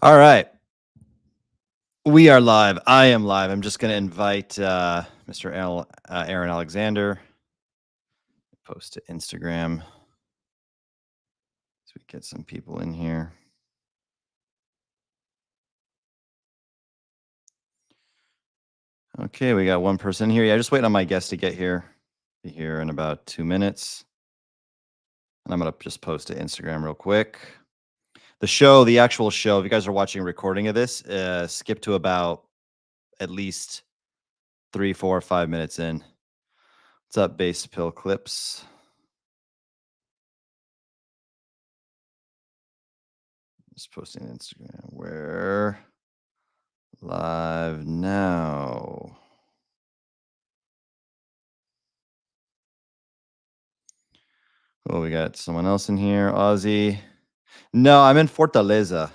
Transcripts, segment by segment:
All right. We are live. I am live. I'm just going to invite Mr. Aaron Alexander, post to Instagram so we get some people in here. Okay, we got one person here. Yeah, just waiting on my guest to get here. Be here in about 2 minutes. And I'm going to just post to Instagram real quick. The actual show, if you guys are watching a recording of this, skip to about at least 3, 4, 5 minutes in. What's up, Base Pill Clips? Just posting on Instagram. We're live now. Oh, we got someone else in here. Ozzy. No, I'm in Fortaleza.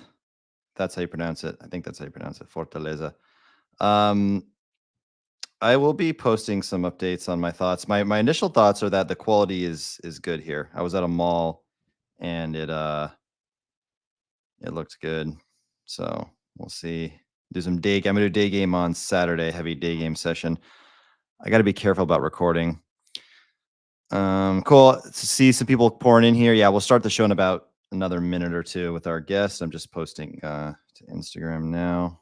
That's how you pronounce it. I think that's how you pronounce it. Fortaleza. I will be posting some updates on my thoughts. My initial thoughts are that the quality is good here. I was at a mall and it looked good. So we'll see. I'm gonna do day game on Saturday, heavy day game session. I gotta be careful about recording. Cool to see some people pouring in here. Yeah, we'll start the show in about another minute or two with our guest. I'm just posting to Instagram now.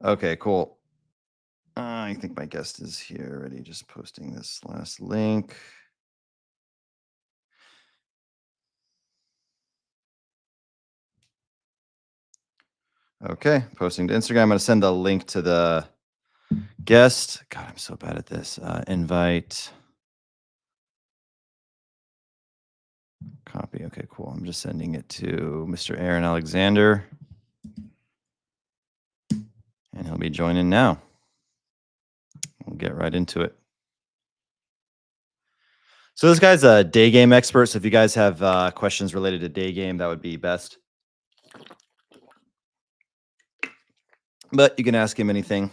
Okay, cool. I think my guest is here already. Just posting this last link. Okay, posting to Instagram. I'm going to send the link to the guest. God, I'm so bad at this. Invite. Copy. Okay, cool. I'm just sending it to Mr. Aaron Alexander. And he'll be joining now. We'll get right into it. So this guy's a day game expert. So if you guys have questions related to day game, that would be best. But you can ask him anything.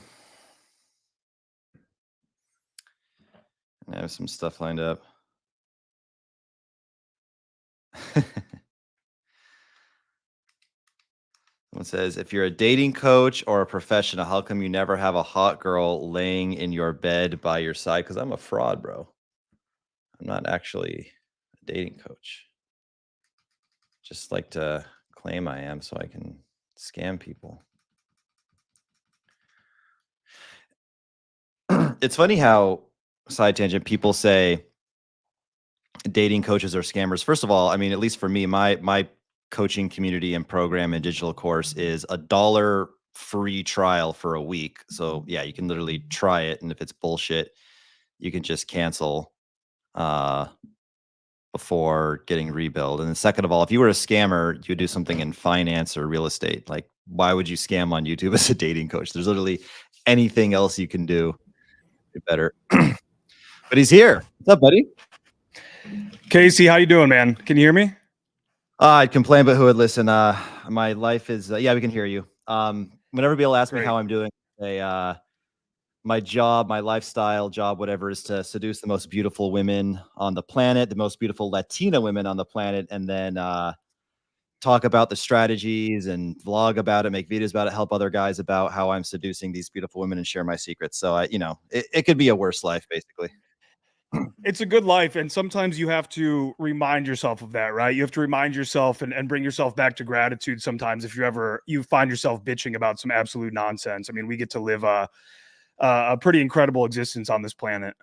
I have some stuff lined up. Someone says, if you're a dating coach or a professional, how come you never have a hot girl laying in your bed by your side? Because I'm a fraud, bro. I'm not actually a dating coach. Just like to claim I am so I can scam people. It's funny how, side tangent, people say dating coaches are scammers. First of all, I mean, at least for me, my coaching community and program and digital course is $1 free trial for a week. So yeah, you can literally try it, and if it's bullshit, you can just cancel before getting rebuild. And then second of all, if you were a scammer, you would do something in finance or real estate. Like, why would you scam on YouTube as a dating coach? There's literally anything else you can do better. But he's here. What's up, buddy? Casey, how you doing, man? Can you hear me? I'd complain, but who would listen? My life is yeah, we can hear you. Whenever people ask me how I'm doing, my job, my lifestyle, whatever, is to seduce the most beautiful women on the planet, the most beautiful Latina women on the planet, and then talk about the strategies and vlog about it, make videos about it, help other guys about how I'm seducing these beautiful women and share my secrets. So it could be a worse life, basically. It's a good life, and sometimes you have to remind yourself of that, right? You have to remind yourself and bring yourself back to gratitude sometimes if you find yourself bitching about some absolute nonsense. I mean, we get to live a pretty incredible existence on this planet.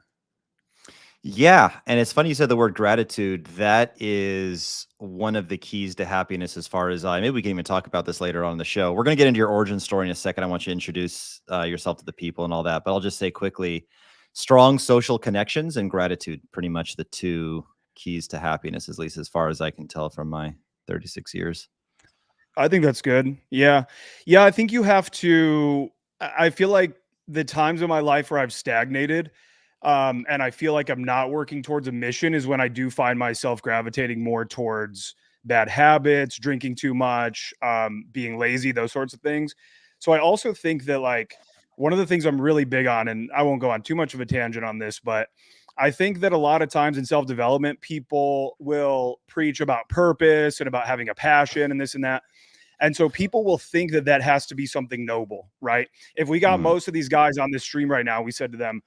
Yeah, and it's funny you said the word gratitude. That is one of the keys to happiness as far as maybe we can even talk about this later on in the show. We're going to get into your origin story in a second. I want you to introduce yourself to the people and all that, but I'll just say quickly, strong social connections and gratitude, pretty much the two keys to happiness, at least as far as I can tell from my 36 years. I think that's good. Yeah. Yeah, I think you have to I feel like the times in my life where I've stagnated, and I feel like I'm not working towards a mission is when I do find myself gravitating more towards bad habits, drinking too much, being lazy, those sorts of things. So I also think that like one of the things I'm really big on, and I won't go on too much of a tangent on this, but I think that a lot of times in self-development, people will preach about purpose and about having a passion and this and that. And so people will think that that has to be something noble, right? If we got Mm. most of these guys on this stream right now, we said to them,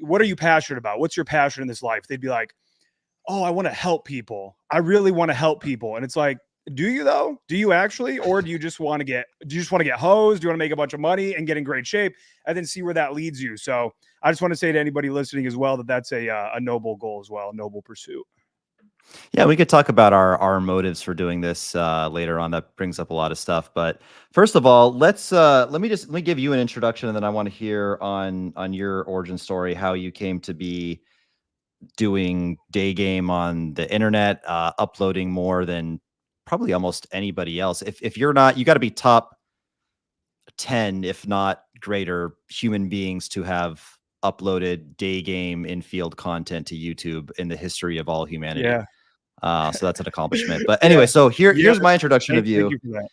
what are you passionate about? What's your passion in this life? They'd be like, oh, I want to help people. I really want to help people. And it's like, do you though? Do you actually? Or do you just want to get hosed? Do you want to make a bunch of money and get in great shape and then see where that leads you? So I just want to say to anybody listening as well, that that's a noble goal as well, a noble pursuit. Yeah, we could talk about our motives for doing this later on. That brings up a lot of stuff. But first of all, let me give you an introduction, and then I want to hear on your origin story, how you came to be doing day game on the internet, uploading more than probably almost anybody else. If you're not, you got to be top 10, if not greater, human beings to have uploaded day game infield content to YouTube in the history of all humanity. Yeah. So that's an accomplishment. But Yeah. anyway, so Yeah. here's my introduction of Thank you. you for that.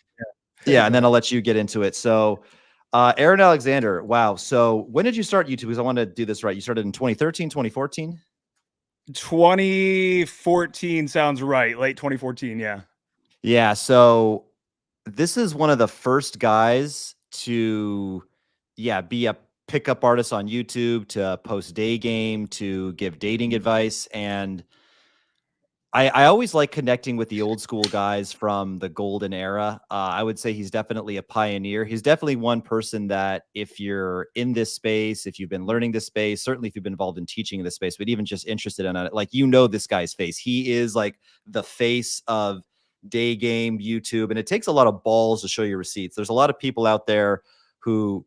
Yeah, Yeah. and then I'll let you get into it. So, Aaron Alexander, wow. So when did you start YouTube? Because I want to do this right. You started in 2013, 2014? 2014 sounds right. Late 2014. Yeah. Yeah. So this is one of the first guys to, yeah, be a pickup artist on YouTube, to post day game, to give dating advice. And I always like connecting with the old school guys from the golden era. I would say he's definitely a pioneer. He's definitely one person that, if you're in this space, if you've been learning this space, certainly if you've been involved in teaching in this space, but even just interested in it, like, this guy's face. He is like the face of day game YouTube, and it takes a lot of balls to show your receipts. There's a lot of people out there who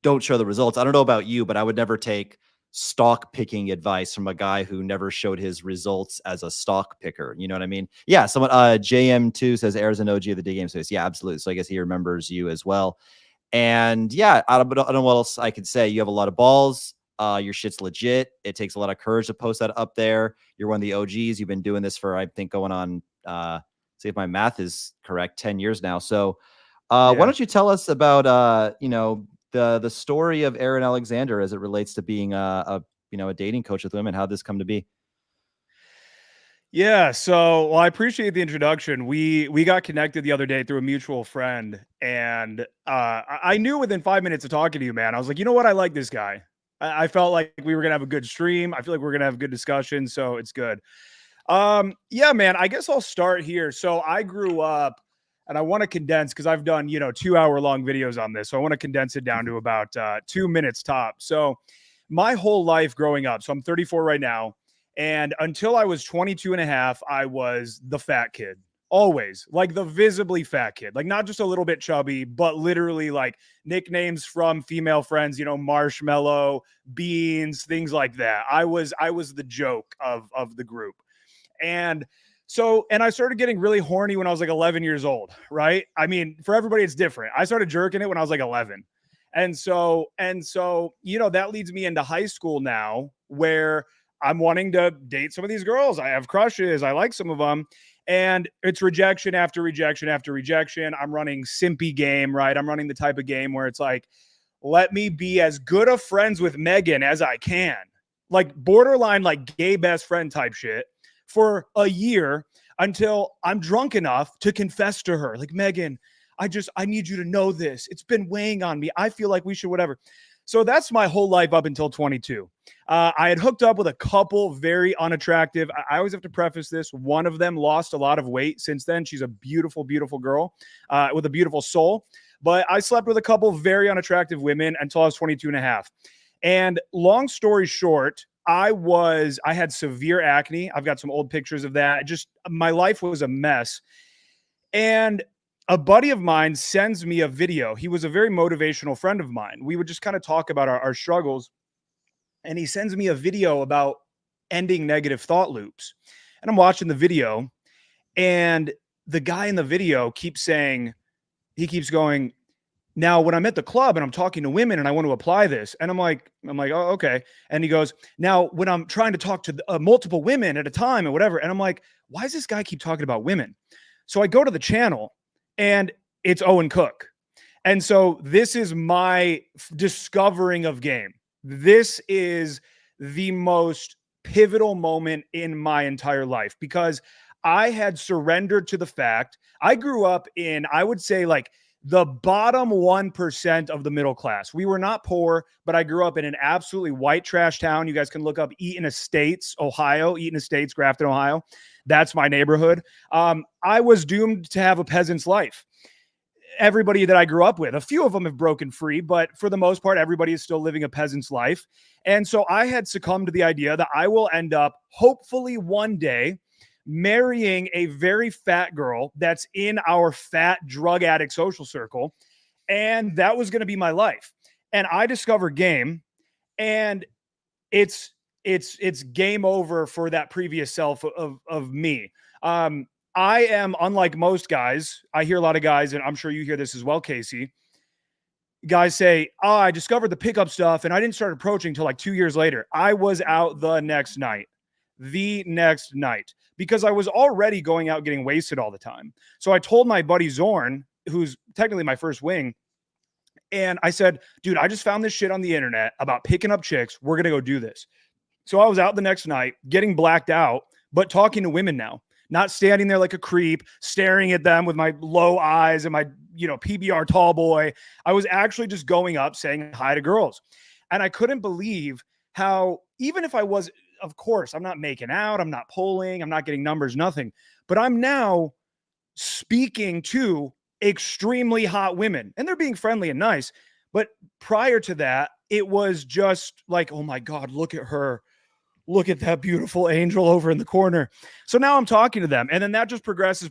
don't show the results. I don't know about you, but I would never take stock picking advice from a guy who never showed his results as a stock picker. You know what I mean? Yeah. Someone, JM2 says Air's an OG of the day game space. Yeah, absolutely. So I guess he remembers you as well. And yeah, I don't know what else I could say. You have a lot of balls. Your shit's legit. It takes a lot of courage to post that up there. You're one of the OGs. You've been doing this for, I think, going on, see if my math is correct, 10 years now. So why Yeah. don't you tell us about, the story of Aaron Alexander as it relates to being a dating coach with women? How'd this come to be? Yeah, so well, I appreciate the introduction. We got connected the other day through a mutual friend, and I knew within 5 minutes of talking to you, man. I was like, you know what, I like this guy. I felt like we were gonna have a good stream. I feel like we're gonna have a good discussion, so it's good. Yeah, man. I guess I'll start here. So I grew up, and I want to condense because I've done 2 hour long videos on this, so I want to condense it down to about 2 minutes top. So my whole life growing up, so I'm 34 right now. And until I was 22 and a half, I was the fat kid. Always like the visibly fat kid, like not just a little bit chubby, but literally like nicknames from female friends, Marshmallow, Beans, things like that. I was the joke of the group. And and I started getting really horny when I was like 11 years old, right? I mean, for everybody, it's different. I started jerking it when I was like 11. And so, that leads me into high school now, where I'm wanting to date some of these girls. I have crushes. I like some of them. And it's rejection after rejection after rejection. I'm running simpy game, right? I'm running the type of game where it's like, let me be as good of friends with Megan as I can. Like borderline, like gay best friend type shit for a year until I'm drunk enough to confess to her, like, Megan, I need you to know this. It's been weighing on me. I feel like we should, whatever. So that's my whole life up until 22. I had hooked up with a couple very unattractive. I always have to preface this. One of them lost a lot of weight since then. She's a beautiful, beautiful girl with a beautiful soul. But I slept with a couple very unattractive women until I was 22 and a half. And long story short, I had severe acne. I've got some old pictures of that. Just my life was a mess. And a buddy of mine sends me a video. He was a very motivational friend of mine. We would just kind of talk about our struggles. And he sends me a video about ending negative thought loops. And I'm watching the video, and the guy in the video keeps going, now, when I'm at the club and I'm talking to women and I want to apply this, and I'm like, oh, okay. And he goes, now, when I'm trying to talk to multiple women at a time and whatever, and I'm like, why does this guy keep talking about women? So I go to the channel, and it's Owen Cook. And so this is my discovering of game. This is the most pivotal moment in my entire life because I had surrendered to the fact I grew up in, I would say, like the bottom 1% of the middle class. We were not poor, but I grew up in an absolutely white trash town. You guys can look up Eaton Estates, Ohio, Eaton Estates, Grafton, Ohio. That's my neighborhood. I was doomed to have a peasant's life. Everybody that I grew up with, a few of them have broken free, but for the most part, everybody is still living a peasant's life. And so I had succumbed to the idea that I will end up, hopefully one day, marrying a very fat girl that's in our fat drug addict social circle. And that was going to be my life. And I discovered game, and it's game over for that previous self of me. I am, unlike most guys, I hear a lot of guys, and I'm sure you hear this as well, Casey. Guys say, "Oh, I discovered the pickup stuff and I didn't start approaching until like 2 years later." I was out the next night, because I was already going out getting wasted all the time. So I told my buddy Zorn, who's technically my first wing, and I said, "Dude, I just found this shit on the internet about picking up chicks. We're going to go do this." So I was out the next night getting blacked out, but talking to women now, not standing there like a creep, staring at them with my low eyes and my, PBR tall boy. I was actually just going up saying hi to girls. And I couldn't believe how, even if I was, of course, I'm not making out, I'm not polling, I'm not getting numbers, nothing, but I'm now speaking to extremely hot women and they're being friendly and nice. But prior to that, it was just like, oh my God, look at her. Look at that beautiful angel over in the corner. So now I'm talking to them, and then that just progresses.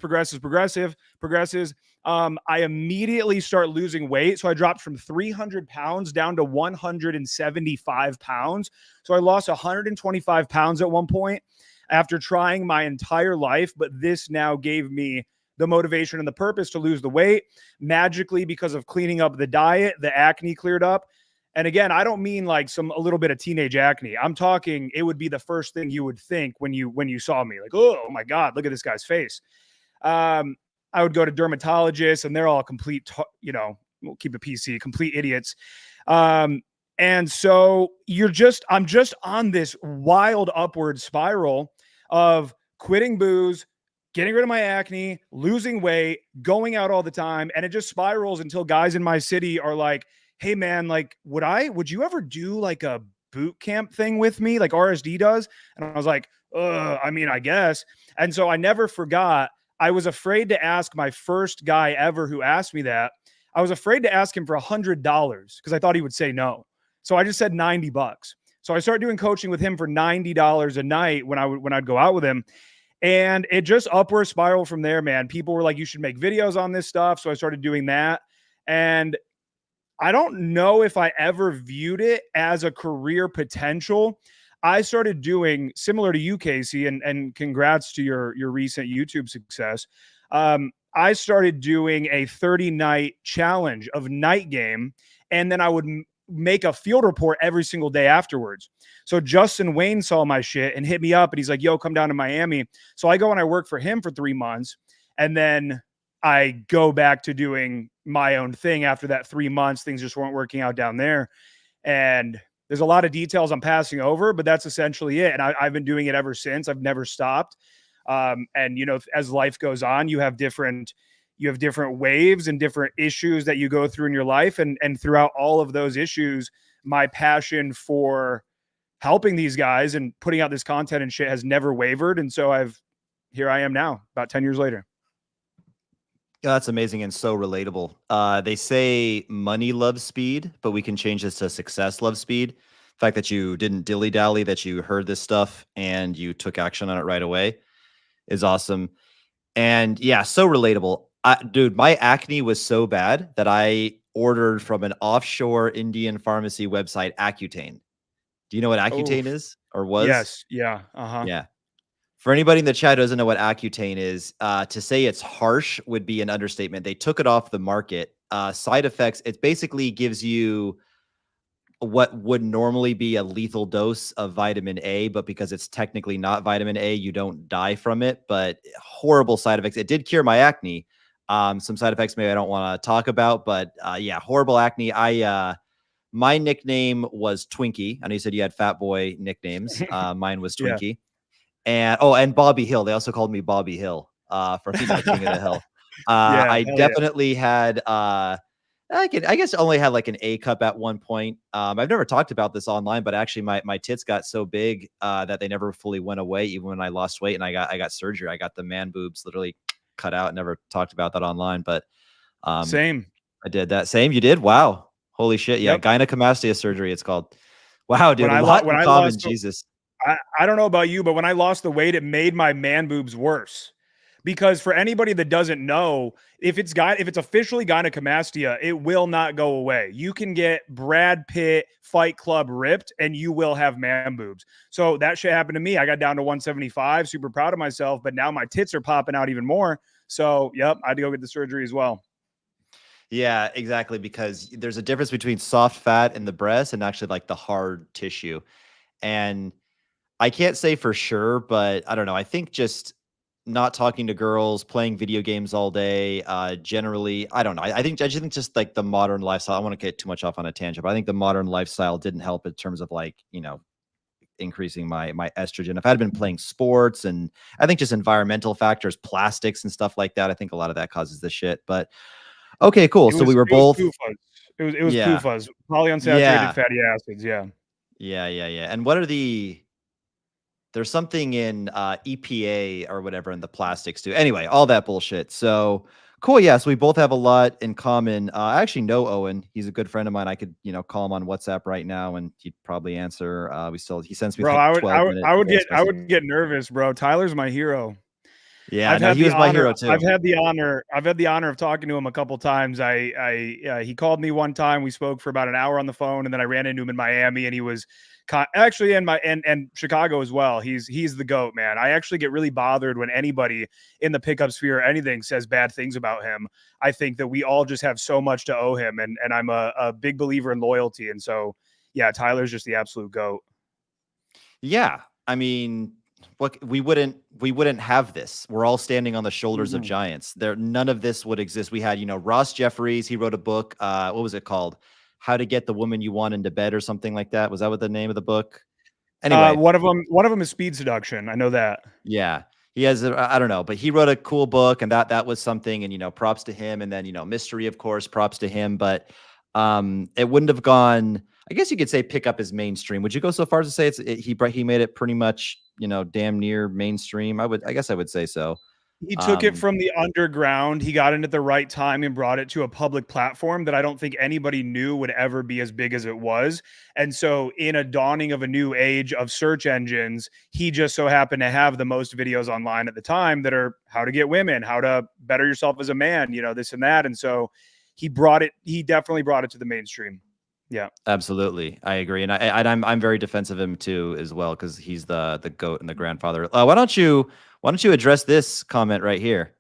I immediately start losing weight. So I dropped from 300 pounds down to 175 pounds. So I lost 125 pounds at one point after trying my entire life. But this now gave me the motivation and the purpose to lose the weight. Magically, because of cleaning up the diet, the acne cleared up. And again, I don't mean like a little bit of teenage acne. I'm talking, it would be the first thing you would think when you saw me, like, oh my God, look at this guy's face. I would go to dermatologists and they're all complete, we'll keep it PC, complete idiots. And so I'm just on this wild upward spiral of quitting booze, getting rid of my acne, losing weight, going out all the time. And it just spirals until guys in my city are like, hey man, like, would you ever do like a boot camp thing with me like RSD does? And I was like, I mean, I guess. And so I never forgot. I was afraid to ask my first guy ever who asked me that. I was afraid to ask him for $100 because I thought he would say no. So I just said $90. So I started doing coaching with him for $90 a night when I'd go out with him. And it just upward spiral from there, man. People were like, you should make videos on this stuff. So I started doing that. And I don't know if I ever viewed it as a career potential. I started doing similar to you, Casey, and congrats to your recent YouTube success. I started doing a 30-night challenge of night game, and then I would make a field report every single day afterwards. So Justin Wayne saw my shit and hit me up, and he's like, yo, come down to Miami. So I go and I work for him for 3 months, and then I go back to doing my own thing after that 3 months. Things just weren't working out down there. And there's a lot of details I'm passing over, but that's essentially it. And I've been doing it ever since. I've never stopped. And as life goes on, you have different waves and different issues that you go through in your life. And throughout all of those issues, my passion for helping these guys and putting out this content and shit has never wavered. And so here I am now, about 10 years later. Yeah, that's amazing and so relatable. They say money loves speed, but we can change this to success loves speed. The fact that you didn't dilly-dally, that you heard this stuff and you took action on it right away is awesome. And yeah, so relatable. Dude, my acne was so bad that I ordered from an offshore Indian pharmacy website, Accutane. Do you know what Accutane is or was? Yes. Yeah. Yeah. For anybody in the chat who doesn't know what Accutane is, to say it's harsh would be an understatement. They took it off the market. Side effects, it basically gives you what would normally be a lethal dose of vitamin A, but because it's technically not vitamin A, you don't die from it, but horrible side effects. It did cure my acne. Some side effects maybe I don't want to talk about, but yeah, horrible acne. my nickname was Twinkie. I know you said you had fat boy nicknames. Mine was Yeah. Twinkie. And Bobby Hill. They also called me Bobby Hill for King of the Hill. Yeah. I Hell yeah. definitely had I guess only had like an A cup at one point. I've never talked about this online, but actually my tits got so big that they never fully went away, even when I lost weight and I got surgery. I got the man boobs literally cut out. Never talked about that online, but um, Same. I did that. Same, you did? Wow, holy shit! Yeah, Yep. gynecomastia surgery. It's called. Wow, dude, a lot When in I common. lost Jesus. I don't know about you, but when I lost the weight, it made my man boobs worse. Because for anybody that doesn't know, if it's officially gynecomastia, it will not go away. You can get Brad Pitt Fight Club ripped, and you will have man boobs. So that shit happened to me. I got down to 175, super proud of myself, but now my tits are popping out even more. So, yep, I had to go get the surgery as well. Yeah, exactly. Because there's a difference between soft fat in the breast and actually like the hard tissue. And I can't say for sure, but I don't know. I think just not talking to girls, playing video games all day, generally, I don't know. I just think just like the modern lifestyle. I want to get too much off on a tangent, but I think the modern lifestyle didn't help in terms of like, increasing my estrogen. If I had been playing sports and I think just environmental factors, plastics and stuff like that, I think a lot of that causes the shit. But okay, cool. So we were It was both, PUFAs. It was yeah, PUFAs, polyunsaturated yeah, fatty acids. Yeah. yeah. And what are there's something in EPA or whatever in the plastics too. Anyway, all that bullshit. So cool. Yeah. So we both have a lot in common. I actually know Owen. He's a good friend of mine. I could, call him on WhatsApp right now and he'd probably answer. He sends me Bro, like 12-minute voice I messages. would get nervous, bro. Tyler's my hero. Yeah. No, he was my hero I've too. had the honor of talking to him a couple times. He called me one time. We spoke for about an hour on the phone, and then I ran into him in Miami, and he was actually in and Chicago as well. He's the GOAT, man. I actually get really bothered when anybody in the pickup sphere or anything says bad things about him. I think that we all just have so much to owe him, and I'm a big believer in loyalty. And so, yeah, Tyler's just the absolute GOAT. Yeah. I mean, look, we wouldn't have this. We're all standing on the shoulders of Mhm. giants. None of this would exist. We had, Ross Jeffries, he wrote a book. What was it called? How to Get the Woman You Want into Bed or something like that. Was that what the name of the book? Anyway, One of them is speed seduction. I know that. yeah. He has I don't know, but he wrote a cool book and that was something and props to him and then Mystery of course props to him, but it wouldn't have gone. I guess you could say pick up his mainstream. Would you go so far as to say he made it pretty much, damn near mainstream? I guess I would say so. He took it Um from the underground. He got in at the right time and brought it to a public platform that I don't think anybody knew would ever be as big as it was. And so, in a dawning of a new age of search engines, he just so happened to have the most videos online at the time that are how to get women, how to better yourself as a man, this and that. And so, he definitely brought it to the mainstream. Yeah. Absolutely, I agree, and I'm very defensive of him too as well because he's the goat and the grandfather. Why don't you address this comment right here?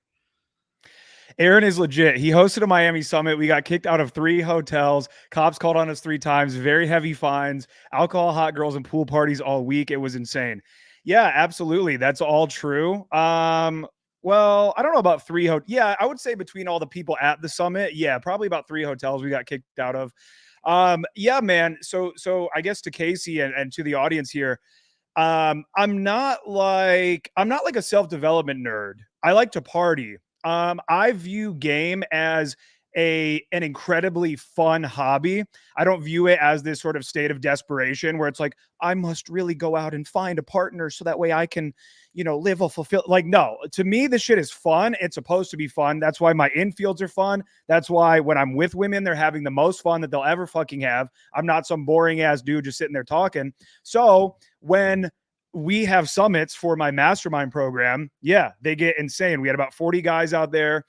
Aaron is legit. He hosted a Miami summit. We got kicked out of 3 hotels. Cops called on us 3 times. Very heavy fines. Alcohol, hot girls, and pool parties all week. It was insane. Yeah, absolutely. That's all true. Well, I don't know about 3 yeah, I would say between all the people at the summit, yeah, probably about 3 hotels we got kicked out of. Yeah, man. So I guess to Casey and to the audience here, I'm not like a self-development nerd. I like to party. I view game as an incredibly fun hobby. I don't view it as this sort of state of desperation where it's like I must really go out and find a partner so that way I can, live a fulfilled. Like no, to me this shit is fun. It's supposed to be fun. That's why my infields are fun. That's why when I'm with women they're having the most fun that they'll ever fucking have. I'm not some boring ass dude just sitting there talking. So, when we have summits for my mastermind program. Yeah, they get insane. We had about 40 guys out there.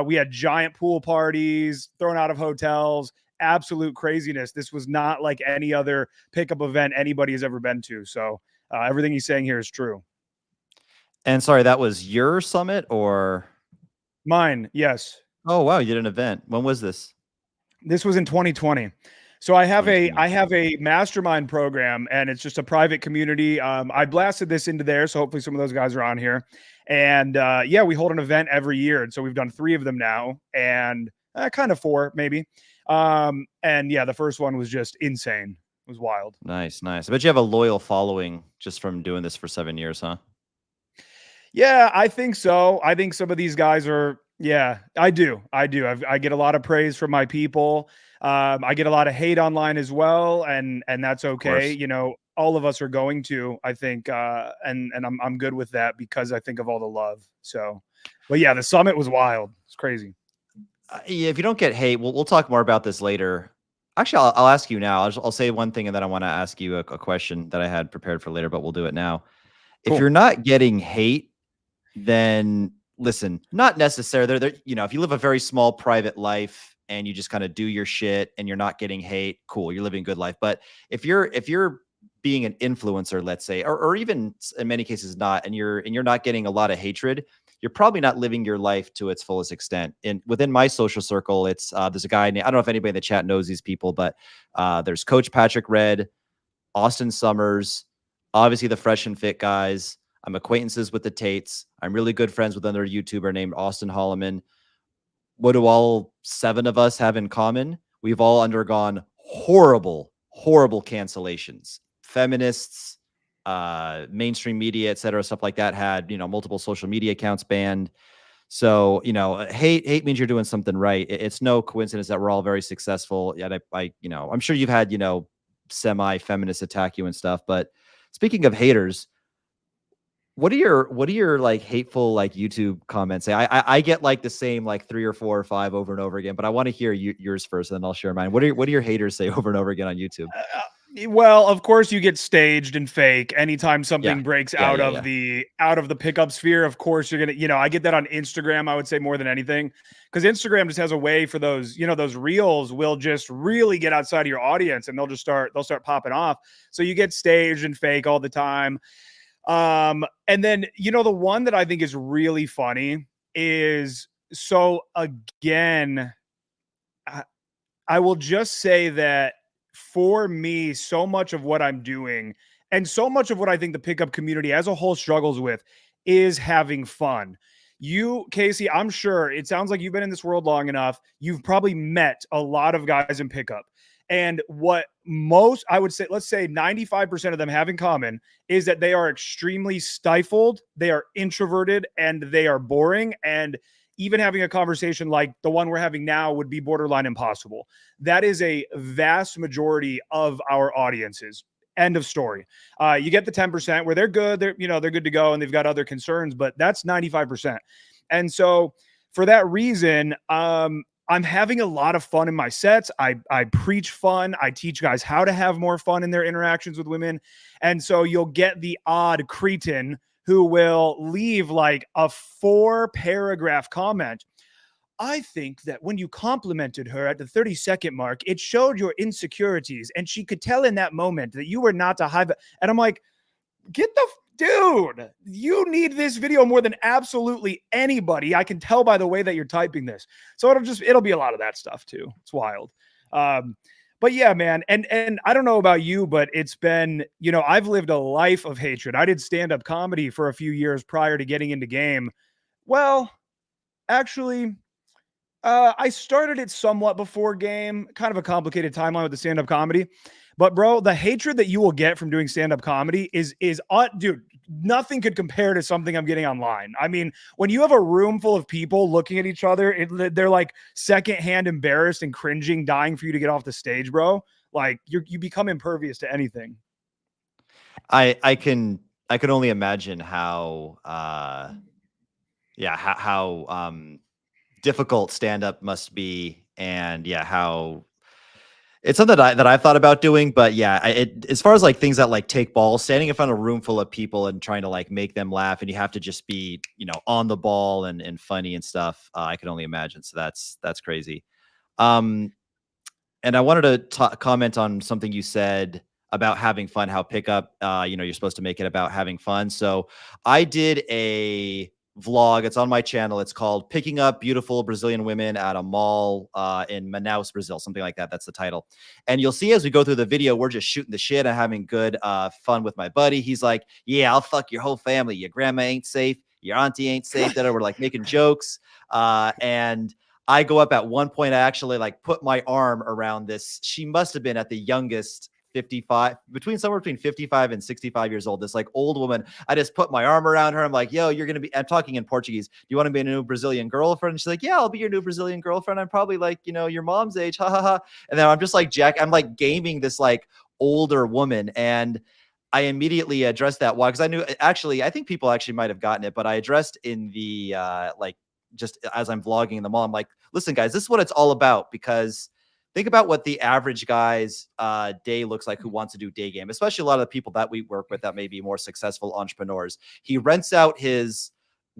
We had giant pool parties thrown out of hotels. Absolute craziness. This was not like any other pickup event anybody has ever been to. So everything he's saying here is true. And sorry, that was your summit or? Mine, yes. Oh wow, you did an event. When was this? This was in 2020. So I have a 2020. mastermind program, and it's just a private community. I blasted this into there, so hopefully some of those guys are on here. And yeah, we hold an event every year, and so we've done 3 of them now, and kind of 4 maybe. And yeah, the first one was just insane. It was wild. Nice, nice. I bet you have a loyal following just from doing this for 7 years, huh? Yeah, I think so. I think some of these guys are. Yeah, I do. I get a lot of praise from my people. I get a lot of hate online as well, and that's Of okay. course. You know, all of us are going to. I think, and I'm good with that because I think of all the love. So, but yeah, the summit was wild. It's crazy. Yeah, if you don't get hate, we'll talk more about this later. Actually, I'll ask you now. I'll say one thing, and then I want to ask you a question that I had prepared for later, but we'll do it now. If Cool. you're not getting hate, then listen, not necessary. If you live a very small private life and you just kind of do your shit and you're not getting hate, cool, you're living a good life. But if you're being an influencer, let's say, or even in many cases not, and you're not getting a lot of hatred, you're probably not living your life to its fullest extent. And within my social circle, it's there's a guy named, I don't know if anybody in the chat knows these people, but there's Coach Patrick Red, Austin Summers, obviously the Fresh and Fit guys. I'm acquaintances with the Tates. I'm really good friends with another YouTuber named Austin Holloman. What do all 7 of us have in common? We've all undergone horrible, horrible cancellations. Feminists, mainstream media, et cetera, stuff like that had, multiple social media accounts banned. So, hate means you're doing something right. It's no coincidence that we're all very successful. Yet I'm sure you've had, semi-feminists attack you and stuff. But speaking of haters, what are your like hateful like YouTube comments say? I get like the same like 3 or 4 or 5 over and over again, but I want to hear yours first, and then I'll share mine. What do your haters say over and over again on YouTube? Well, of course you get staged and fake anytime Yeah, something breaks yeah, out yeah, of yeah. the pickup sphere. Of course you're going to, I get that on Instagram, I would say more than anything, cuz Instagram just has a way for those, those reels will just really get outside of your audience and they'll start popping off. So you get staged and fake all the time. And then, the one that I think is really funny is, so again, I, I will just say that for me, so much of what I'm doing and so much of what I think the pickup community as a whole struggles with is having fun. You, Casey, I'm sure it sounds like you've been in this world long enough. You've probably met a lot of guys in pickup. And what most, I would say, let's say 95% of them have in common is that they are extremely stifled, they are introverted, and they are boring. And even having a conversation like the one we're having now would be borderline impossible. That is a vast majority of our audiences. End of story. You get the 10% where they're good, they're good to go, and they've got other concerns, but that's 95%. And so for that reason, I'm having a lot of fun in my sets. I preach fun. I teach guys how to have more fun in their interactions with women. And so you'll get the odd cretin who will leave like a 4-paragraph comment. I think that when you complimented her at the 30-second mark, it showed your insecurities, and she could tell in that moment that you were not a high. And I'm like, get the dude, you need this video more than absolutely anybody. I can tell by the way that you're typing this. So it'll be a lot of that stuff too. It's wild. But yeah, man. And I don't know about you, but it's been, I've lived a life of hatred. I did stand-up comedy for a few years prior to getting into game. Well, actually, I started it somewhat before game, kind of a complicated timeline with the stand-up comedy. But bro, the hatred that you will get from doing stand-up comedy is dude, nothing could compare to something I'm getting online. I mean, when you have a room full of people looking at each other, they're like secondhand embarrassed and cringing, dying for you to get off the stage, bro. Like you become impervious to anything. I can only imagine how difficult stand up must be, and yeah, how it's something that I've thought about doing. But yeah, as far as like things that like take balls, standing in front of a room full of people and trying to like make them laugh, and you have to just be on the ball and funny and stuff. I can only imagine. So that's crazy. Um, and I wanted to comment on something you said about having fun, how pickup, you're supposed to make it about having fun. So I did a vlog. It's on my channel. It's called Picking Up Beautiful Brazilian Women at a Mall in Manaus, Brazil, something like that. That's the title. And you'll see as we go through the video, we're just shooting the shit and having good fun with my buddy. He's like, yeah, I'll fuck your whole family. Your grandma ain't safe. Your auntie ain't safe. That we're like making jokes. And I go up at one point, I actually like put my arm around this. She must have been at the youngest 55, somewhere between 55 and 65 years old. This like old woman. I just put my arm around her. I'm like, yo, you're going to be, I'm talking in Portuguese. Do you want to be a new Brazilian girlfriend? And she's like, yeah, I'll be your new Brazilian girlfriend. I'm probably like, your mom's age. Ha ha ha. And then I'm just like, I'm like gaming this like older woman. And I immediately addressed that. Why? Because I knew, actually, I think people actually might have gotten it, but I addressed in the like, just as I'm vlogging in the mall, I'm like, listen, guys, this is what it's all about. Because think about what the average guy's day looks like who wants to do day game, especially a lot of the people that we work with that may be more successful entrepreneurs. He rents out his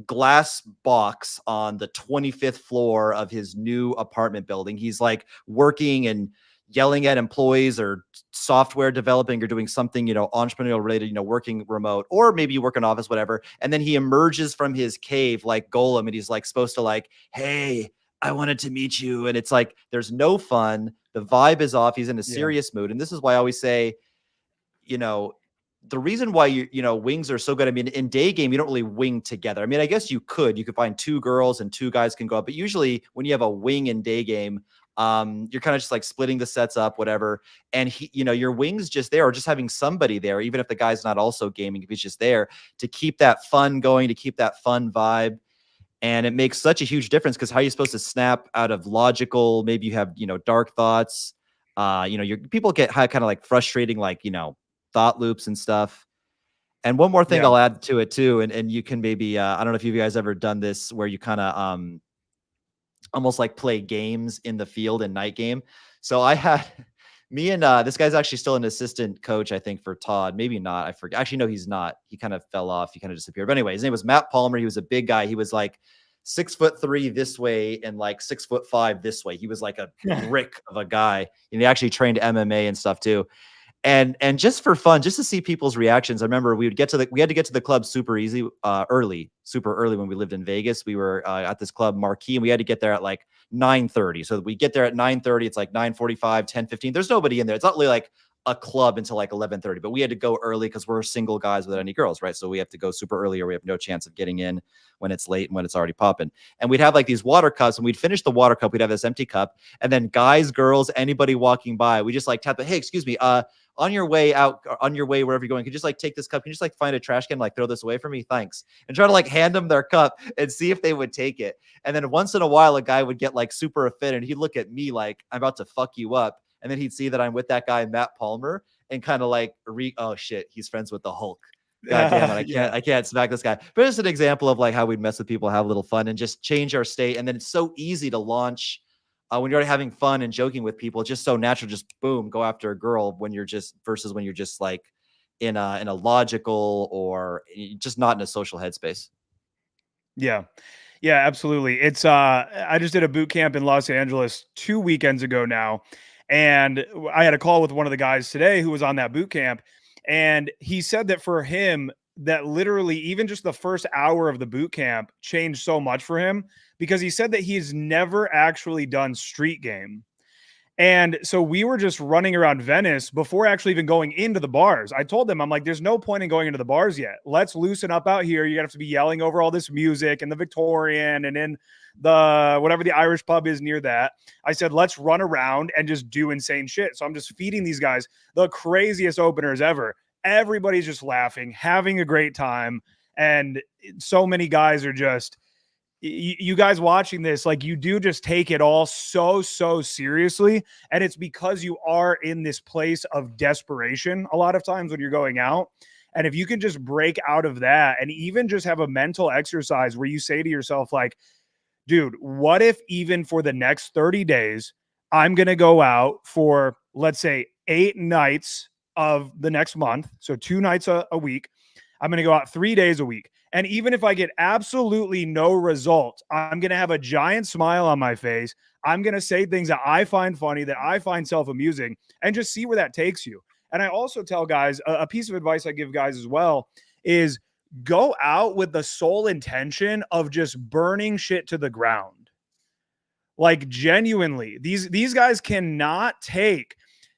glass box on the 25th floor of his new apartment building. He's like working and yelling at employees or software developing or doing something, entrepreneurial related, working remote, or maybe you work in office, whatever. And then he emerges from his cave like Golem and he's like supposed to like, hey, I wanted to meet you. And it's like, there's no fun. The vibe is off. He's in a serious mood. And this is why I always say, the reason why wings are so good. I mean, in day game, you don't really wing together. I mean, I guess you could find two girls and two guys can go up, but usually when you have a wing in day game, you're kind of just like splitting the sets up, whatever. And your wings just there, or just having somebody there, even if the guy's not also gaming, if he's just there to keep that fun going, to keep that fun vibe. And it makes such a huge difference because how are you supposed to snap out of logical, maybe you have, dark thoughts, your people get kind of like frustrating, like, thought loops and stuff. And one more thing Yeah. I'll add to it too. And you can maybe, I don't know if you guys ever done this where you kind of, almost like play games in the field and night game. So I had me and this guy's actually still an assistant coach, I think, for Todd. Maybe not. I forget. Actually, no, he's not. He kind of fell off. He kind of disappeared. But anyway, his name was Matt Palmer. He was a big guy. He was like 6'3" this way and like 6'5" this way. He was like a brick of a guy. And he actually trained MMA and stuff too. And just for fun, just to see people's reactions. I remember we had to get to the club super early when we lived in Vegas. We were at this club Marquee and we had to get there at like 9:30. So we get there at 9:30. It's like 9:45, 10:15. There's nobody in there. It's not really like a club until like 11:30, but we had to go early because we're single guys without any girls, right? So we have to go super early or we have no chance of getting in when it's late and when it's already popping. And we'd have like these water cups and we'd finish the water cup. We'd have this empty cup and then guys, girls, anybody walking by, we just like tap the, hey, excuse me, on your way out, on your way wherever you're going, could you just like take this cup? Can you just like find a trash can, like throw this away for me? Thanks. And try to like hand them their cup and see if they would take it. And then once in a while, a guy would get like super offended and he'd look at me like I'm about to fuck you up. And then he'd see that I'm with that guy, Matt Palmer, and kind of like, oh shit, he's friends with the Hulk. God damn it, I can't smack this guy. But it's an example of like how we'd mess with people, have a little fun, and just change our state. And then it's so easy to launch when you're already having fun and joking with people. It's just so natural, just boom, go after a girl when you're just versus when you're just like in a logical or just not in a social headspace. Yeah. Yeah, absolutely. It's I just did a boot camp in Los Angeles 2 weekends ago now. And I had a call with one of the guys today who was on that boot camp. And he said that for him, that literally even just the first hour of the boot camp changed so much for him because he said that he's never actually done street game. And so we were just running around Venice before actually even going into the bars. I told them, I'm like, there's no point in going into the bars yet. Let's loosen up out here. You're gonna have to be yelling over all this music and the Victorian and in the whatever the Irish pub is near that. I said, let's run around and just do insane shit. So I'm just feeding these guys the craziest openers ever. Everybody's just laughing, having a great time. And so many guys are just, you guys watching this, like you do just take it all so seriously. And it's because you are in this place of desperation a lot of times when you're going out. And if you can just break out of that and even just have a mental exercise where you say to yourself, like, dude, what if even for the next 30 days, I'm going to go out for, let's say, 8 nights of the next month. So 2 nights a week. I'm going to go out 3 days a week. And even if I get absolutely no result, I'm going to have a giant smile on my face. I'm going to say things that I find funny, that I find self-amusing, and just see where that takes you. And I also tell guys, a piece of advice I give guys as well is go out with the sole intention of just burning shit to the ground. Like genuinely, these guys cannot take,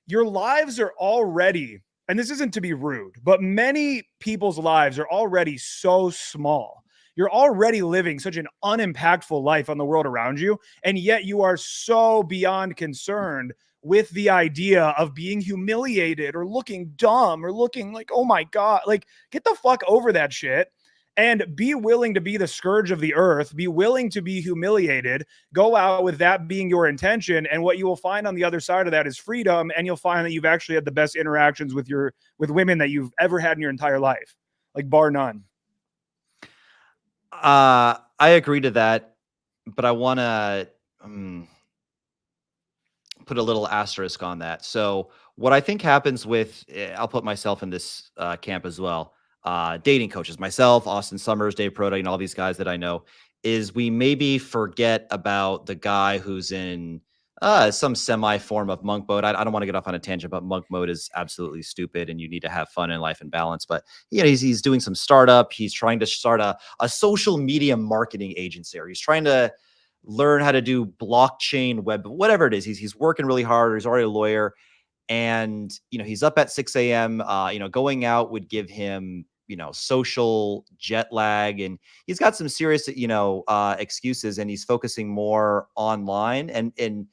your lives are already, and this isn't to be rude, but many people's lives are already so small. You're already living such an unimpactful life on the world around you. And yet you are so beyond concerned with the idea of being humiliated or looking dumb or looking like, oh my God, like get the fuck over that shit and be willing to be the scourge of the earth, be willing to be humiliated, go out with that being your intention. And what you will find on the other side of that is freedom. And you'll find that you've actually had the best interactions with women that you've ever had in your entire life, like bar none. I agree to that, but I want to put a little asterisk on that. So, what I think happens with, I'll put myself in this camp as well. Dating coaches, myself, Austin Summers, Dave Proda, all these guys that I know, is we maybe forget about the guy who's in some semi form of monk mode. I don't want to get off on a tangent, but monk mode is absolutely stupid, and you need to have fun in life and balance. But he's doing some startup. He's trying to start a social media marketing agency, or he's trying to learn how to do blockchain web, whatever it is. He's working really hard. He's already a lawyer, and he's up at 6 a.m. Going out would give him social jet lag, and he's got some serious excuses, and he's focusing more online. And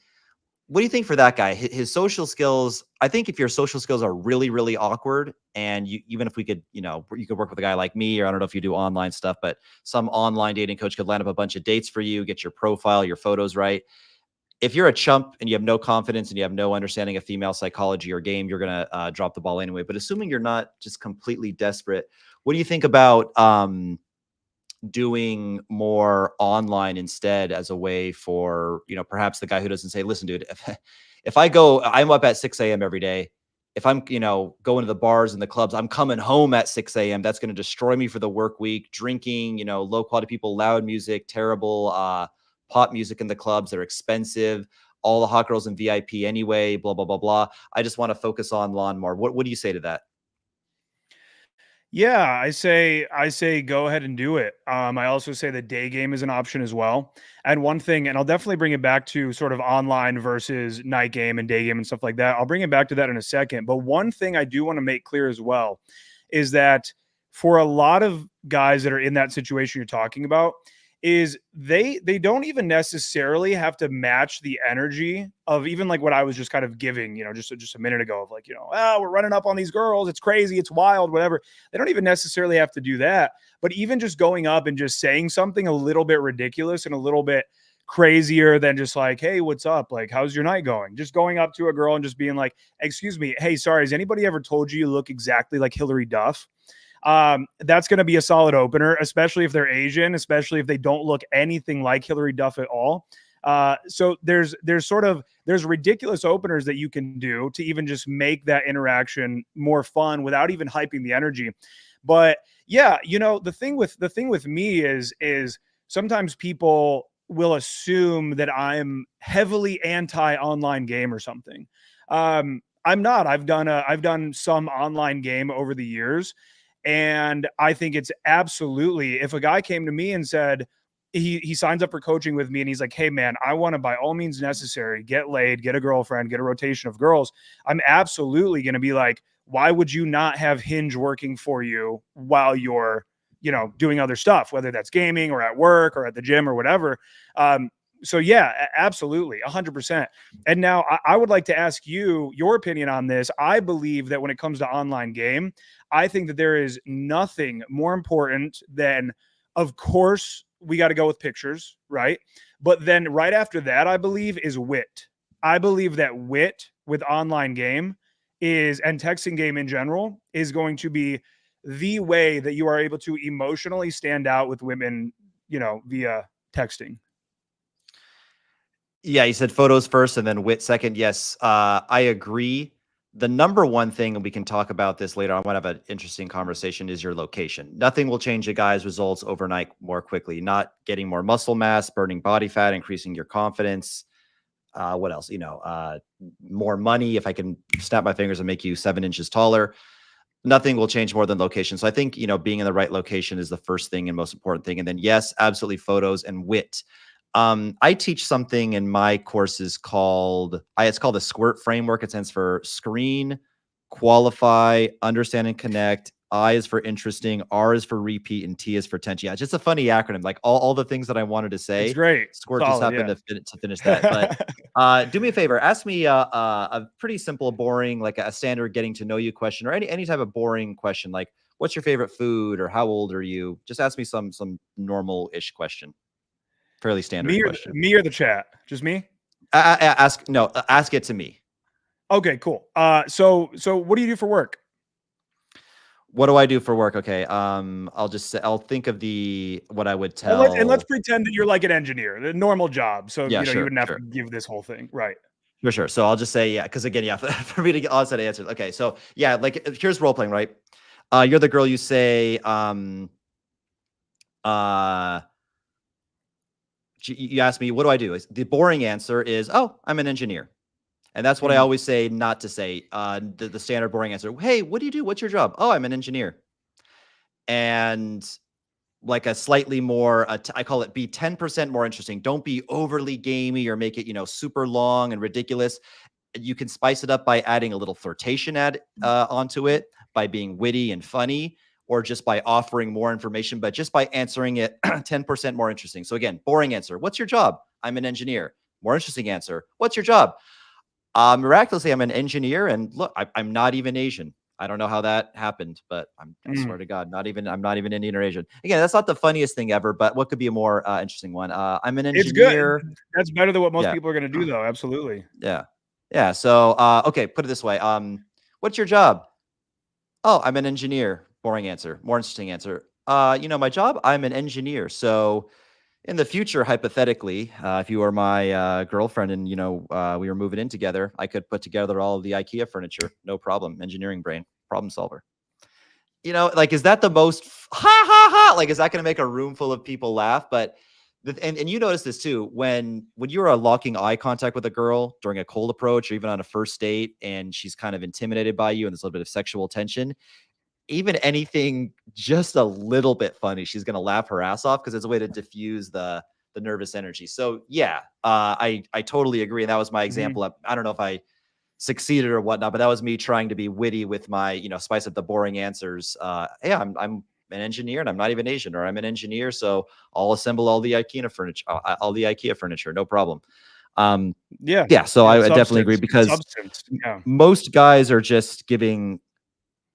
what do you think for that guy? His social skills, I think if your social skills are really, really awkward, and even if we could, you could work with a guy like me, or I don't know if you do online stuff, but some online dating coach could line up a bunch of dates for you, get your profile, your photos right. If you're a chump and you have no confidence and you have no understanding of female psychology or game, you're going to drop the ball anyway. But assuming you're not just completely desperate, what do you think about doing more online instead, as a way for, perhaps the guy who doesn't say, listen, dude, if I'm up at 6 a.m. every day. If I'm, going to the bars and the clubs, I'm coming home at 6 a.m. That's going to destroy me for the work week. Drinking, low quality people, loud music, terrible pop music in the clubs. They're expensive. All the hot girls in VIP anyway, blah, blah, blah, blah. I just want to focus on lawn more. What do you say to that? Yeah, I say go ahead and do it. I also say the day game is an option as well. And one thing, and I'll definitely bring it back to sort of online versus night game and day game and stuff like that. I'll bring it back to that in a second. But one thing I do want to make clear as well is that for a lot of guys that are in that situation you're talking about, is they don't even necessarily have to match the energy of even like what I was just kind of giving, just a minute ago of like, oh, we're running up on these girls, it's crazy, it's wild, whatever. They don't even necessarily have to do that, but even just going up and just saying something a little bit ridiculous and a little bit crazier than just like, hey, what's up, like how's your night going, just going up to a girl and just being like, excuse me, hey, sorry, has anybody ever told you look exactly like Hillary Duff? That's going to be a solid opener, especially if they're Asian, especially if they don't look anything like Hillary Duff at all. So there's ridiculous openers that you can do to even just make that interaction more fun without even hyping the energy. But yeah, the thing with me is sometimes people will assume that I'm heavily anti online game or something. I'm not. I've done some online game over the years. And I think it's absolutely, if a guy came to me and said, he signs up for coaching with me and he's like, hey man, I want to by all means necessary get laid, get a girlfriend, get a rotation of girls. I'm absolutely going to be like, why would you not have Hinge working for you while you're, doing other stuff, whether that's gaming or at work or at the gym or whatever. So yeah, absolutely, 100%. And now I would like to ask you your opinion on this. I believe that when it comes to online game, I think that there is nothing more important than, of course, we got to go with pictures, right? But then right after that, I believe, is wit. I believe that wit with online game and texting game in general is going to be the way that you are able to emotionally stand out with women, via texting. Yeah, you said photos first and then wit second. Yes, I agree. The number one thing, and we can talk about this later, I might have an interesting conversation, is your location. Nothing will change a guy's results overnight more quickly. Not getting more muscle mass, burning body fat, increasing your confidence. What else? More money. If I can snap my fingers and make you 7 inches taller, nothing will change more than location. So I think, being in the right location is the first thing and most important thing. And then, yes, absolutely, photos and wit. I teach something in my courses it's called the SQUIRT framework. It stands for screen, qualify, understand and connect, I is for interesting, R is for repeat, and T is for tension. Yeah, it's just a funny acronym. Like all the things that I wanted to It's say, great. Squirt just Solid, happened yeah. to finish that. But do me a favor, ask me a pretty simple, boring, like a standard getting to know you question, or any type of boring question, like what's your favorite food or how old are you? Just ask me some normal-ish question, fairly standard question. Me or the chat? Just me? Ask it to me. Okay, cool. So what do you do for work? What do I do for work? Okay. I'll just say, I'll think of what I would And let's tell. pretend that you're like an engineer, a normal job. So Yeah, you sure, wouldn't have to sure. give this whole thing, right? Sure. So I'll just say, yeah, because again, yeah, for me to get all set answers. Okay, so yeah, like here's role playing, right? You're the girl. You say, uh, you ask me, what do I do? The boring answer is, oh, I'm an engineer, and that's what I Mm. always say not to say. The standard boring answer. Hey, what do you do? What's your job? Oh, I'm an engineer. And like a slightly more, I call it be 10% more interesting. Don't be overly gamey or make it, super long and ridiculous. You can spice it up by adding a little flirtation onto it, by being witty and funny, or just by offering more information, but just by answering it 10% more interesting. So again, boring answer. What's your job? I'm an engineer. More interesting answer. What's your job? Miraculously, I'm an engineer, and look, I'm not even Asian. I don't know how that happened, but I swear to God, I'm not even Indian or Asian. Again, that's not the funniest thing ever, but what could be a more interesting one? I'm an It's good. engineer. That's better than what most Yeah, people are going to do, though. Absolutely. yeah, yeah. So, okay, put it this way. What's your job? Oh, I'm an engineer. Boring answer. More interesting answer. My job. I'm an engineer. So, in the future, hypothetically, if you were my girlfriend and we were moving in together, I could put together all of the IKEA furniture, no problem. Engineering brain, problem solver. Like, is that the most ha ha ha? Like, is that going to make a room full of people laugh? But and you notice this too when you are locking eye contact with a girl during a cold approach or even on a first date, and she's kind of intimidated by you and there's a little bit of sexual tension, even anything just a little bit funny, she's gonna laugh her ass off because it's a way to diffuse the nervous energy. So yeah, I totally agree. And that was my Mhm. example. I don't know if I succeeded or whatnot, but that was me trying to be witty with my, spice up the boring answers. Yeah, I'm an engineer and I'm not even Asian, or I'm an engineer, so I'll assemble all the IKEA furniture, no problem. Um, Yeah. yeah, so Yeah. I definitely agree It's because substance. Yeah. most guys are just giving,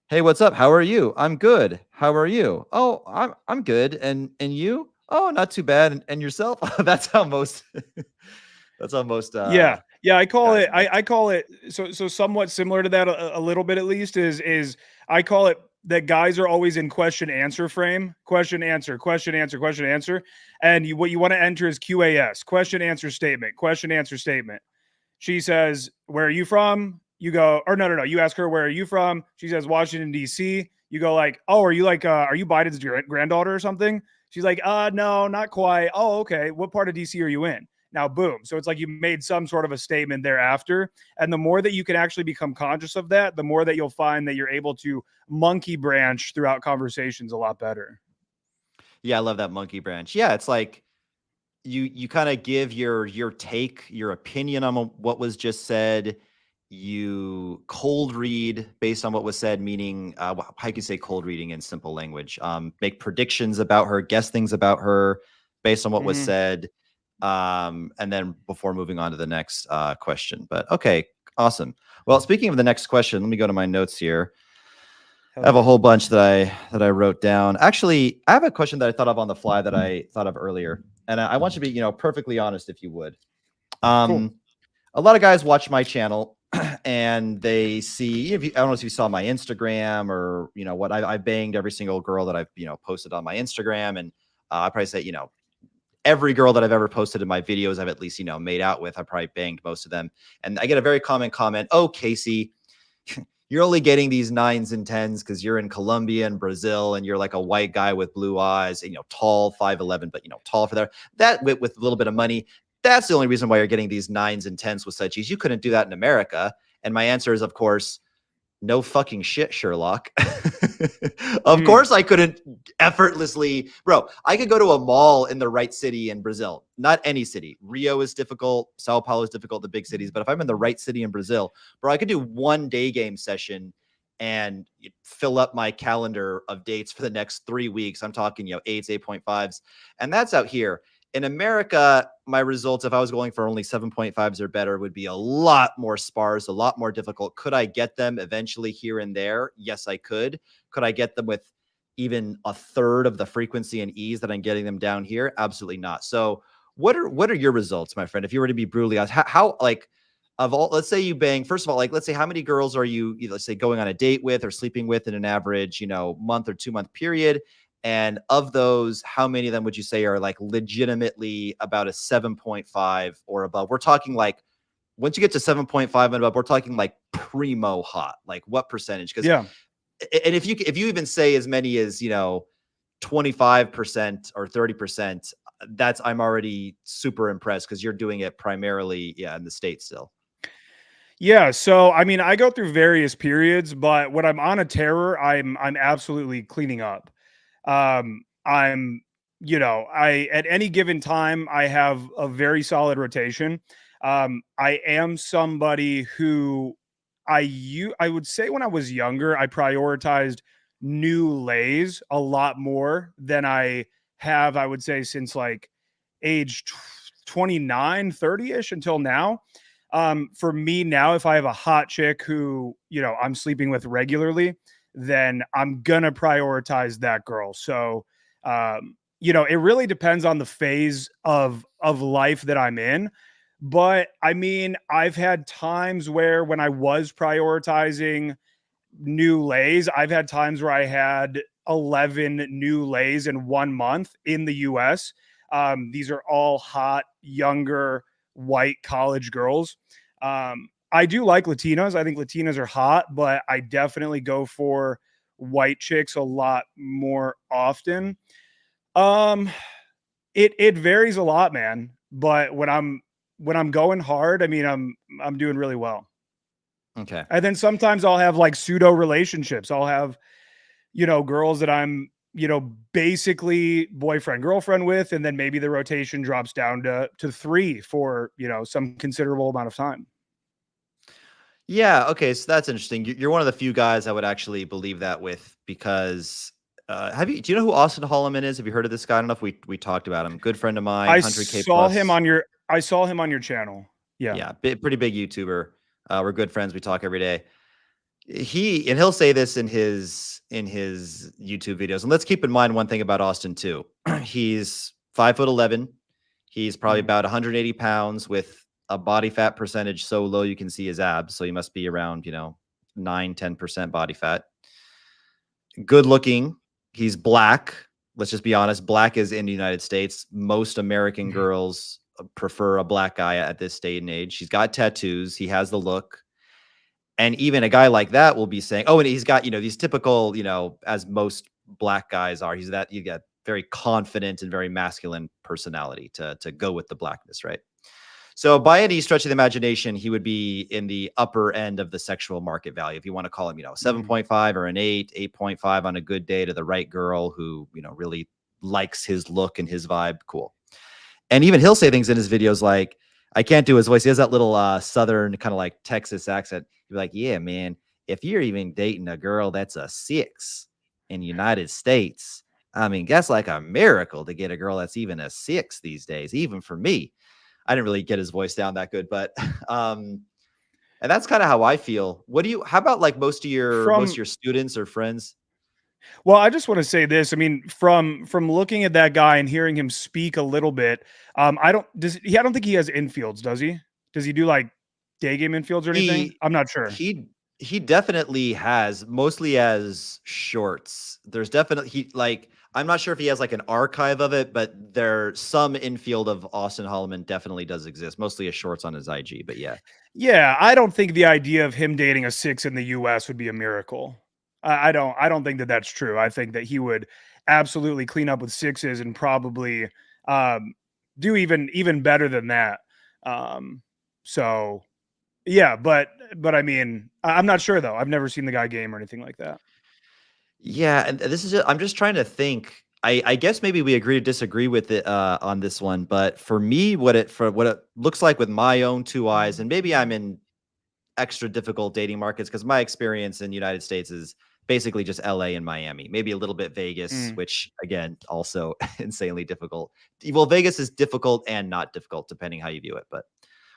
hey, what's up? How are you? I'm good. How are you? Oh, I'm good. And you? Oh, not too bad. And yourself? That's how most that's how most Yeah. Yeah, I call guys it are. I call it so somewhat similar to that a little bit at least is I call it that guys are always in question answer frame, question answer, question answer, question answer. And what you want to enter is QAS, question answer statement, question answer statement. She says, "Where are you from?" You go, or no. You ask her, "Where are you from?" She says, "Washington D.C." You go like, "Oh, are you Biden's granddaughter or something?" She's like, no, not quite." "Oh, okay. What part of D.C. are you in?" Now, boom. So it's like you made some sort of a statement thereafter. And the more that you can actually become conscious of that, the more that you'll find that you're able to monkey branch throughout conversations a lot better. Yeah, I love that monkey branch. Yeah, it's like you kind of give your take, your opinion on what was just said. You cold read based on what was said, meaning how can you say cold reading in simple language? Make predictions about her, guess things about her based on what was Mhm. said, and then before moving on to the next question. But okay, awesome. Well, speaking of the next question, let me go to my notes here. I Hell have a yeah. whole bunch that I wrote down. Actually, I have a question that I thought of on the fly that I thought of earlier, and I want you to be, perfectly honest, if you would. Cool. Um, a lot of guys watch my channel, and they see. If you, I don't know if you saw my Instagram or what I banged every single girl that I've posted on my Instagram, and I probably say every girl that I've ever posted in my videos, I've at least made out with. I probably banged most of them, and I get a very common comment. Oh, Casey, you're only getting these nines and tens because you're in Colombia and Brazil, and you're like a white guy with blue eyes, and, tall, 5'11", but tall for that with a little bit of money. That's the only reason why you're getting these nines and tens with such ease. You couldn't do that in America. And my answer is, of course, no fucking shit, Sherlock. Of Mm. course I couldn't effortlessly, bro. I could go to a mall in the right city in Brazil, not any city. Rio is difficult, Sao Paulo is difficult, the big cities. But if I'm in the right city in Brazil, bro, I could do one day game session and fill up my calendar of dates for the next 3 weeks. I'm talking, 8s, 8.5s. And that's out here. In America, my results, if I was going for only 7.5s or better, would be a lot more sparse, a lot more difficult. Could I get them eventually here and there? Yes, I could. Could I get them with even a third of the frequency and ease that I'm getting them down here? Absolutely not. So what are your results, my friend? If you were to be brutally honest, how like of all, let's say you bang, first of all, like let's say how many girls are you, let's say, going on a date with or sleeping with in an average, month or 2 month period? And of those, how many of them would you say are like legitimately about a 7.5 or above? We're talking like once you get to 7.5 and above, we're talking like primo hot. Like what percentage? Because Yeah. and if you even say as many as 25% or 30%, that's I'm already super impressed because you're doing it primarily, yeah, in the States still. Yeah, so I mean, I go through various periods, but when I'm on a terror, I'm absolutely cleaning up. I'm, I at any given time I have a very solid rotation. I am somebody who I would say when I was younger, I prioritized new lays a lot more than I have, I would say, since like age 29, 30-ish until now. For me now, if I have a hot chick who, I'm sleeping with regularly, then I'm gonna prioritize that girl. So, it really depends on the phase of life that I'm in. But I mean, I've had times where when I was prioritizing new lays, I've had times where I had 11 new lays in 1 month in the US. These are all hot, younger, white college girls. I do like Latinas. I think Latinas are hot, but I definitely go for white chicks a lot more often. Um, it varies a lot, man. But when I'm going hard, I mean, I'm doing really well. Okay. And then sometimes I'll have like pseudo relationships. I'll have, girls that I'm, basically boyfriend, girlfriend with, and then maybe the rotation drops down to three for, some considerable amount of time. Yeah. Okay. So that's interesting. You're one of the few guys I would actually believe that with because do you know who Austin Holloman is? Have you heard of this guy? I don't know if we talked about him. Good friend of mine, I 100K saw him plus. on your I saw him on your channel. Yeah. Yeah. Pretty big YouTuber. We're good friends. We talk every day. He'll say this in his YouTube videos. And let's keep in mind one thing about Austin too. He's 5'11". He's probably Mhm. about 180 pounds with a body fat percentage so low you can see his abs. So he must be around, 9-10% body fat. Good looking. He's black. Let's just be honest. Black is in the United States. Most American girls prefer a black guy at this state and age. He's got tattoos. He has the look. And even a guy like that will be saying, "Oh, and he's got, these typical, as most black guys are. He's that you get very confident and very masculine personality to go with the blackness, right?" So by any stretch of the imagination, he would be in the upper end of the sexual market value. If you want to call him, Mhm. 7.5 or an 8, 8.5 on a good day to the right girl who, really likes his look and his vibe. Cool. And even he'll say things in his videos like, I can't do his voice. He has that little southern kind of like Texas accent. He'd be like, "Yeah, man, if you're even dating a girl that's a 6 in the United States, I mean, that's like a miracle to get a girl that's even a 6 these days, even for me." I didn't really get his voice down that good, but um, and that's kind of how I feel. How about like most of From your students or friends? Well, I just want to say this. I mean, from looking at that guy and hearing him speak a little bit, I don't think he has infields, does he? Does he do like day game infields or anything? He I'm not sure. he he definitely has, mostly as shorts. There's definitely he like I'm not sure if he has like an archive of it, but there's some infield of Austin Holloman definitely does exist, mostly as shorts on his IG. But yeah. Yeah, I don't think the idea of him dating a six in the US would be a miracle. I don't think that that's true. I think that he would absolutely clean up with sixes and probably um, do even better than that. Um, so yeah, but I mean, I'm not sure though. I've never seen the guy game or anything like that. Yeah, and this is I'm just trying to think. I guess maybe we agree to disagree with it on this one, but for me, what it looks like with my own two eyes, and maybe I'm in extra difficult dating markets because my experience in the United States is basically just LA and Miami, maybe a little bit Vegas, Mm. which again, also insanely difficult. Well, Vegas is difficult and not difficult depending how you view it, but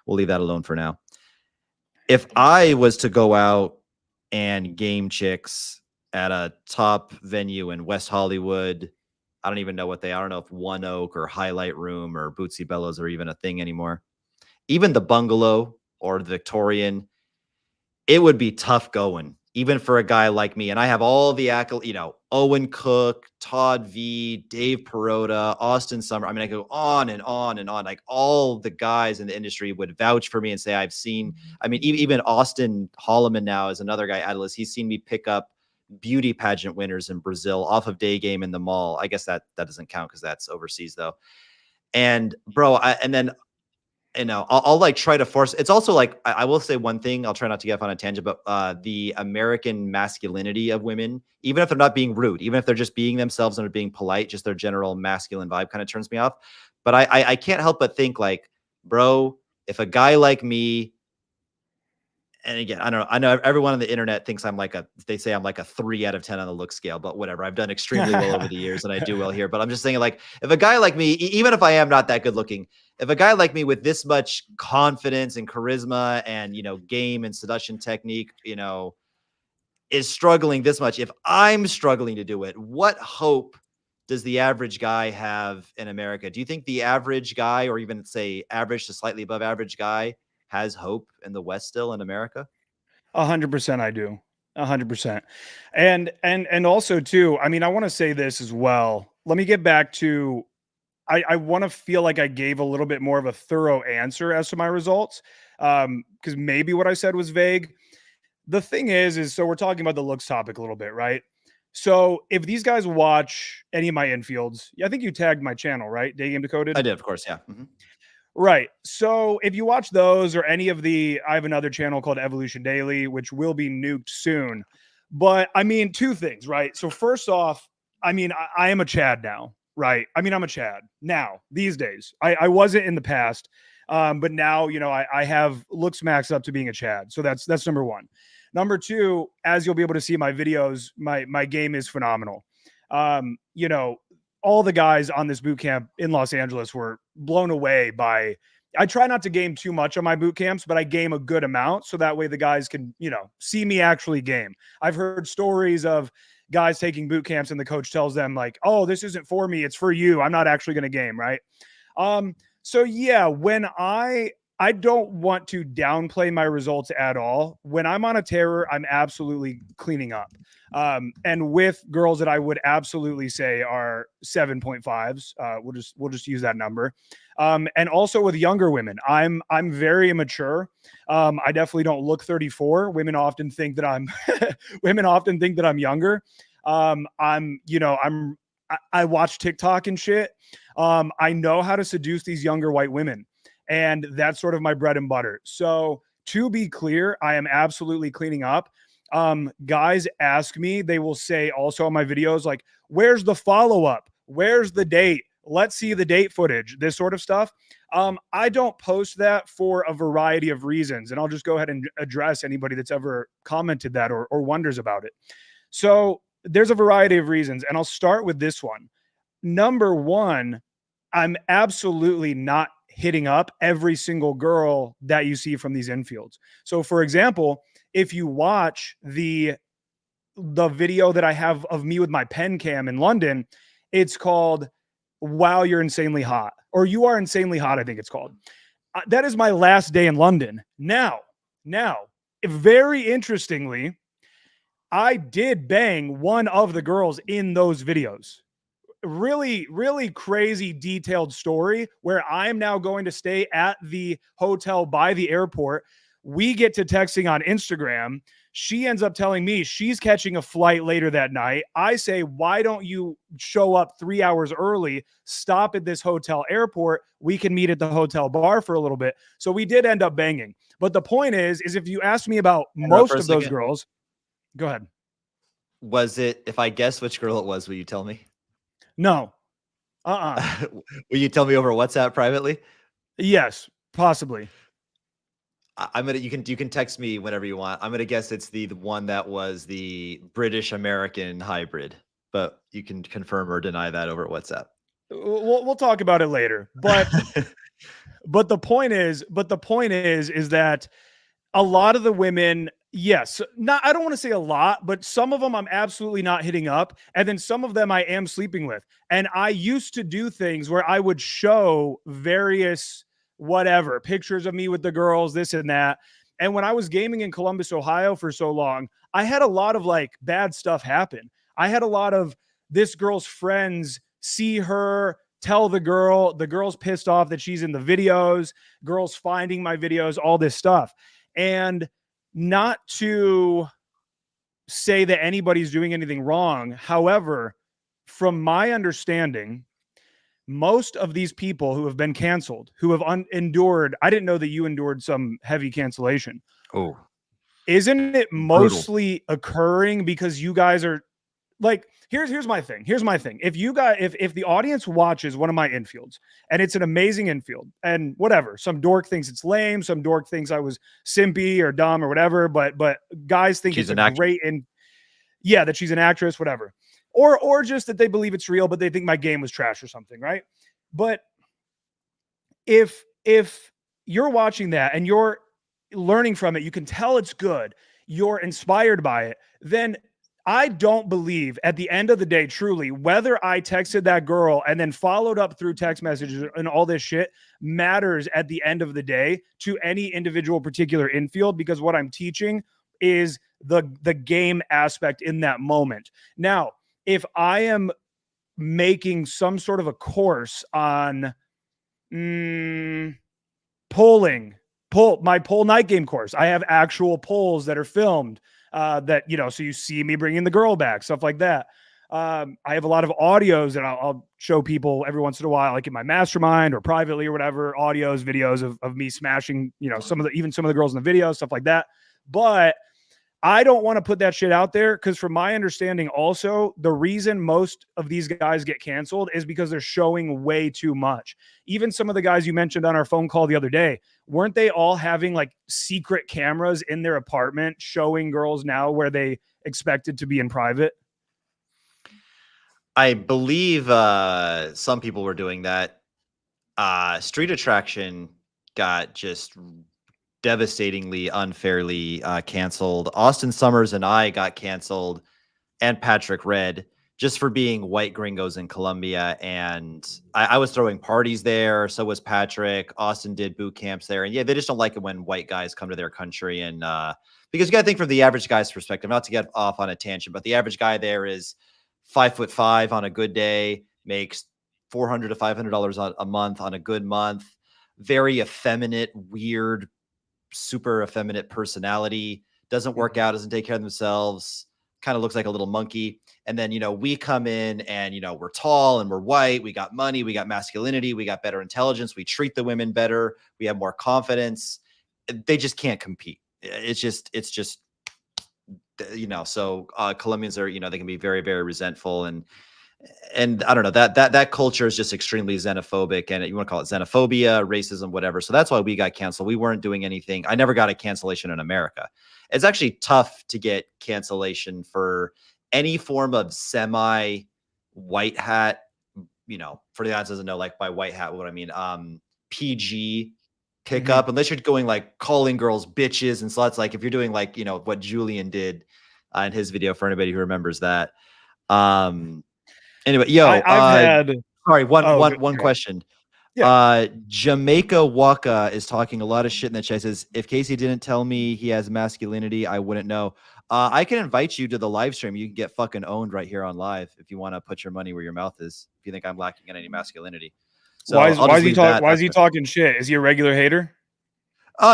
we'll leave that alone for now. If I was to go out and game chicks at a top venue in West Hollywood, I don't even know what I don't know if One Oak or Highlight Room or Bootsy Bellows are even a thing anymore. Even the Bungalow or the Victorian, it would be tough going, even for a guy like me. And I have all the Owen Cook, Todd V, Dave Perota, Austin Summer. I mean, I go on and on and on. Like all the guys in the industry would vouch for me and say, I've seen, I mean, even Austin Holloman now is another guy, Atlas. He's seen me pick up beauty pageant winners in Brazil off of Day Game in the mall. I guess that doesn't count because that's overseas though. And bro, and then I'll like try to force. It's also like I will say one thing. I'll try not to get off on a tangent, but the American masculinity of women, even if they're not being rude, even if they're just being themselves and are being polite, just their general masculine vibe kind of turns me off. But I can't help but think like, bro, if a guy like me, and again, I know everyone on the internet thinks they say I'm like a 3 out of 10 on the look scale, but whatever. I've done extremely well over the years and I do well here, but I'm just saying like, if a guy like me, even if I am not that good looking, if a guy like me with this much confidence and charisma and, game and seduction technique, is struggling this much, if I'm struggling to do it, what hope does the average guy have in America? Do you think the average guy, or even say average to slightly above average guy, has hope in the West still in America? 100% I do. 100%. And also too, I mean, I want to say this as well. Let me get back to I want to feel like I gave a little bit more of a thorough answer as to my results. Because maybe what I said was vague. The thing is so we're talking about the looks topic a little bit, right? So if these guys watch any of my infields, I think you tagged my channel, right? Day Game I Decoded. did, of course, yeah. Right. So if you watch those or any of I have another channel called Evolution Daily, which will be nuked soon. But I mean, two things, right? So first off, I mean, I am a Chad now, right? I mean, I'm a Chad now these days. I wasn't in the past, but now, I have looks maxed up to being a Chad. So that's number one. Number two, as you'll be able to see in my videos, my game is phenomenal. You know, all the guys on this boot camp in Los Angeles were blown away by. I try not to game too much on my boot camps, but I game a good amount so that way the guys can, see me actually game. I've heard stories of guys taking boot camps and the coach tells them like, "Oh, this isn't for me, it's for you. I'm not actually going to game," right? So yeah, when I don't want to downplay my results at all. When I'm on a terror, I'm absolutely cleaning up. And with girls that I would absolutely say are 7.5s, we'll just use that number. And also with younger women, I'm very immature. I definitely don't look 34. Women often think that I'm women often think that I'm younger. I watch TikTok and shit. I know how to seduce these younger white women. And that's sort of my bread and butter. So to be clear, I am absolutely cleaning up. Guys ask me, they will say also on my videos, like, where's the follow-up? Where's the date? Let's see the date footage, this sort of stuff. I don't post that for a variety of reasons. And I'll just go ahead and address anybody that's ever commented that or wonders about it. So there's a variety of reasons. And I'll start with this one. Number one, I'm absolutely not hitting up every single girl that you see from these infields. So for example, if you watch the video that I have of me with my pen cam in London, it's called "Wow, You're Insanely Hot," or "You Are Insanely Hot," I think it's called. That is my last day in London. Now, very interestingly, I did bang one of the girls in those videos. Really, really crazy detailed story where I'm now going to stay at the hotel by the airport. We get to texting on Instagram. She ends up telling me she's catching a flight later that night. I say, why don't you show up 3 hours early, stop at this hotel airport? We can meet at the hotel bar for a little bit. So we did end up banging. But the point is if you ask me about most of those girls, go ahead. Was it, if I guess which girl it was, will you tell me? No. Will you tell me over WhatsApp privately? Yes, possibly. I'm gonna you can text me whenever you want. I'm gonna guess it's the one that was the British American hybrid, but you can confirm or deny that over WhatsApp. We'll talk about it later. But the point is that a lot of the women, yes, not, I don't want to say a lot, but some of them I'm absolutely not hitting up, and then some of them I am sleeping with. And I used to do things where I would show various whatever pictures of me with the girls, this and that. And when I was gaming in Columbus, Ohio for so long, I had a lot of like bad stuff happen. I had a lot of this girl's friends see her, tell the girl's pissed off that she's in the videos, girls finding my videos, all this stuff. And not to say that anybody's doing anything wrong. However, from my understanding, most of these people who have been canceled, who have endured, I didn't know that you endured some heavy cancellation. Oh, Isn't it brutal. mostly occurring because you guys are like, here's my thing. Here's my thing. If you got if the audience watches one of my infields and it's an amazing infield and whatever, some dork thinks it's lame, some dork thinks I was simpy or dumb or whatever, but guys think She's it's an a actor. great and yeah, that she's an actress, whatever. Or just that they believe it's real, but they think my game was trash or something, right? But if you're watching that and you're learning from it, you can tell it's good, you're inspired by it, then I don't believe at the end of the day, truly, whether I texted that girl and then followed up through text messages and all this shit matters at the end of the day to any individual particular infield, because what I'm teaching is the game aspect in that moment. Now, if I am making some sort of a course on polling, my poll night game course, I have actual polls that are filmed, that, you know, so you see me bringing the girl back, stuff like that. I have a lot of audios that I'll show people every once in a while, like in my mastermind or privately or whatever, audios, videos of me smashing, you know, even some of the girls in the video, stuff like that. But I don't want to put that shit out there because, from my understanding, also, the reason most of these guys get canceled is because they're showing way too much. Even some of the guys you mentioned on our phone call the other day, weren't they all having like secret cameras in their apartment showing girls now where they expected to be in private? I believe some people were doing that. Street Attraction got just devastatingly unfairly canceled. Austin Summers and I got canceled, and Patrick Red, just for being white gringos in Colombia. And I was throwing parties there. So was Patrick. Austin did boot camps there. And yeah, they just don't like it when white guys come to their country. And because you got to think from the average guy's perspective, not to get off on a tangent, but the average guy there is 5'5" on a good day, makes $400 to $500 a month on a good month. Very effeminate, weird, super effeminate personality, doesn't work out, doesn't take care of themselves, kind of looks like a little monkey. And then, we come in and, we're tall and we're white. We got money. We got masculinity. We got better intelligence. We treat the women better. We have more confidence. They just can't compete. It's just, so Colombians are, they can be very, very resentful. And I don't know, that culture is just extremely xenophobic, and you want to call it xenophobia, racism, whatever. So that's why we got canceled. We weren't doing anything. I never got a cancellation in America. It's actually tough to get cancellation for any form of semi white hat, for the audience doesn't know, like by white hat, what I mean, PG pickup, unless you're going like calling girls bitches and sluts. Like if you're doing like, what Julian did in his video, for anybody who remembers that. Anyway, I've had, sorry, one okay. question. Yeah. Jamaica Waka is talking a lot of shit in the chat. Says, if Casey didn't tell me he has masculinity, I wouldn't know. I can invite you to the live stream. You can get fucking owned right here on live if you want to put your money where your mouth is. If you think I'm lacking in any masculinity, so I'll just leave that. Why is he talking shit? Is he a regular hater?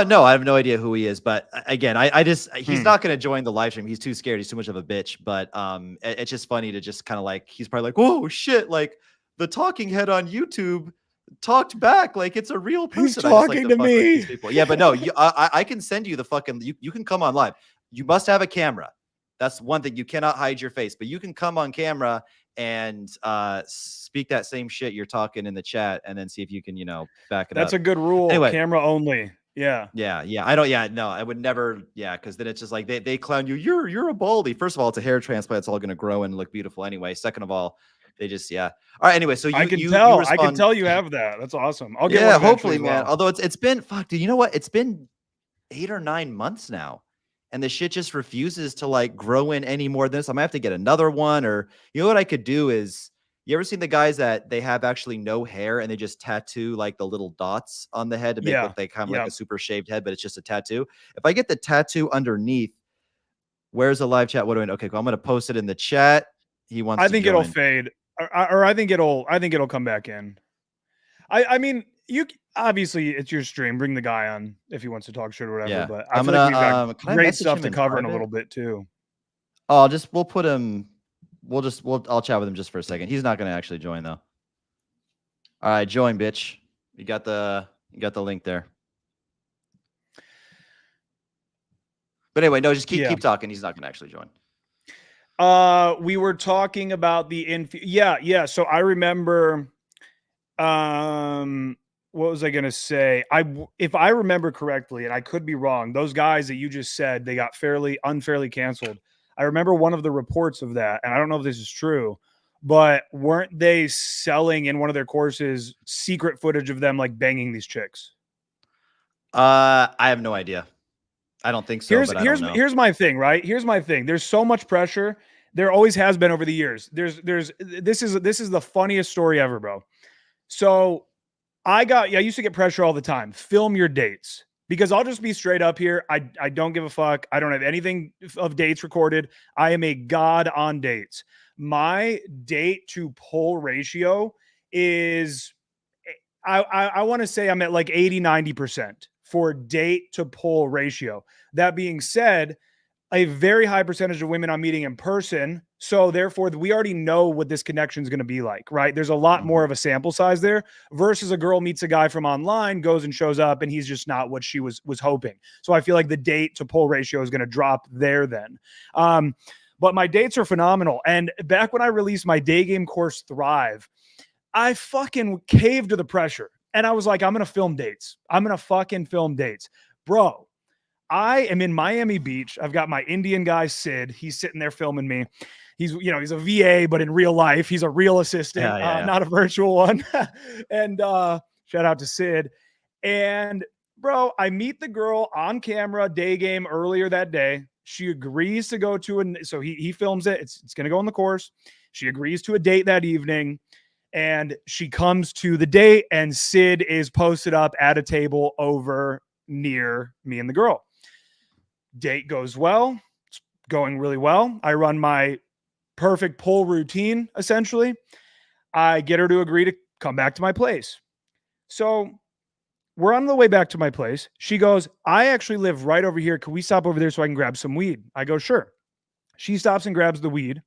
No, I have no idea who he is. But again, I just, he's not going to join the live stream. He's too scared. He's too much of a bitch. But it's just funny to just kind of like, he's probably like, whoa, shit. Like the talking head on YouTube talked back. Like it's a real person. He's talking to me. People. Yeah, but no, I can send you the fucking, you can come on live. You must have a camera. That's one thing. You cannot hide your face, but you can come on camera and speak that same shit you're talking in the chat, and then see if you can, back it up. That's a good rule. Anyway, camera only. Yeah. Yeah. I don't. Yeah, no, I would never. Yeah, because then it's just like they clown you. You're a baldy. First of all, it's a hair transplant. It's all going to grow and look beautiful anyway. Second of all, they just yeah. All right. Anyway, so you I can respond. tell you have that. That's awesome. I'll get one Yeah, eventually hopefully, as man. well. Although it's been fuck, dude. You know what? It's been 8 or 9 months now, and the shit just refuses to like grow in any more than this. I might have to get another one, or you know what I could do is, you ever seen the guys that they have actually no hair and they just tattoo like the little dots on the head to make it Yeah. look like kind of like Yeah. a super shaved head, but it's just a tattoo. If I get the tattoo underneath, where's the live chat? What do I know? Okay, cool. I'm gonna post it in the chat. He wants I to think it'll join. fade, or I think it'll come back in. I mean, obviously it's your stream. Bring the guy on if he wants to talk shit or whatever. Yeah, But I I'm feel like gonna we've got can I great message stuff him to in cover in a private? little bit too. Oh, we'll put him. I'll chat with him just for a second. He's not gonna actually join though. All right, join, bitch. You got the link there. But anyway, no, just Yeah. keep talking. He's not gonna actually join. We were talking about the yeah. So I remember, what was I gonna say? If I remember correctly, and I could be wrong, those guys that you just said they got unfairly canceled. I remember one of the reports of that, and I don't know if this is true, but weren't they selling in one of their courses secret footage of them like banging these chicks? I have no idea. I don't think so, but I don't know. Here's my thing, right? Here's my thing. There's so much pressure. There always has been over the years. This is the funniest story ever, bro. So I used to get pressure all the time. Film your dates. Because I'll just be straight up here. I don't give a fuck. I don't have anything of dates recorded. I am a god on dates. My date to pull ratio is I want to say I'm at like 80-90% for date to pull ratio. That being said, a very high percentage of women I'm meeting in person. So therefore, we already know what this connection is going to be like, right? There's a lot more of a sample size there versus a girl meets a guy from online, goes and shows up, and he's just not what she was hoping. So I feel like the date to pull ratio is going to drop there then. But my dates are phenomenal. And back when I released my day game course, Thrive, I fucking caved to the pressure. And I was like, I'm going to film dates. I'm going to fucking film dates. Bro, I am in Miami Beach. I've got my Indian guy, Sid. He's sitting there filming me. He's a VA, but in real life, he's a real assistant, Yeah. not a virtual one. And shout out to Sid. And bro, I meet the girl on camera day game earlier that day. She agrees to go to so he films it. It's going to go on the course. She agrees to a date that evening. And she comes to the date, and Sid is posted up at a table over near me and the girl. Date goes well. It's going really well. I run my perfect pull routine, essentially. I get her to agree to come back to my place. So we're on the way back to my place. She goes, I actually live right over here. Can we stop over there so I can grab some weed? I go, sure. She stops and grabs the weed.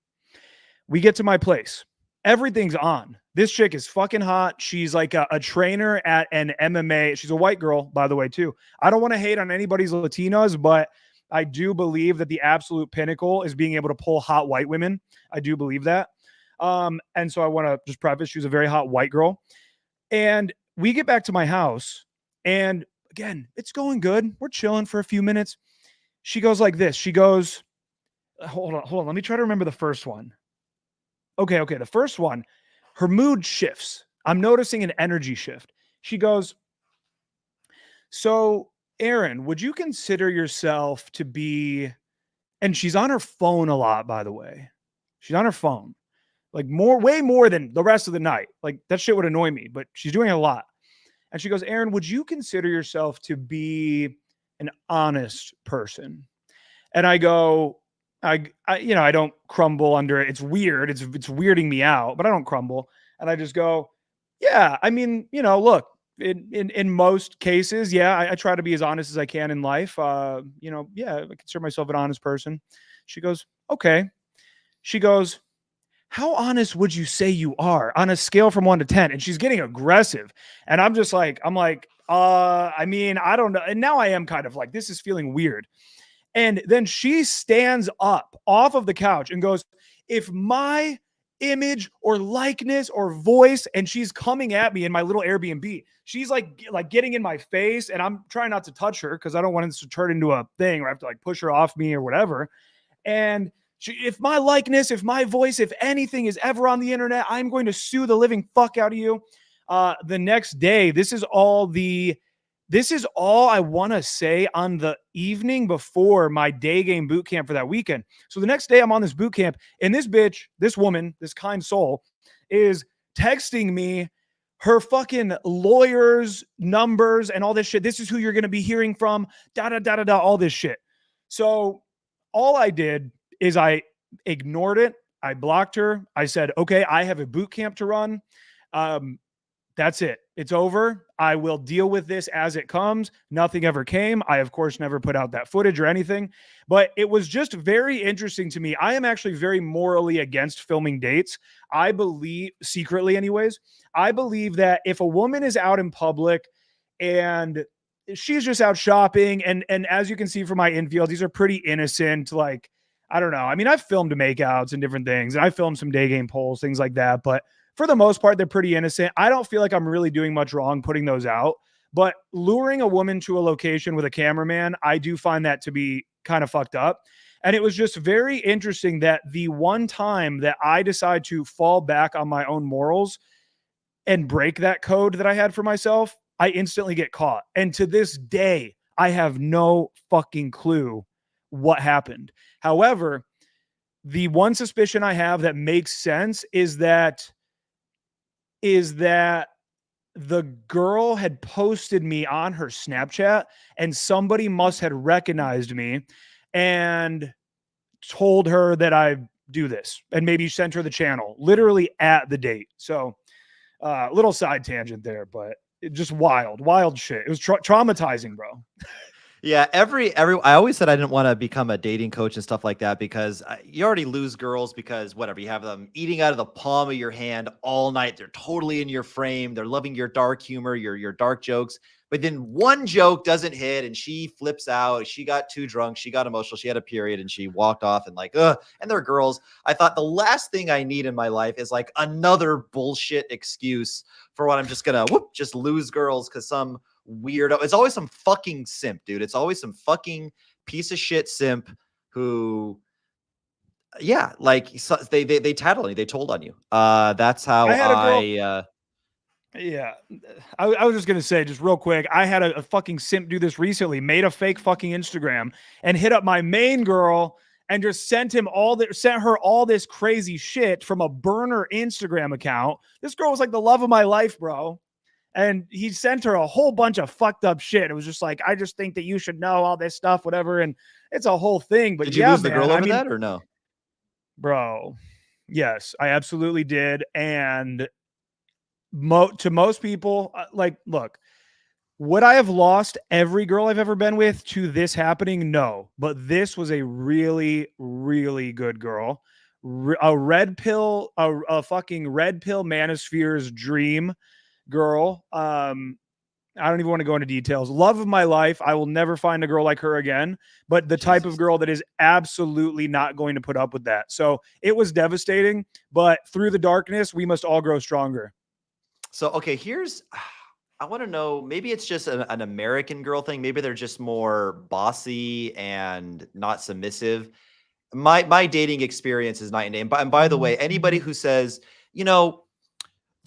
We get to my place. Everything's on. This chick is fucking hot. She's like a trainer at an MMA. She's a white girl, by the way, too. I don't want to hate on anybody's Latinas, but I do believe that the absolute pinnacle is being able to pull hot white women. I do believe that. And so I want to just preface, she's a very hot white girl. And we get back to my house, and again, it's going good. We're chilling for a few minutes. She goes like this. She goes, hold on. Let me try to remember the first one. Okay. The first one, her mood shifts. I'm noticing an energy shift. She goes, so Aaron, would you consider yourself to be, and she's on her phone a lot, by the way. She's on her phone, like way more than the rest of the night. Like that shit would annoy me, but she's doing a lot. And she goes, Aaron, would you consider yourself to be an honest person? And I go, I don't crumble under it. It's weird. It's weirding me out, but I don't crumble. And I just go, yeah, I mean, look, in most cases, yeah, I try to be as honest as I can in life. Yeah, I consider myself an honest person. She goes, okay. She goes, how honest would you say you are on a scale from 1 to 10? And she's getting aggressive. And I'm like, I mean, I don't know. And now I am kind of like, this is feeling weird. And then she stands up off of the couch and goes, if my image or likeness or voice, and she's coming at me in my little Airbnb. She's like getting in my face, and I'm trying not to touch her because I don't want this to turn into a thing where I have to like push her off me or whatever. And if my likeness, if my voice, if anything is ever on the internet, I'm going to sue the living fuck out of you. The next day, this is all I want to say on the evening before my day game boot camp for that weekend. So the next day I'm on this boot camp, and this bitch, this woman, this kind soul is texting me her fucking lawyers numbers and all this shit. This is who you're going to be hearing from, all this shit. So all I did is I ignored it. I blocked her. I said, okay, I have a boot camp to run. That's it. It's over. I will deal with this as it comes. Nothing ever came. I, of course, never put out that footage or anything, but it was just very interesting to me. I am actually very morally against filming dates. I believe, secretly anyways, I believe that if a woman is out in public and she's just out shopping, and as you can see from my infield, these are pretty innocent, like, I don't know. I mean, I've filmed makeouts and different things, and I filmed some day game polls, things like that, but for the most part, they're pretty innocent. I don't feel like I'm really doing much wrong putting those out, but luring a woman to a location with a cameraman, I do find that to be kind of fucked up. And it was just very interesting that the one time that I decide to fall back on my own morals and break that code that I had for myself, I instantly get caught. And to this day, I have no fucking clue what happened. However, the one suspicion I have that makes sense is that the girl had posted me on her Snapchat, and somebody must had recognized me and told her that I do this, and maybe sent her the channel literally at the date. So little side tangent there, but it just wild shit. It was traumatizing, bro. Yeah, I always said I didn't want to become a dating coach and stuff like that because you already lose girls because whatever, you have them eating out of the palm of your hand all night. They're totally in your frame. They're loving your dark humor, your dark jokes. But then one joke doesn't hit and she flips out. She got too drunk. She got emotional. She had a period and she walked off and like, ugh. And they're girls. I thought the last thing I need in my life is like another bullshit excuse for what I'm just going to just lose girls because some weirdo. It's always some fucking simp, dude. It's always some fucking piece of shit simp who, yeah, like so they tattle on you. They told on you. That's how I had a girl. Yeah, I was just gonna say, just real quick, I had a fucking simp do this recently. Made a fake fucking Instagram and hit up my main girl and just sent her all this crazy shit from a burner Instagram account. This girl was like the love of my life, bro. And he sent her a whole bunch of fucked up shit. It was just like, I just think that you should know all this stuff, whatever. And it's a whole thing. But did you yeah, lose the man, girl over that or no? Bro, yes, I absolutely did. And to most people, like, look, would I have lost every girl I've ever been with to this happening? No, but this was a really, really good girl. A red pill, a fucking red pill manosphere's dream girl. I don't even want to go into details. Love of my life. I will never find a girl like her again, but the type of girl that is absolutely not going to put up with that. So it was devastating, but through the darkness, we must all grow stronger. So, okay, I want to know, maybe it's just an American girl thing. Maybe they're just more bossy and not submissive. My dating experience is night and day. And by the way, anybody who says, you know,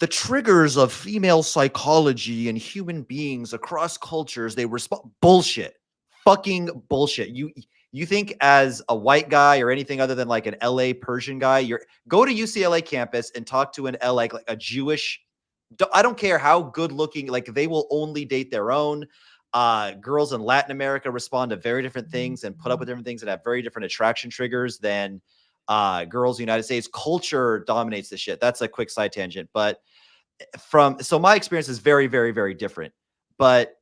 the triggers of female psychology and human beings across cultures, they respond, bullshit, fucking bullshit. You think as a white guy or anything other than like an LA Persian guy, go to UCLA campus and talk to an LA, like a Jewish, I don't care how good looking, like they will only date their own. Girls in Latin America respond to very different things and put up with different things that have very different attraction triggers than girls in the United States. Culture dominates this shit. That's a quick side tangent. But so my experience is very, very, very different. But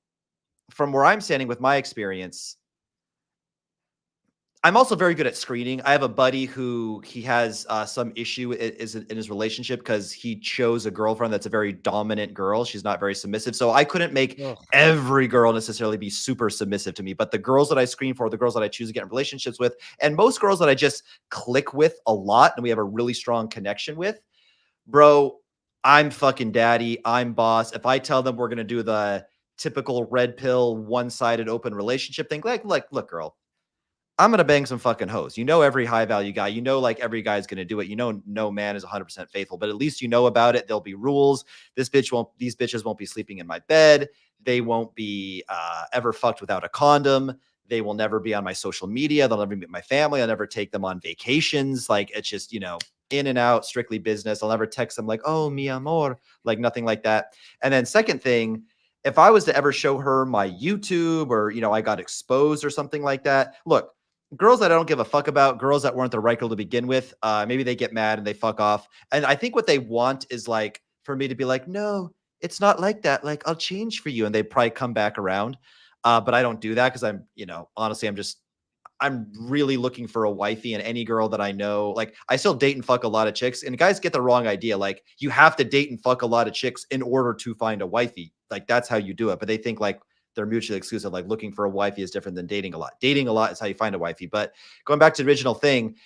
from where I'm standing with my experience, I'm also very good at screening. I have a buddy who he has some issue is in his relationship because he chose a girlfriend that's a very dominant girl. She's not very submissive. So I couldn't make Ugh. every girl necessarily be super submissive to me. But the girls that I screen for, the girls that I choose to get in relationships with, and most girls that I just click with a lot and we have a really strong connection with, bro, I'm fucking daddy. I'm boss. If I tell them we're going to do the typical red pill, one-sided open relationship thing, like, look, girl, I'm gonna bang some fucking hoes. You know, every high value guy, you know, like every guy's gonna do it. You know, no man is 100% faithful, but at least you know about it. There'll be rules. These bitches won't be sleeping in my bed. They won't be ever fucked without a condom. They will never be on my social media. They'll never meet my family. I'll never take them on vacations. Like, it's just, in and out, strictly business. I'll never text them like, oh, mi amor, like nothing like that. And then, second thing, if I was to ever show her my YouTube or, I got exposed or something like that, look, girls that I don't give a fuck about, girls that weren't the right girl to begin with, maybe they get mad and they fuck off. And I think what they want is like for me to be like, no, it's not like that. Like, I'll change for you. And they probably come back around. But I don't do that because honestly, I'm really looking for a wifey, and any girl that I know, like, I still date and fuck a lot of chicks, and guys get the wrong idea. Like, you have to date and fuck a lot of chicks in order to find a wifey. Like, that's how you do it. But they think like they're mutually exclusive. Like, looking for a wifey is different than dating a lot. Dating a lot is how you find a wifey. But going back to the original thing,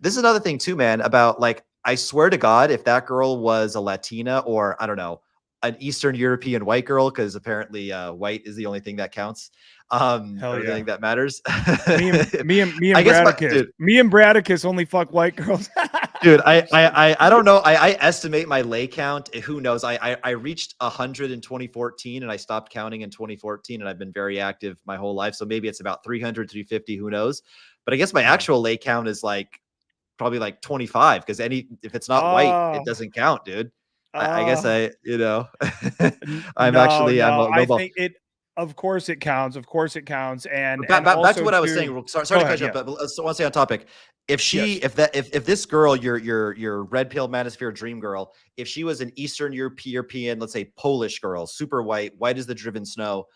this is another thing too, man, about like, I swear to God, if that girl was a Latina or I don't know, an Eastern European white girl, because apparently white is the only thing that counts, Hell or the yeah. thing that matters. Me and I guess Bradicus. Me and Bradicus only fuck white girls. dude, I'm just kidding. I don't know. I estimate my lay count. Who knows? I reached 100 in 2014 and I stopped counting in 2014, and I've been very active my whole life. So maybe it's about 300, 350. Who knows? But I guess my Yeah. actual lay count is like probably like 25, because if it's not white, it Oh, doesn't count, dude. I guess oh. I'm No. a I no. think it. Of course it counts. Of course it counts. And Back to also what I was too. saying. Sorry Go to cut ahead. you Yeah. off, but I want to stay on topic. Yes. If this girl, your red pill manosphere dream girl, if she was an Eastern European, let's say Polish girl, super white as the driven snow,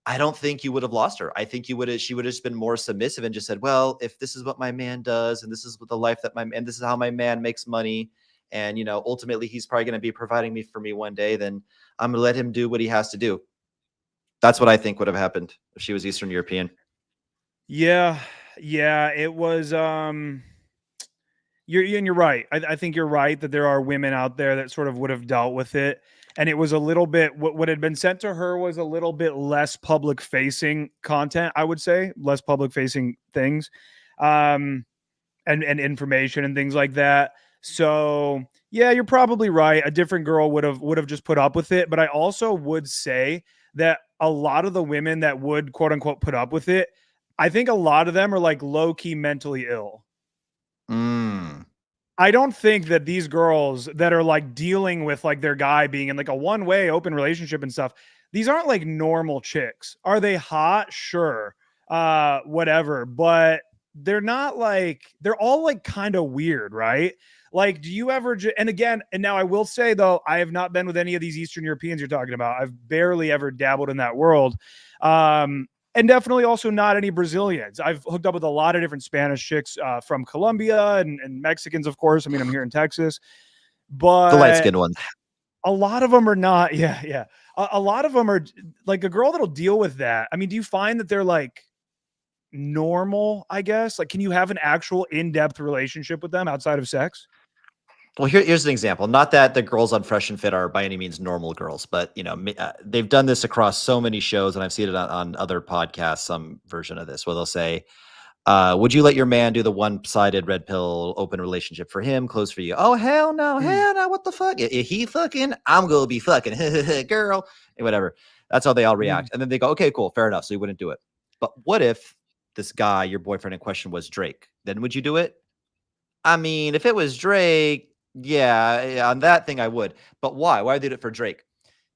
I don't think you would have lost her. I think she would have just been more submissive and just said, well, if this is what my man does, and this is what the life that and this is how my man makes money, and ultimately he's probably going to be providing me for me one day, then I'm going to let him do what he has to do. That's what I think would have happened if she was Eastern European. Yeah. Yeah. It was. You're right. I think you're right that there are women out there that sort of would have dealt with it, and it was a little bit what had been sent to her was a little bit less public facing content. I would say less public facing things, um, and information and things like that. So yeah, you're probably right. A different girl would have just put up with it. But I also would say that a lot of the women that would quote unquote put up with it, I think a lot of them are like low key mentally ill. Mm. I don't think that these girls that are like dealing with like their guy being in like a one-way open relationship and stuff, these aren't like normal chicks. Are they hot? Sure. Whatever. But they're not like they're all like kind of weird, right? Like, do you ever and again, and now I will say though, I have not been with any of these Eastern Europeans you're talking about. I've barely ever dabbled in that world. And definitely also not any Brazilians. I've hooked up with a lot of different Spanish chicks from Colombia and Mexicans, of course. I mean, I'm here in Texas, The light but skinned ones. a lot of them are not. Yeah, yeah. A lot of them are like a girl that'll deal with that. I mean, do you find that they're like normal? I guess. Like, can you have an actual in-depth relationship with them outside of sex? Well, here's an example. Not that the girls on Fresh and Fit are by any means normal girls, but they've done this across so many shows, and I've seen it on other podcasts. Some version of this where they'll say, "Would you let your man do the one-sided red pill open relationship for him, close for you?" Oh hell no, Mm, hell no! What the fuck? If he fucking, I'm gonna be fucking, girl, and whatever. That's how they all mm. react, and then they go, "Okay, cool, fair enough." So you wouldn't do it. But what if this guy, your boyfriend in question, was Drake? Then would you do it? I mean, if it was Drake, yeah, on that thing I would. But why? Why did it for Drake?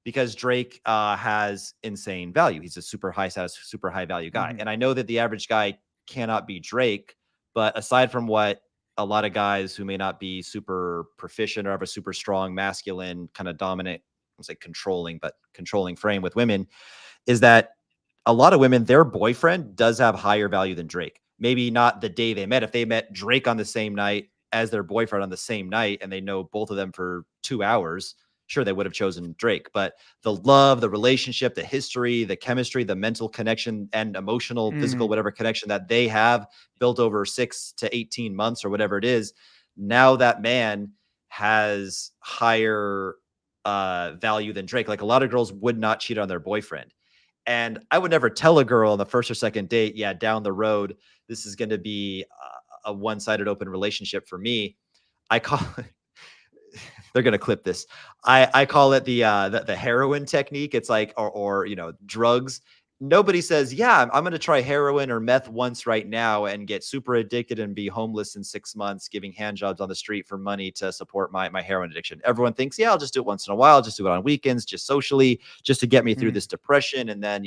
Because Drake has insane value. He's a super high status, super high value guy. Mhm. And I know that the average guy cannot be Drake, but aside from what a lot of guys who may not be super proficient or have a super strong masculine kind of dominant, I say controlling, but controlling frame with women, is that a lot of women, their boyfriend does have higher value than Drake. maybe not the day they met. If they met Drake on the same night as their boyfriend on the same night and they know both of them for 2 hours, sure, they would have chosen Drake. But the love, the relationship, the history, the chemistry, the mental connection and emotional, physical, Mm, whatever connection that they have built over 6 to 18 months or whatever it is, now that man has higher value than Drake. Like a lot of girls would not cheat on their boyfriend. And I would never tell a girl on the first or second date, yeah, down the road, this is going to be a one-sided open relationship for me. I call they're gonna clip this. I call it the heroin technique. It's like or drugs. Nobody says, yeah, I'm gonna try heroin or meth once right now and get super addicted and be homeless in 6 months, giving hand jobs on the street for money to support my heroin addiction. Everyone thinks, yeah, I'll just do it once in a while, I'll just do it on weekends, just socially, just to get me through mm. this depression, and then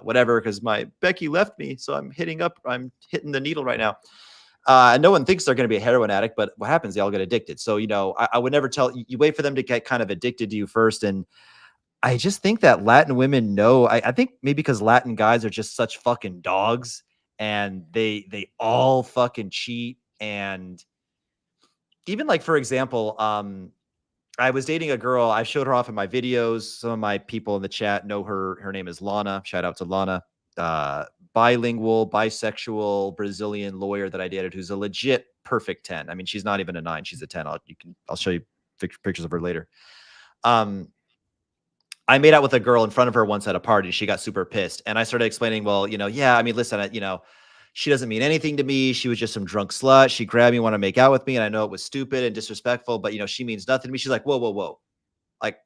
whatever, because my Becky left me, so I'm hitting the needle right now. And no one thinks they're going to be a heroin addict, but what happens? They all get addicted. So, I would never tell you, wait for them to get kind of addicted to you first. And I just think that Latin women know, I think maybe because Latin guys are just such fucking dogs and they all fucking cheat. And even like, for example, I was dating a girl. I showed her off in my videos. Some of my people in the chat know her. Her name is Lana. Shout out to Lana. Uh, Bilingual, bisexual Brazilian lawyer that I dated, who's a legit perfect 10. I mean, she's not even a 9. She's a 10. I'll show you pictures of her later. Um, I made out with a girl in front of her once at a party. She got super pissed. And I started explaining, well, yeah, I mean, listen, she doesn't mean anything to me. She was just some drunk slut. She grabbed me, wanted to make out with me. And I know it was stupid and disrespectful, but she means nothing to me. She's like, whoa, whoa, whoa. Like,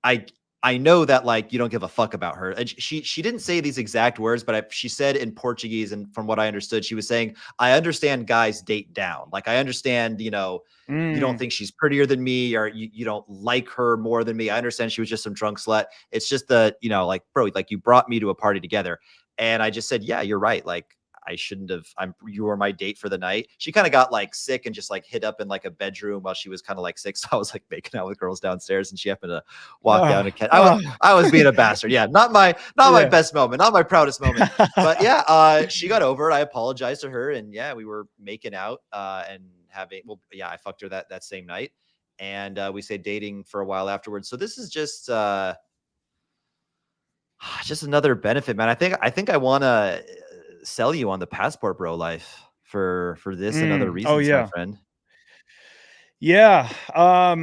I I know that like you don't give a fuck about her. And she didn't say these exact words, but she said in Portuguese, and from what I understood, she was saying, "I understand guys date down. Like I understand, you don't Mm. think she's prettier than me, or you don't like her more than me. I understand she was just some drunk slut. It's just the, like, bro, like you brought me to a party together." And I just said, "Yeah, you're right. Like I shouldn't have. You were my date for the night." She kind of got like sick and just like hid up in like a bedroom while she was kind of like sick. So I was like making out with girls downstairs, and she happened to walk down Oh, and catch. oh, I was being a bastard. Yeah, not my yeah. best moment, not my proudest moment. But yeah, she got over it. I apologized to her, and yeah, we were making out and having. Well, yeah, I fucked her that same night, and we stayed dating for a while afterwards. So this is just another benefit, man. I think I want to sell you on the passport bro life for this and other Oh reasons, my yeah. friend. Yeah. What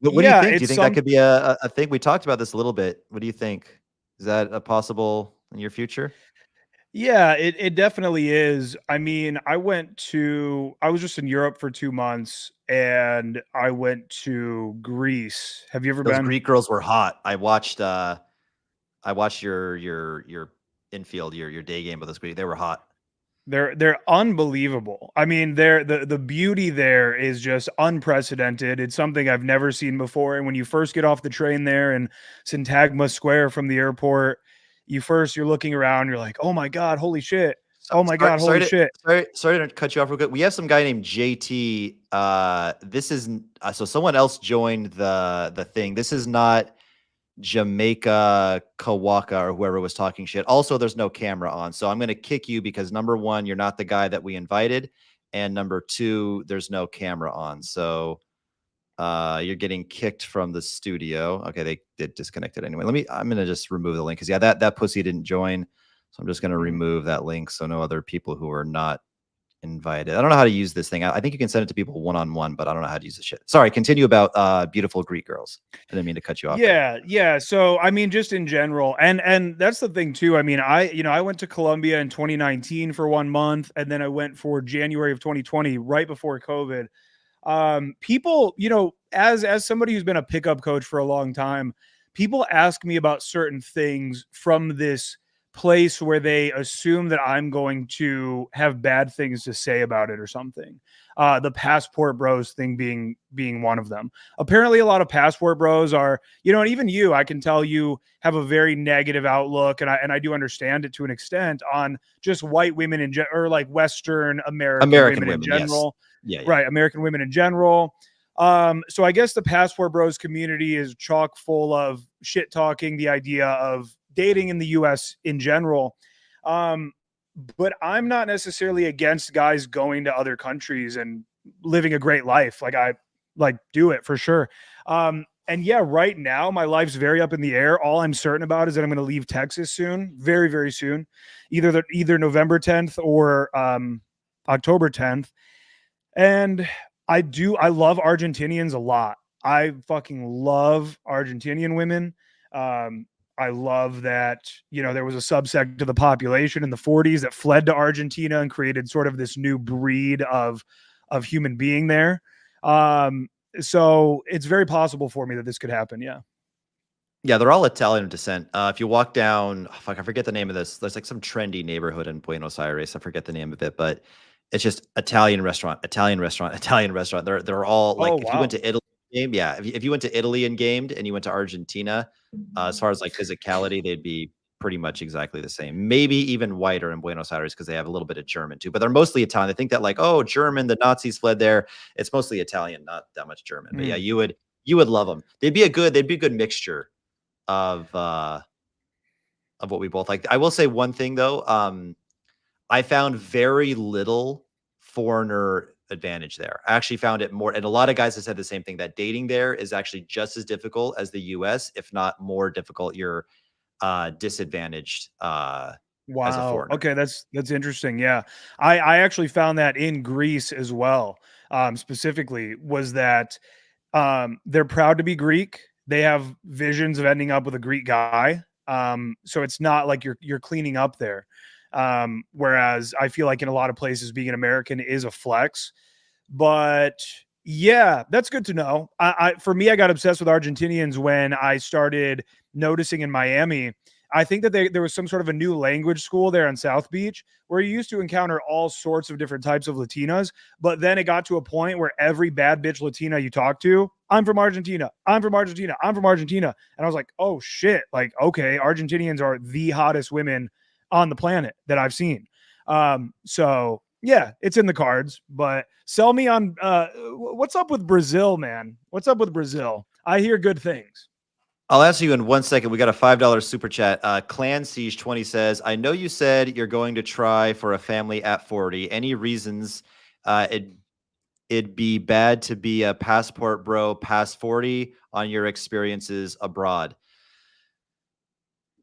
do you Yeah, think? Do you it's think that some could be a thing? We talked about this a little bit. What do you think? Is that a possible in your future? yeah, it definitely is. I mean, I was just in Europe for 2 months and I went to Greece. Have you ever Those been? Greek girls were hot. I watched your infield, your day game with those Greek. They were hot. They're unbelievable. I mean, the beauty there is just unprecedented. It's something I've never seen before. And when you first get off the train there in Syntagma Square from the airport, you're looking around, you're like, "Oh my God, holy shit. So, Oh my sorry, God, sorry holy to shit." sorry to cut you off real quick. We have some guy named JT. This is so someone else joined the thing. This is not Jamaica Kawaka or whoever was talking shit. Also, there's no camera on. So I'm going to kick you because number one, you're not the guy that we invited. And number two, there's no camera on. So you're getting kicked from the studio. Okay, they did disconnect it anyway. I'm going to just remove the link because yeah, that pussy didn't join. So I'm just going to Mhm. remove that link so no other people who are not invited. I don't know how to use this thing. I think you can send it to people one-on-one, but I don't know how to use this shit. Sorry, continue about beautiful Greek girls. I didn't mean to cut you off there. Yeah, yeah. So I mean, just in general, and that's the thing too. I mean, I went to Colombia in 2019 for 1 month, and then I went for January of 2020, right before COVID. People, as somebody who's been a pickup coach for a long time, people ask me about certain things from this place where they assume that I'm going to have bad things to say about it or something. The passport bros thing being one of them. Apparently, a lot of passport bros are, and even you, I can tell you have a very negative outlook, and I do understand it to an extent on just white women or like Western American American women in women, yes. general. Yeah, yeah. Right, American women in general. So I guess the passport bros community is chock full of shit talking the idea of dating in the US in general. Um, but I'm not necessarily against guys going to other countries and living a great life. Like I like do it for sure. And yeah, right now my life's very up in the air. All I'm certain about is that I'm going to leave Texas soon, very very soon, either November 10th or October 10th. And I love Argentinians a lot. I fucking love Argentinian women. Um, I love that, there was a subsect of the population in the 40s that fled to Argentina and created sort of this new breed of human being there. Um, so it's very possible for me that this could happen. Yeah. Yeah, they're all Italian descent. If you walk down, oh, fuck, I forget the name of this. There's like some trendy neighborhood in Buenos Aires. I forget the name of it, but it's just Italian restaurant, Italian restaurant, Italian restaurant. They're all Oh like if you went wow. to Italy and game, yeah. If you went to Italy and gamed and you went to Argentina, as far as like physicality, they'd be pretty much exactly the same. Maybe even whiter in Buenos Aires because they have a little bit of German too, but they're mostly Italian. They think that like, oh, German, the Nazis fled there. It's mostly Italian, not that much German. But yeah, Mm. you would love them. They'd be a good mixture of what we both like. I will say one thing though. I found very little foreigner advantage there. I actually found it more, and a lot of guys have said the same thing that dating there is actually just as difficult as the US, if not more difficult. You're disadvantaged as a Wow. foreigner. Okay, that's interesting. Yeah. I actually found that in Greece as well. Specifically was that they're proud to be Greek. They have visions of ending up with a Greek guy. So it's not like you're cleaning up there. Whereas I feel like in a lot of places being an American is a flex. But yeah, that's good to know. I for me, I got obsessed with Argentinians when I started noticing in Miami. I think that there was some sort of a new language school there on South Beach where you used to encounter all sorts of different types of Latinas, but then it got to a point where every bad bitch Latina you talk to, I'm from Argentina, I'm from Argentina, I'm from Argentina. And I was like, oh shit, like, okay, Argentinians are the hottest women on the planet that I've seen. So yeah, it's in the cards, but sell me on what's up with Brazil, man? What's up with Brazil? I hear good things. I'll answer you in 1 second. We got a $5 super chat. Clan Siege 20 says, I know you said you're going to try for a family at 40. Any reasons it'd be bad to be a passport bro past 40 on your experiences abroad?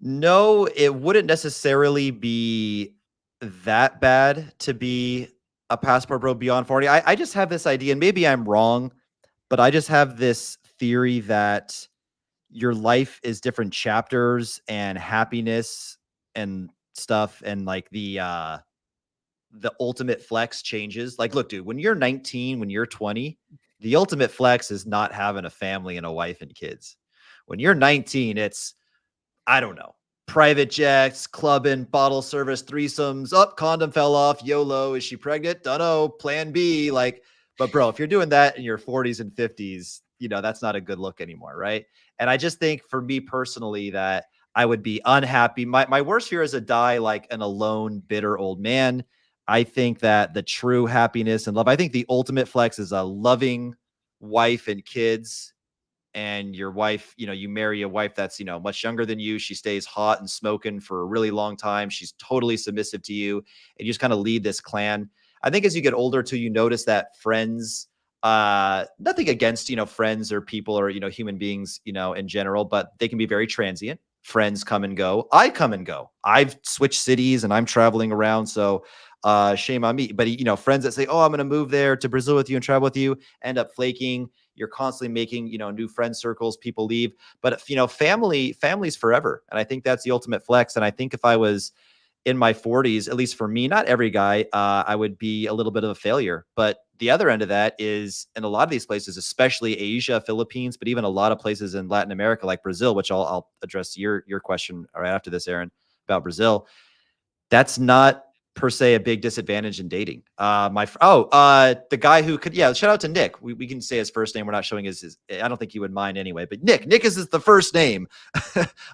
No, it wouldn't necessarily be that bad to be a passport bro beyond 40. I just have this idea, and maybe I'm wrong, but I just have this theory that your life is different chapters and happiness and stuff, and like the ultimate flex changes. Like, look, dude, when you're 19, when you're 20, the ultimate flex is not having a family and a wife and kids. When you're 19, it's, I don't know, private jets, clubbing, bottle service, threesomes. Up, condom fell off. YOLO. Is she pregnant? Dunno. Plan B. Like, but bro, if you're doing that in your 40s and 50s, that's not a good look anymore, right? And I just think for me personally that I would be unhappy. My worst fear is to die like an alone, bitter old man. I think that the true happiness and love, I think the ultimate flex is a loving wife and kids, and your wife, you marry a wife that's, much younger than you. She stays hot and smoking for a really long time. She's totally submissive to you, and you just kind of lead this clan. I think as you get older too, you notice that friends, nothing against, friends or people or, human beings, in general, but they can be very transient. Friends come and go. I come and go. I've switched cities and I'm traveling around. So shame on me. But, friends that say, oh, I'm going to move there to Brazil with you and travel with you, end up flaking. You're constantly making, new friend circles, people leave, but family's forever. And I think that's the ultimate flex. And I think if I was in my 40s, at least for me, not every guy, I would be a little bit of a failure. But the other end of that is in a lot of these places, especially Asia, Philippines, but even a lot of places in Latin America, like Brazil, which I'll address your question right after this, Aaron, about Brazil. That's not per se a big disadvantage in dating. The guy who could, yeah, shout out to Nick. We can say his first name. We're not showing his I don't think he would mind anyway, but Nick is the first name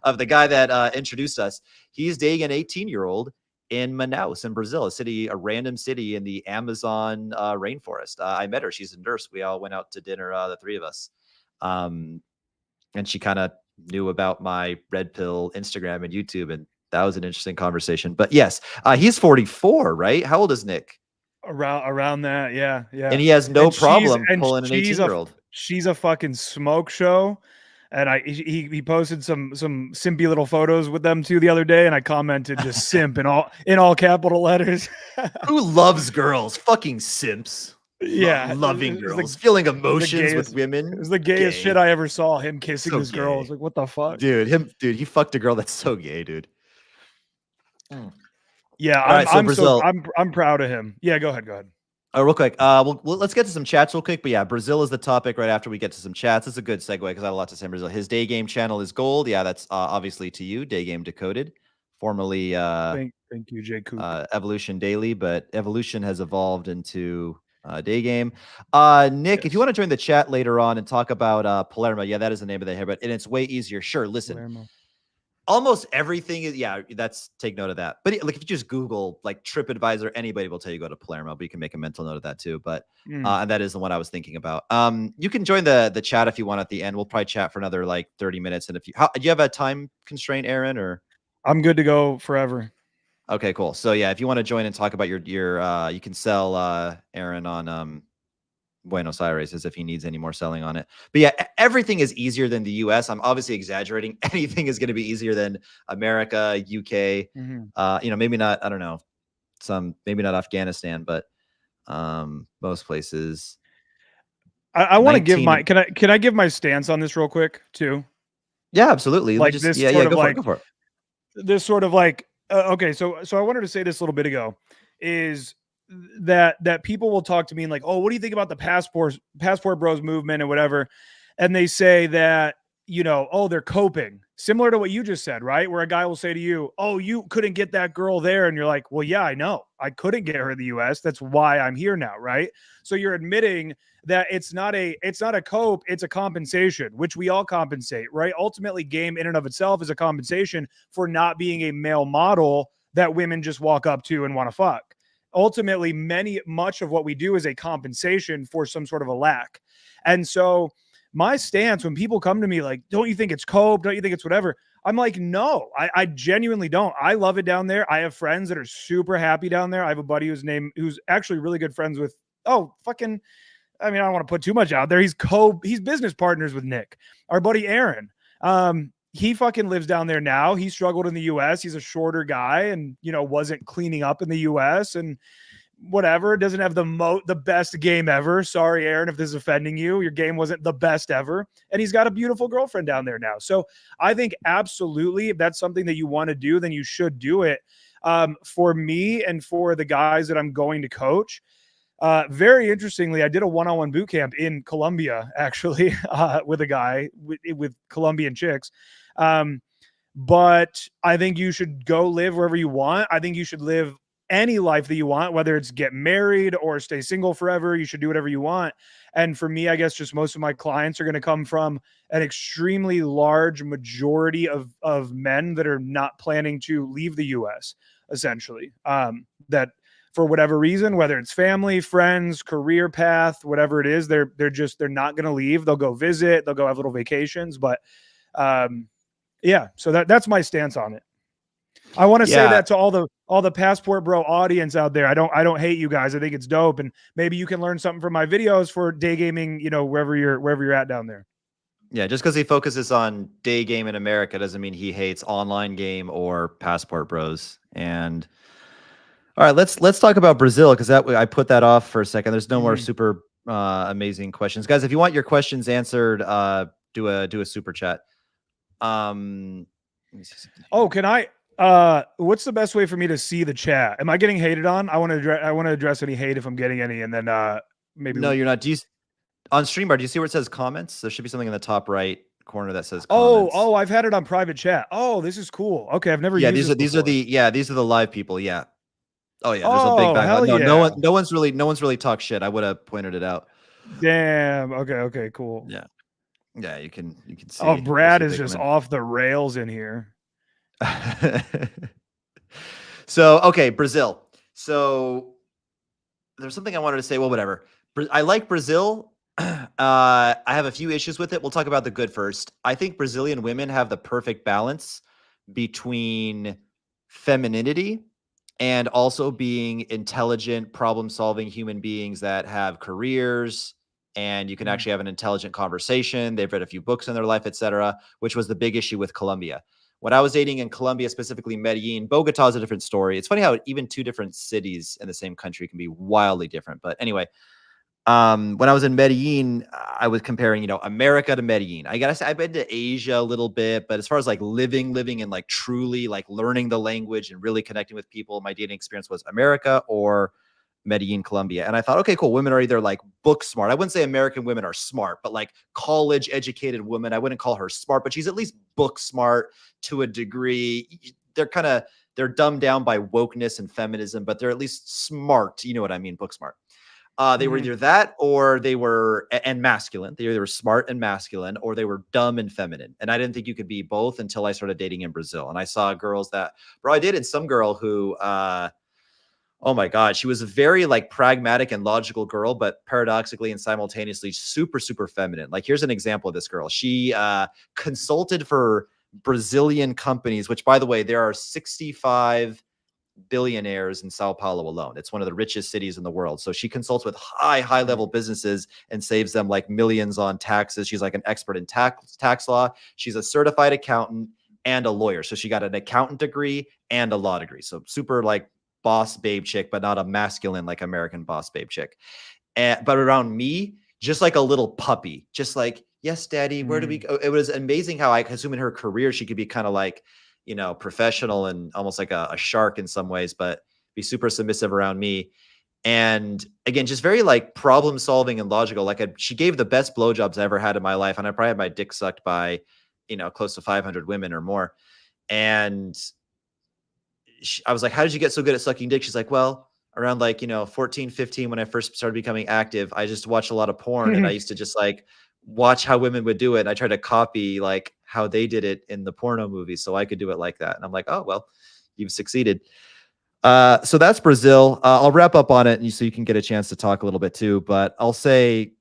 of the guy that introduced us. He's dating an 18-year-old in Manaus in Brazil, a random city in the Amazon rainforest. I met her. She's a nurse. We all went out to dinner, the three of us. And she kind of knew about my red pill Instagram and YouTube, and That was an interesting conversation. But yes, he's 44, right? How old is Nick? Around that, yeah, And yeah. he has no And problem pulling an she's 18-year-old. she's a fucking smoke show. And he posted some simpy little photos with them too the other day, and I commented just simp in all capital letters. Who loves girls? Fucking simps. Yeah, Loving girls, feeling it was emotions with women. the gayest shit Gay. I ever saw. Him kissing So this girl. I was gay. like, what the fuck? Dude, he fucked a girl that's so gay, dude. Mm. Yeah, All right, so Brazil. I'm proud of him. Yeah, go ahead. Real quick, let's get to some chats real quick. But yeah, Brazil is the topic right after we get to some chats. It's a good segue because I have a lot to say on Brazil. His day game channel is gold. Yeah, that's obviously to you, Day Game Decoded, formerly Thank you, Jay Coop. Evolution Daily, but Evolution has evolved into Day Game. Nick, Yes. if you want to join the chat later on and talk about Palermo, yeah, that is the name of the hair, but and it's way easier. Sure, listen. Palermo. Almost everything is, yeah, that's, take note of that. But like if you just Google like TripAdvisor, anybody will tell you go to Palermo, but you can make a mental note of that too. But and that is the one I was thinking about. You can join the chat if you want at the end. We'll probably chat for another like 30 minutes. And if you, do you have a time constraint, Aaron, or? I'm good to go forever. Okay, cool. So yeah, if you want to join and talk about your you can sell Aaron on Buenos Aires as if he needs any more selling on it. But yeah, everything is easier than the US. I'm obviously exaggerating. Anything is going to be easier than America, UK. Maybe not, I don't know, maybe not Afghanistan, but most places. I want to give can I give my stance on this real quick too? Yeah, absolutely. Like just, go for it. This sort of like okay, so I wanted to say this a little bit ago is that people will talk to me and like, oh, what do you think about the passport bros movement and whatever? And they say that, oh, they're coping. Similar to what you just said, right? Where a guy will say to you, oh, you couldn't get that girl there. And you're like, well, yeah, I know. I couldn't get her in the US. That's why I'm here now, right? So you're admitting that it's not a cope, it's a compensation, which we all compensate, right? Ultimately, game in and of itself is a compensation for not being a male model that women just walk up to and want to fuck. Ultimately, much of what we do is a compensation for some sort of a lack. And so my stance, when people come to me like, don't you think it's cope? Don't you think it's whatever? I'm like, no, I genuinely don't. I love it down there. I have friends that are super happy down there. I have a buddy who's actually really good friends with, I don't want to put too much out there. He's business partners with Nick, our buddy Aaron. He fucking lives down there now. He struggled in the US. He's a shorter guy and, wasn't cleaning up in the US and whatever. Doesn't have the best game ever. Sorry, Aaron, if this is offending you. Your game wasn't the best ever. And he's got a beautiful girlfriend down there now. So I think absolutely, if that's something that you want to do, then you should do it. For me and for the guys that I'm going to coach, very interestingly, I did a one-on-one boot camp in Colombia, actually, with a guy with Colombian chicks. But I think you should go live wherever you want. I think you should live any life that you want, whether it's get married or stay single forever. You should do whatever you want. And for me, I guess just most of my clients are going to come from an extremely large majority of men that are not planning to leave the US, essentially. That for whatever reason, whether it's family, friends, career path, whatever it is, they're not going to leave. They'll go visit, they'll go have little vacations. But yeah, so that's my stance on it. I want to say that to all the passport bro audience out there. I don't hate you guys. I think it's dope, and maybe you can learn something from my videos for day gaming. Wherever you're at down there. Yeah, just because he focuses on day game in America doesn't mean he hates online game or passport bros. And all right, let's talk about Brazil because I put that off for a second. There's no more super amazing questions, guys. If you want your questions answered, do a super chat. Can I? What's the best way for me to see the chat? Am I getting hated on? I want to address any hate if I'm getting any, and then maybe. No, you're not. Do you on StreamYard? Do you see where it says comments? There should be something in the top right corner that says comments. Oh, I've had it on private chat. Oh, this is cool. Okay, I've never. used these are the live people. Yeah. Oh yeah, there's a big back. No one's really talked shit. I would have pointed it out. Damn. Okay. Cool. Yeah. You can see. Oh, Brad is just off the rails in here. So, okay, Brazil. So there's something I wanted to say. Well, whatever. I like Brazil. I have a few issues with it. We'll talk about the good first. I think Brazilian women have the perfect balance between femininity and also being intelligent, problem-solving human beings that have careers, and you can Mm. actually have an intelligent conversation. They've read a few books in their life, etc., which was the big issue with Colombia. When I was dating in Colombia, specifically Medellin, Bogota is a different story. It's funny how even two different cities in the same country can be wildly different. But anyway, when I was in Medellin, I was comparing, America to Medellin. I gotta say, I've been to Asia a little bit, but as far as like living and like truly like learning the language and really connecting with people, my dating experience was America or Medellin, Colombia. And I thought, okay, cool. Women are either like book smart. I wouldn't say American women are smart, but like college educated women, I wouldn't call her smart, but she's at least book smart to a degree. They're dumbed down by wokeness and feminism, but they're at least smart. You know what I mean? Book smart. They were Mhm. either that or they were and masculine. They either were smart and masculine or they were dumb and feminine. And I didn't think you could be both until I started dating in Brazil. And I saw girls that, bro, I dated some girl who, oh my God, she was a very like pragmatic and logical girl, but paradoxically and simultaneously super, super feminine. Like, here's an example of this girl. She consulted for Brazilian companies, which by the way, there are 65 billionaires in Sao Paulo alone. It's one of the richest cities in the world. So she consults with high level businesses and saves them like millions on taxes. She's like an expert in tax law. She's a certified accountant and a lawyer. So she got an accountant degree and a law degree. So super like boss babe chick, but not a masculine like American boss babe chick. But around me, just like a little puppy, just like, yes, daddy, where do we Mm. go? It was amazing how I assume in her career, she could be kind of like, professional and almost like a shark in some ways, but be super submissive around me. And again, just very like problem solving and logical. Like she gave the best blowjobs I ever had in my life. And I probably had my dick sucked by, close to 500 women or more. And I was like, how did you get so good at sucking dick? She's like, well, around like, 14, 15, when I first started becoming active, I just watched a lot of porn and I used to just like watch how women would do it. And I tried to copy like how they did it in the porno movies so I could do it like that. And I'm like, oh, well, you've succeeded. So that's Brazil. I'll wrap up on it so you can get a chance to talk a little bit too. But I'll say,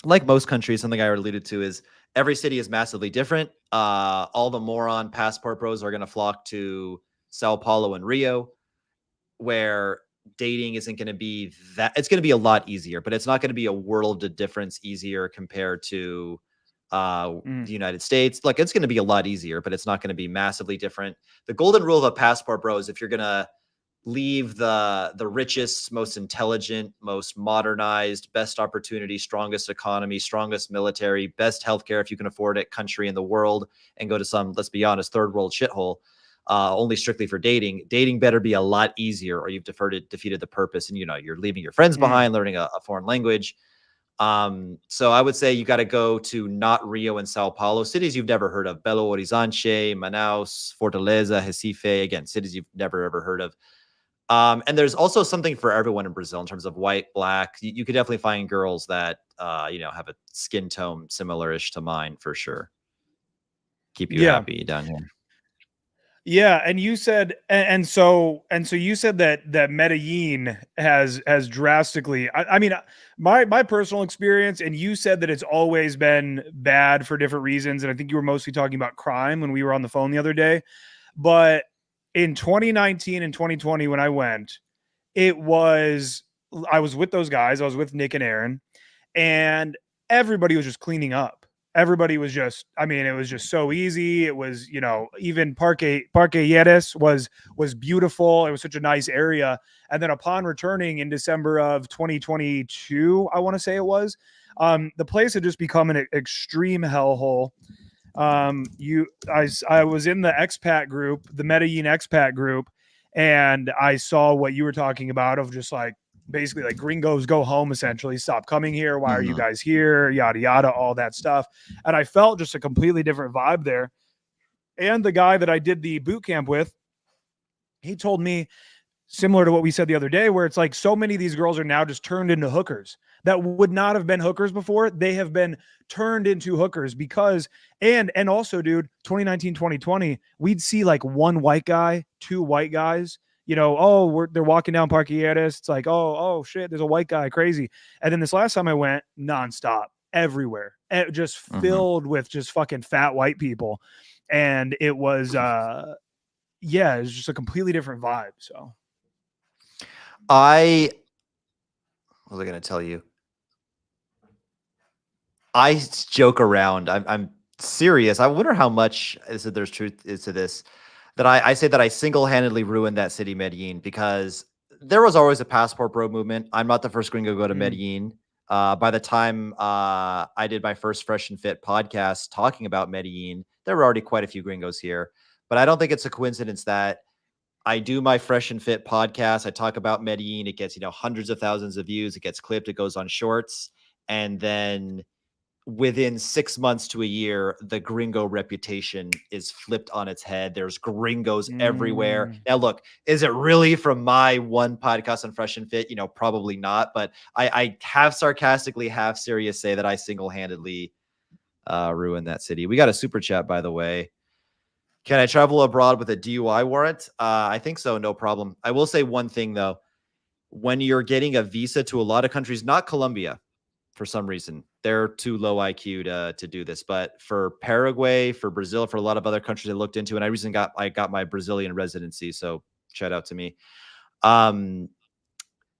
like most countries, something I already alluded to is every city is massively different. All the moron passport bros are going to flock to Sao Paulo and Rio, where dating isn't going to be that. It's going to be a lot easier, but it's not going to be a world of difference easier compared to Mm. the United States. Like, it's going to be a lot easier, but it's not going to be massively different. The golden rule of a passport bro is if you're going to leave the richest, most intelligent, most modernized, best opportunity, strongest economy, strongest military, best healthcare if you can afford it, country in the world, and go to some, let's be honest, third world shithole, only strictly for dating. Dating better be a lot easier, or you've defeated the purpose, and you're leaving your friends Mm. behind, learning a foreign language. So I would say you got to go to not Rio and Sao Paulo, cities you've never heard of: Belo Horizonte, Manaus, Fortaleza, Recife. Again, cities you've never ever heard of. And there's also something for everyone in Brazil in terms of white, black. You could definitely find girls that have a skin tone similar-ish to mine for sure. Keep you Yeah. happy down here. Yeah, and you said and so you said that Medellin has drastically I mean my personal experience, and you said that it's always been bad for different reasons, and I think you were mostly talking about crime when we were on the phone the other day. But in 2019 and 2020 when I went, it was I was with those guys. I was with Nick and Aaron, and everybody was just cleaning up. Everybody was just, I mean, it was just so easy. It was, even Parque Yeres was beautiful. It was such a nice area. And then upon returning in December of 2022, I want to say it was, the place had just become an extreme hellhole. I was in the expat group, the Medellin expat group, and I saw what you were talking about of just like basically like gringos go home, essentially stop coming here. Why are you Mhm. guys here? Yada yada, all that stuff. And I felt just a completely different vibe there. And the guy that I did the boot camp with, he told me similar to what we said the other day, where it's like so many of these girls are now just turned into hookers that would not have been hookers before. They have been turned into hookers because, and also, dude, 2019, 2020, we'd see like one white guy, two white guys, they're walking down Parquilleras. It's like, oh shit, there's a white guy, crazy. And then this last time I went, nonstop, everywhere, just Mhm. filled with just fucking fat white people. And it was yeah, it's just a completely different vibe. So I what was I going to tell you? I joke around. I'm serious. I wonder how much there's truth is to this. That I say that I single-handedly ruined that city, Medellin, because there was always a passport bro movement. I'm not the first gringo to go to mm, Medellin. By the time I did my first Fresh and Fit podcast talking about Medellin, there were already quite a few gringos here. But I don't think it's a coincidence that I do my Fresh and Fit podcast. I talk about Medellin. It gets, hundreds of thousands of views. It gets clipped. It goes on shorts. And then within 6 months to a year, the gringo reputation is flipped on its head. There's gringos everywhere. mm, Now, look, is it really from my one podcast on Fresh and Fit? Probably not. But I have sarcastically, half serious say that I single-handedly ruined that city. We got a super chat, by the way. Can I travel abroad with a DUI warrant? I think so. No problem. I will say one thing, though. When you're getting a visa to a lot of countries, not Colombia, for some reason, they're too low IQ to do this. But for Paraguay, for Brazil, for a lot of other countries I looked into, and I got my Brazilian residency. So shout out to me. Um,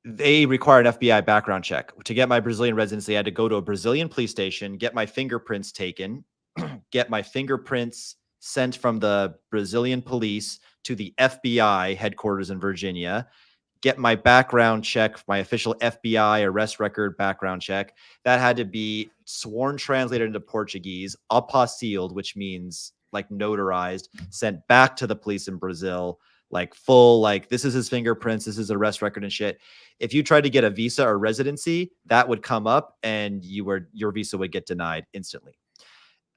they require an FBI background check. To get my Brazilian residency, I had to go to a Brazilian police station, get my fingerprints taken, get my fingerprints sent from the Brazilian police to the FBI headquarters in Virginia, get my background check, my official FBI arrest record background check. That had to be sworn translated into Portuguese, apostilled, which means like notarized, sent back to the police in Brazil, like full, like this is his fingerprints, this is arrest record and shit. If you tried to get a visa or residency, that would come up and your visa would get denied instantly.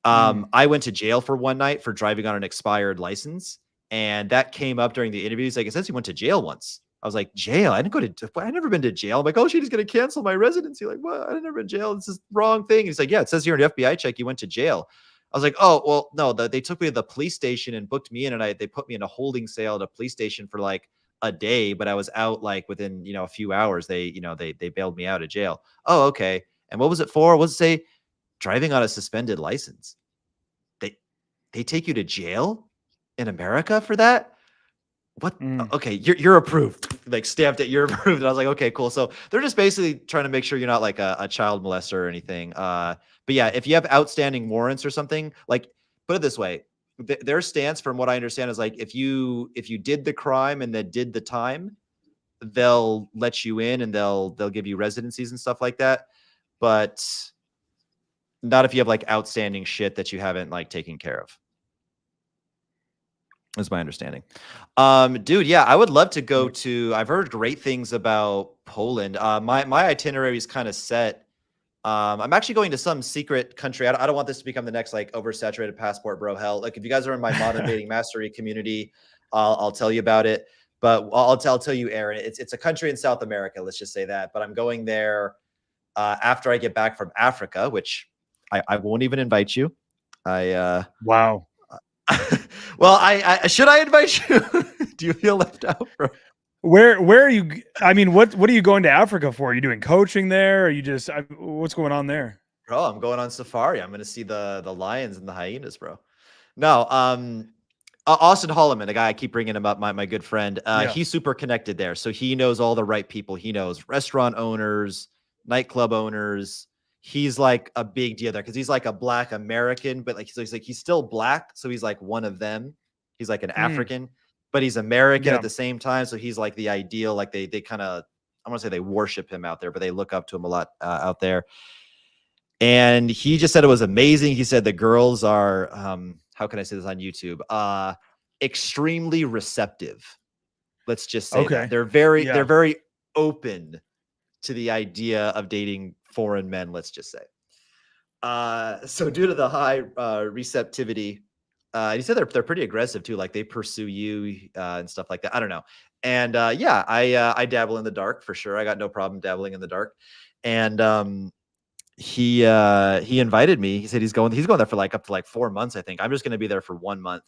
mm. I went to jail for one night for driving on an expired license, and that came up during the interviews. Like, it says he went to jail once. I was like, jail? I didn't go to. I never been to jail. I'm like, oh shit, he's gonna cancel my residency. Like, what? I never been to jail. This is the wrong thing. He's like, yeah, it says here in the FBI check you went to jail. I was like, oh well, no. They took me to the police station and booked me in, and they put me in a holding cell at a police station for like a day, but I was out like within a few hours. They bailed me out of jail. Oh, okay. And what was it for? What does it say? Driving on a suspended license. They they take you to jail in America for that? What? Mm. Okay, you're approved. Like stamped it, you're approved. And I was like, okay, cool. So they're just basically trying to make sure you're not like a child molester or anything. But yeah, if you have outstanding warrants or something, like put it this way, their stance, from what I understand, is like if you did the crime and then did the time, they'll let you in and they'll give you residencies and stuff like that. But not if you have like outstanding shit that you haven't like taken care of. Is my understanding. Dude, yeah, I would love to go Yep. to. I've heard great things about Poland. My iterary is kind of set. I'm actually going to some secret country. I don't want this to become the next like oversaturated passport bro hell. Like if you guys are in my modern dating mastery community, I'll tell you about it. But I'll tell you, Aaron. It's a country in South America. Let's just say that. But I'm going there after I get back from Africa, which I won't even invite you. I Wow. well, I should I invite you? Do you feel left out, bro? Where are you? I mean, what are you going to Africa for? Are you doing coaching there? Are you just what's going on there? Bro, I'm going on safari. I'm going to see the lions and the hyenas, bro. No, Austin Holloman, the guy I keep bringing him up, my good friend. Yeah. He's super connected there, so he knows all the right people. He knows restaurant owners, nightclub owners. He's like a big deal there because he's like a Black American, but like he's still Black, so he's like one of them. He's like an Mm, African, but he's American at yeah. the same time. So he's like the ideal. Like they kind of, I want to say they worship him out there, but they look up to him a lot out there. And he just said it was amazing. He said the girls are, how can I say this on YouTube? Extremely receptive. Let's just say that Okay. they're Yeah. very open to the idea of dating foreign men. Let's just say. So due to the high receptivity, he said they're pretty aggressive too. Like they pursue you and stuff like that. I don't know. And yeah, I dabble in the dark for sure. I got no problem dabbling in the dark. And he invited me. He said he's going there for like up to like 4 months, I think. I'm just going to be there for 1 month.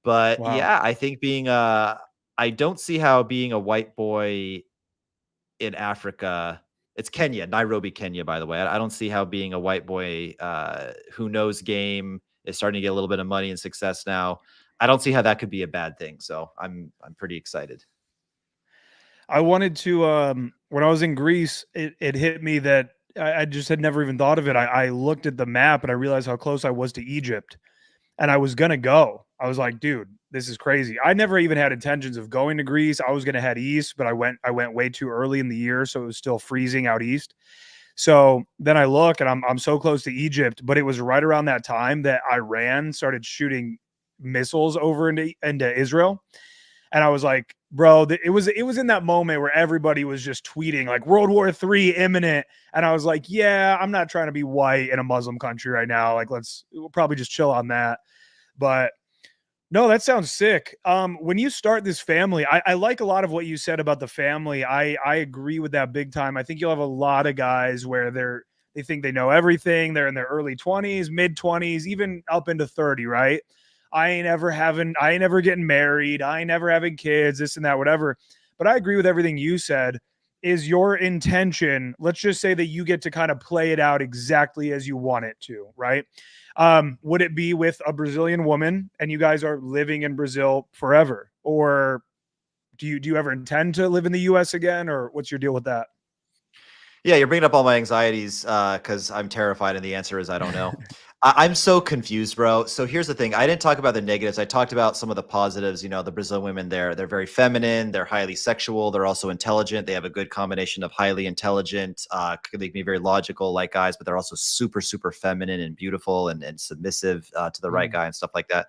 But Wow. yeah, I think I don't see how being a white boy in Africa, it's Kenya, Nairobi, Kenya, by the way. I don't see how being a white boy who knows game is starting to get a little bit of money and success now. I don't see how that could be a bad thing. So I'm pretty excited. I wanted to when I was in Greece, it hit me that I just had never even thought of it. I looked at the map and I realized how close I was to Egypt, and I was gonna go. I was like, dude, this is crazy. I never even had intentions of going to Greece. I was gonna head east, but I went way too early in the year, so it was still freezing out east. So then I look and I'm so close to Egypt, but it was right around that time that Iran started shooting missiles over into Israel. And I was like, bro, it was in that moment where everybody was just tweeting like World War III imminent. And I was like, yeah, I'm not trying to be white in a Muslim country right now. Like, we'll probably just chill on that. But no, that sounds sick. When you start this family, I like a lot of what you said about the family. I agree with that big time. I think you'll have a lot of guys where they think they know everything. They're in their early 20s, mid 20s, even up into 30, right? I ain't ever getting married. I ain't never having kids, this and that, whatever. But I agree with everything you said. Is your intention, let's just say that you get to kind of play it out exactly as you want it to, right? Would it be with a Brazilian woman and you guys are living in Brazil forever? Or do you ever intend to live in the US again? Or what's your deal with that? Yeah, you're bringing up all my anxieties because I'm terrified, and the answer is I don't know. I'm so confused, bro. So here's the thing: I didn't talk about the negatives. I talked about some of the positives. You know, the Brazilian women, they're very feminine, they're highly sexual, they're also intelligent. They have a good combination of highly intelligent, they can be very logical like guys, but they're also super super feminine and beautiful and submissive to the right Mm, guy and stuff like that.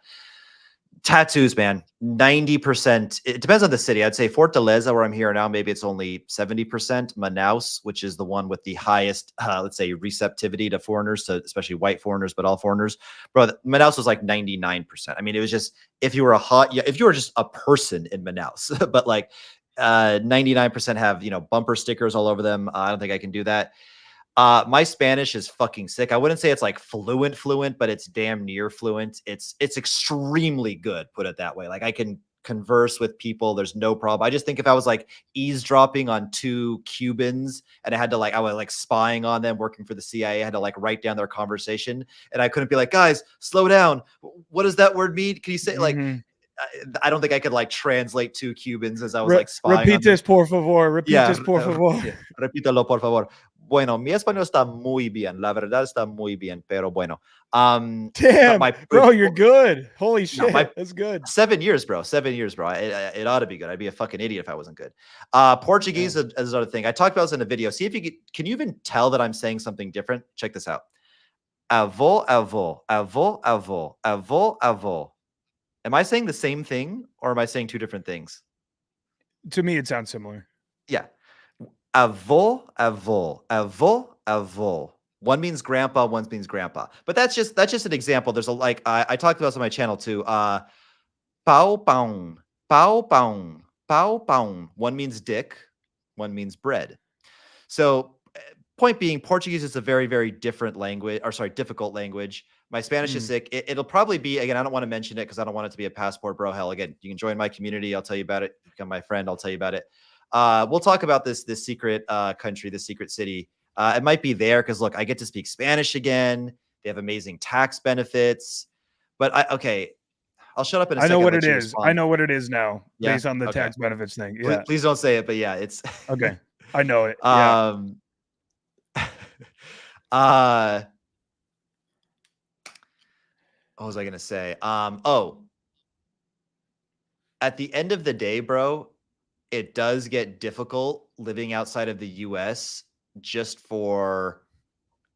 Tattoos, man, 90%. It depends on the city. I'd say Fortaleza, where I'm here now, maybe it's only 70%. Manaus, which is the one with the highest, let's say, receptivity to foreigners, to especially white foreigners, but all foreigners. Bro, Manaus was like 99%. I mean, it was just if you were if you were just a person in Manaus, but like 99% have, bumper stickers all over them. I don't think I can do that. My Spanish is fucking sick. I wouldn't say it's like fluent, but it's damn near fluent. It's extremely good, put it that way. Like I can converse with people. There's no problem. I just think if I was like eavesdropping on two Cubans and I was like spying on them, working for the CIA, I had to like write down their conversation, and I couldn't be like, guys, slow down. What does that word mean? Can you say like? mhm. I don't think I could like translate two Cubans as I was like spying on them. Repites, por favor. Yeah, Repites, por favor. yeah. Repítalo, por favor. Bueno, mi español está muy bien. La verdad está muy bien, pero bueno. But Damn, my bro, you're good. Holy no, my shit. That's good. 7 years, bro. 7 years, bro. It ought to be good. I'd be a fucking idiot if I wasn't good. Portuguese Damn. is another thing. I talked about this in a video. See if can you even tell that I'm saying something different? Check this out. Avô, avô, avô, avô, avô, avô. Am I saying the same thing or am I saying two different things? To me, it sounds similar. Yeah. Avô, avô, avô, avô. One means grandpa, one means grandpa. But that's just an example. There's I talked about this on my channel too. Pau pão, pau pão, pau pão. One means dick, one means bread. So point being, Portuguese is a very, very different language, or sorry, difficult language. My Spanish is Mm. sick. It'll probably be, again, I don't want to mention it because I don't want it to be a passport bro hell. Again, you can join my community. I'll tell you about it. Become my friend. I'll tell you about it. We'll talk about this secret country, this secret city. It might be there because look, I get to speak Spanish again. They have amazing tax benefits. But okay, I'll shut up in a I know second. what Let it you is. I respond. know what it is now Yeah. based on the Okay. tax benefits thing. Please, Yeah. please don't say it. But yeah, it's. Okay. I know it. Yeah. um. uh. What was I gonna say? Oh, at the end of the day, bro, it does get difficult living outside of the US just for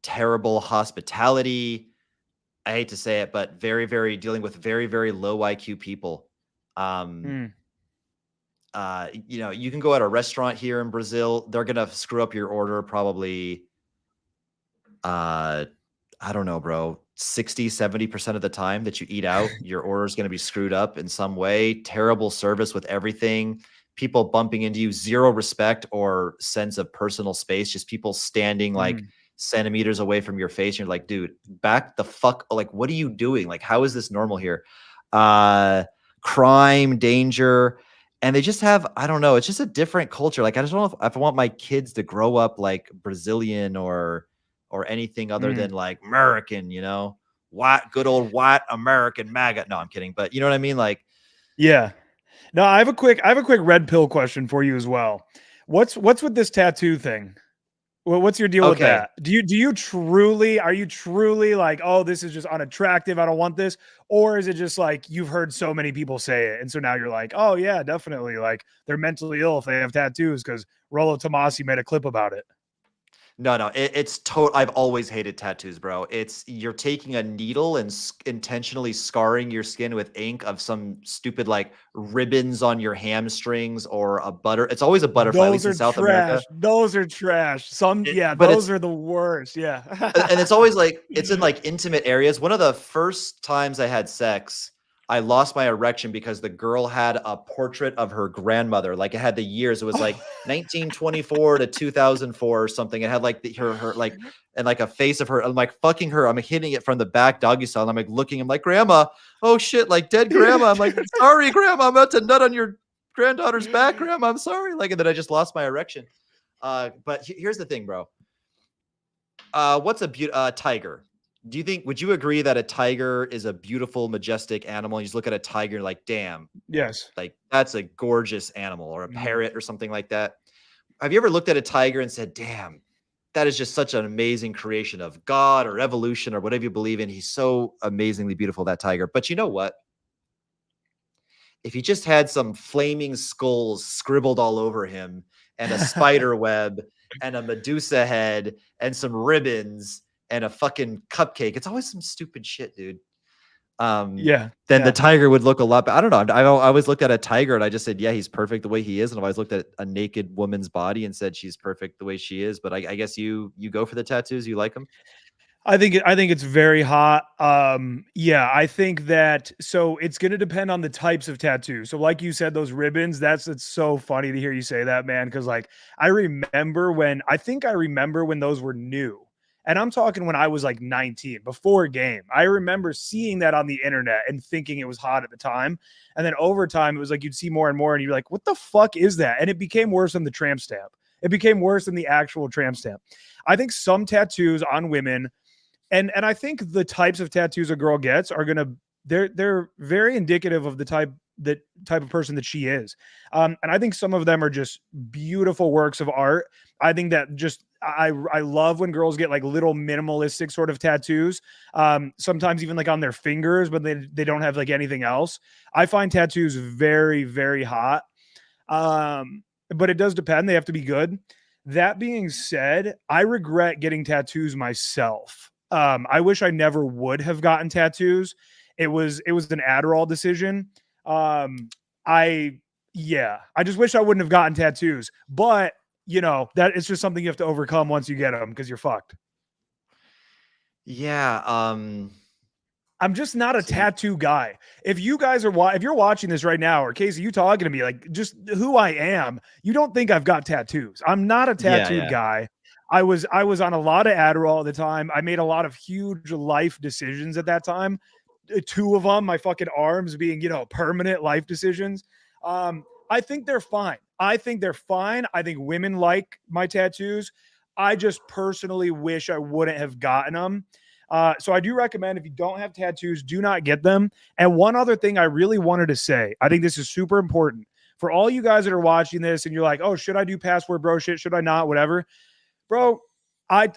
terrible hospitality. I hate to say it, but very, very dealing with very, very low IQ people. Um, Mm. you can go at a restaurant here in Brazil, they're gonna screw up your order probably uh I don't know, bro, 60-70% of the time that you eat out, your order is going to be screwed up in some way. Terrible service with everything. People bumping into you, zero respect or sense of personal space. Just people standing like Mm. centimeters away from your face. And you're like, dude, back the fuck. Like, what are you doing? Like, how is this normal here? Uh, Crime, danger. And they just have, I don't know, it's just a different culture. Like, I just don't know if I want my kids to grow up like Brazilian or anything other Mm. than like American, you know? good old white American maggot. No, I'm kidding, but you know what I mean? Like, Yeah. No, I have a quick red pill question for you as well. What's with this tattoo thing? Well, what's your deal with okay, that? Do you truly are you truly like, oh, this is just unattractive, I don't want this? Or is it just like you've heard so many people say it, and so now you're like, oh yeah, definitely, like they're mentally ill if they have tattoos because Rollo Tomasi made a clip about it. no, it's total. I've always hated tattoos, bro. It's you're taking a needle and intentionally scarring your skin with ink of some stupid like ribbons on your hamstrings or a butter. It's always a butterfly, at Those least in are South America. trash. Those are trash. Some yeah, But those it's are the worst. Yeah. and it's always like it's in like intimate areas. One of the first times I had sex, I lost my erection because the girl had a portrait of her grandmother. Like it had the years. It was like 1924 to 2004 or something. It had like her like and like a face of her. I'm like fucking her. I'm hitting it from the back doggy style. I'm like looking. I'm like, grandma. Oh shit, like dead grandma. I'm like, sorry, grandma. I'm about to nut on your granddaughter's back, grandma. I'm sorry. Like, and then I just lost my erection. But here's the thing, bro. What's a tiger? Do you think? Would you agree that a tiger is a beautiful, majestic animal? You just look at a tiger, and like, damn, Yes. like that's a gorgeous animal, or a Mhm. parrot, or something like that. Have you ever looked at a tiger and said, "Damn, that is just such an amazing creation of God or evolution or whatever you believe in. He's so amazingly beautiful, that tiger." But you know what? If he just had some flaming skulls scribbled all over him and a spider web and a Medusa head and some ribbons and a fucking cupcake, it's always some stupid shit, dude. Um, Yeah. then the Yeah. tiger would look a lot. I don't know. I always looked at a tiger and I just said, yeah, he's perfect the way he is. And I've always looked at a naked woman's body and said she's perfect the way she is. But I guess you go for the tattoos. You like them? I think it's very hot. Yeah, I think that so it's gonna depend on the types of tattoos. So, like you said, those ribbons, that's it's so funny to hear you say that, man. Cause like I remember when those were new. And I'm talking when I was like 19, before game. I remember seeing that on the internet and thinking it was hot at the time. And then over time, it was like you'd see more and more, and you're like, what the fuck is that? And it became worse than the tramp stamp. It became worse than the actual tramp stamp. I think some tattoos on women and I think the types of tattoos a girl gets are gonna they're very indicative of the type of person that she is. And I think some of them are just beautiful works of art. I think that just I love when girls get like little minimalistic sort of tattoos. Sometimes even like on their fingers, but they don't have like anything else. I find tattoos very, very hot. But it does depend. They have to be good. That being said, I regret getting tattoos myself. I wish I never would have gotten tattoos. It was an Adderall decision. I yeah, I just wish I wouldn't have gotten tattoos. But that it's just something you have to overcome once you get them because you're fucked. Yeah. I'm just not a So you, tattoo guy. If you guys are if you're watching this right now, or Casey, you talking to me like just who I am, you don't think I've got tattoos. I'm not a yeah, tattooed yeah. guy. I was on a lot of Adderall at the time. I made a lot of huge life decisions at that time. Two of them, my fucking arms being, permanent life decisions. I think they're fine. I think they're fine. I think women like my tattoos. I just personally wish I wouldn't have gotten them. So I do recommend if you don't have tattoos, do not get them. And one other thing I really wanted to say, I think this is super important for all you guys that are watching this and you're like, oh, should I do password bro shit? Should I not? Whatever. Bro,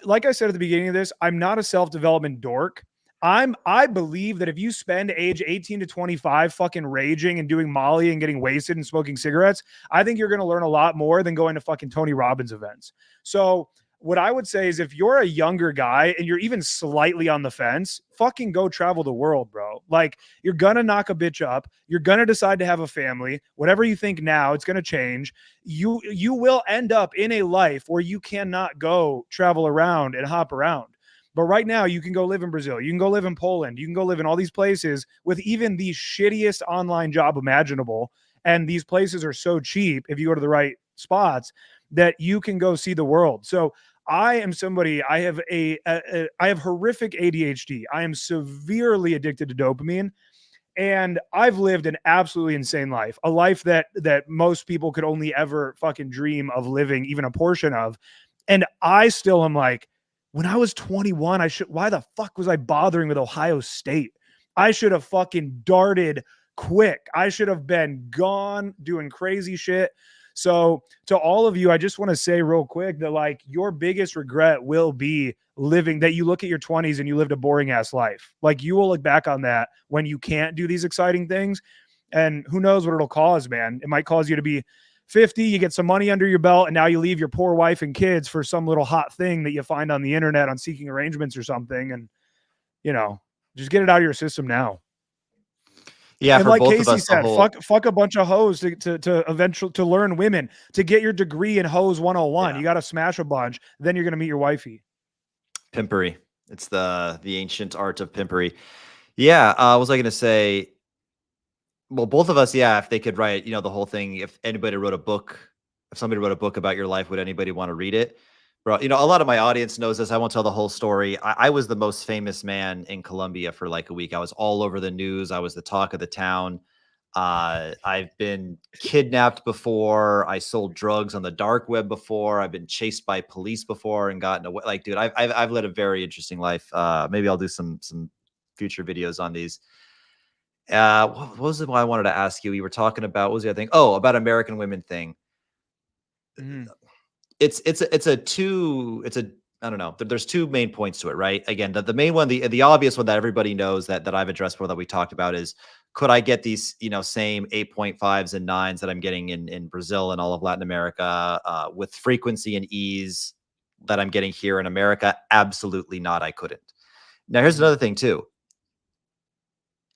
like I said at the beginning of this, I'm not a self-development dork. I believe that if you spend age 18 to 25 fucking raging and doing Molly and getting wasted and smoking cigarettes, I think you're going to learn a lot more than going to fucking Tony Robbins events. So what I would say is if you're a younger guy and you're even slightly on the fence, fucking go travel the world, bro. Like you're going to knock a bitch up. You're going to decide to have a family. Whatever you think now, it's going to change. You will end up in a life where you cannot go travel around and hop around. But right now, you can go live in Brazil. You can go live in Poland. You can go live in all these places with even the shittiest online job imaginable. And these places are so cheap if you go to the right spots that you can go see the world. So I am somebody. I have horrific ADHD. I am severely addicted to dopamine, and I've lived an absolutely insane life, a life that most people could only ever fucking dream of living, even a portion of. And I still am like, when I was 21, why the fuck was I bothering with Ohio State? I should have fucking darted quick. I should have been gone doing crazy shit. So to all of you, I just want to say real quick that like your biggest regret will be living that you look at your 20s and you lived a boring ass life. Like you will look back on that when you can't do these exciting things. And who knows what it'll cause, man. It might cause you to be 50, you get some money under your belt, and now you leave your poor wife and kids for some little hot thing that you find on the internet on Seeking Arrangements or something. And, just get it out of your system now. Yeah, And for like both of Casey us, the said, whole fuck a bunch of hoes to eventually to learn women, to get your degree in hose 101. yeah, You got to smash a bunch, then you're going to meet your wifey. pimpery. It's the ancient art of pimpery. Yeah, what was I going to say? Well, both of us, yeah, if they could write, the whole thing, if anybody wrote a book, if somebody wrote a book about your life, would anybody want to read it? Bro, a lot of my audience knows this. I won't tell the whole story. I was the most famous man in Colombia for like a week. I was all over the news. I was the talk of the town. I've been kidnapped before. I sold drugs on the dark web before. I've been chased by police before and gotten away. Like, dude, I've led a very interesting life. Maybe I'll do some future videos on these. What was it I wanted to ask you? You were talking about, what was the other thing? Oh, about American women thing. Mm-hmm. It's a I don't know. There's two main points to it, right? Again, the main one, the obvious one that everybody knows that I've addressed before that we talked about is, could I get these, same 8.5s and 9s that I'm getting in Brazil and all of Latin America with frequency and ease that I'm getting here in America? Absolutely not. I couldn't. Now, here's another thing too.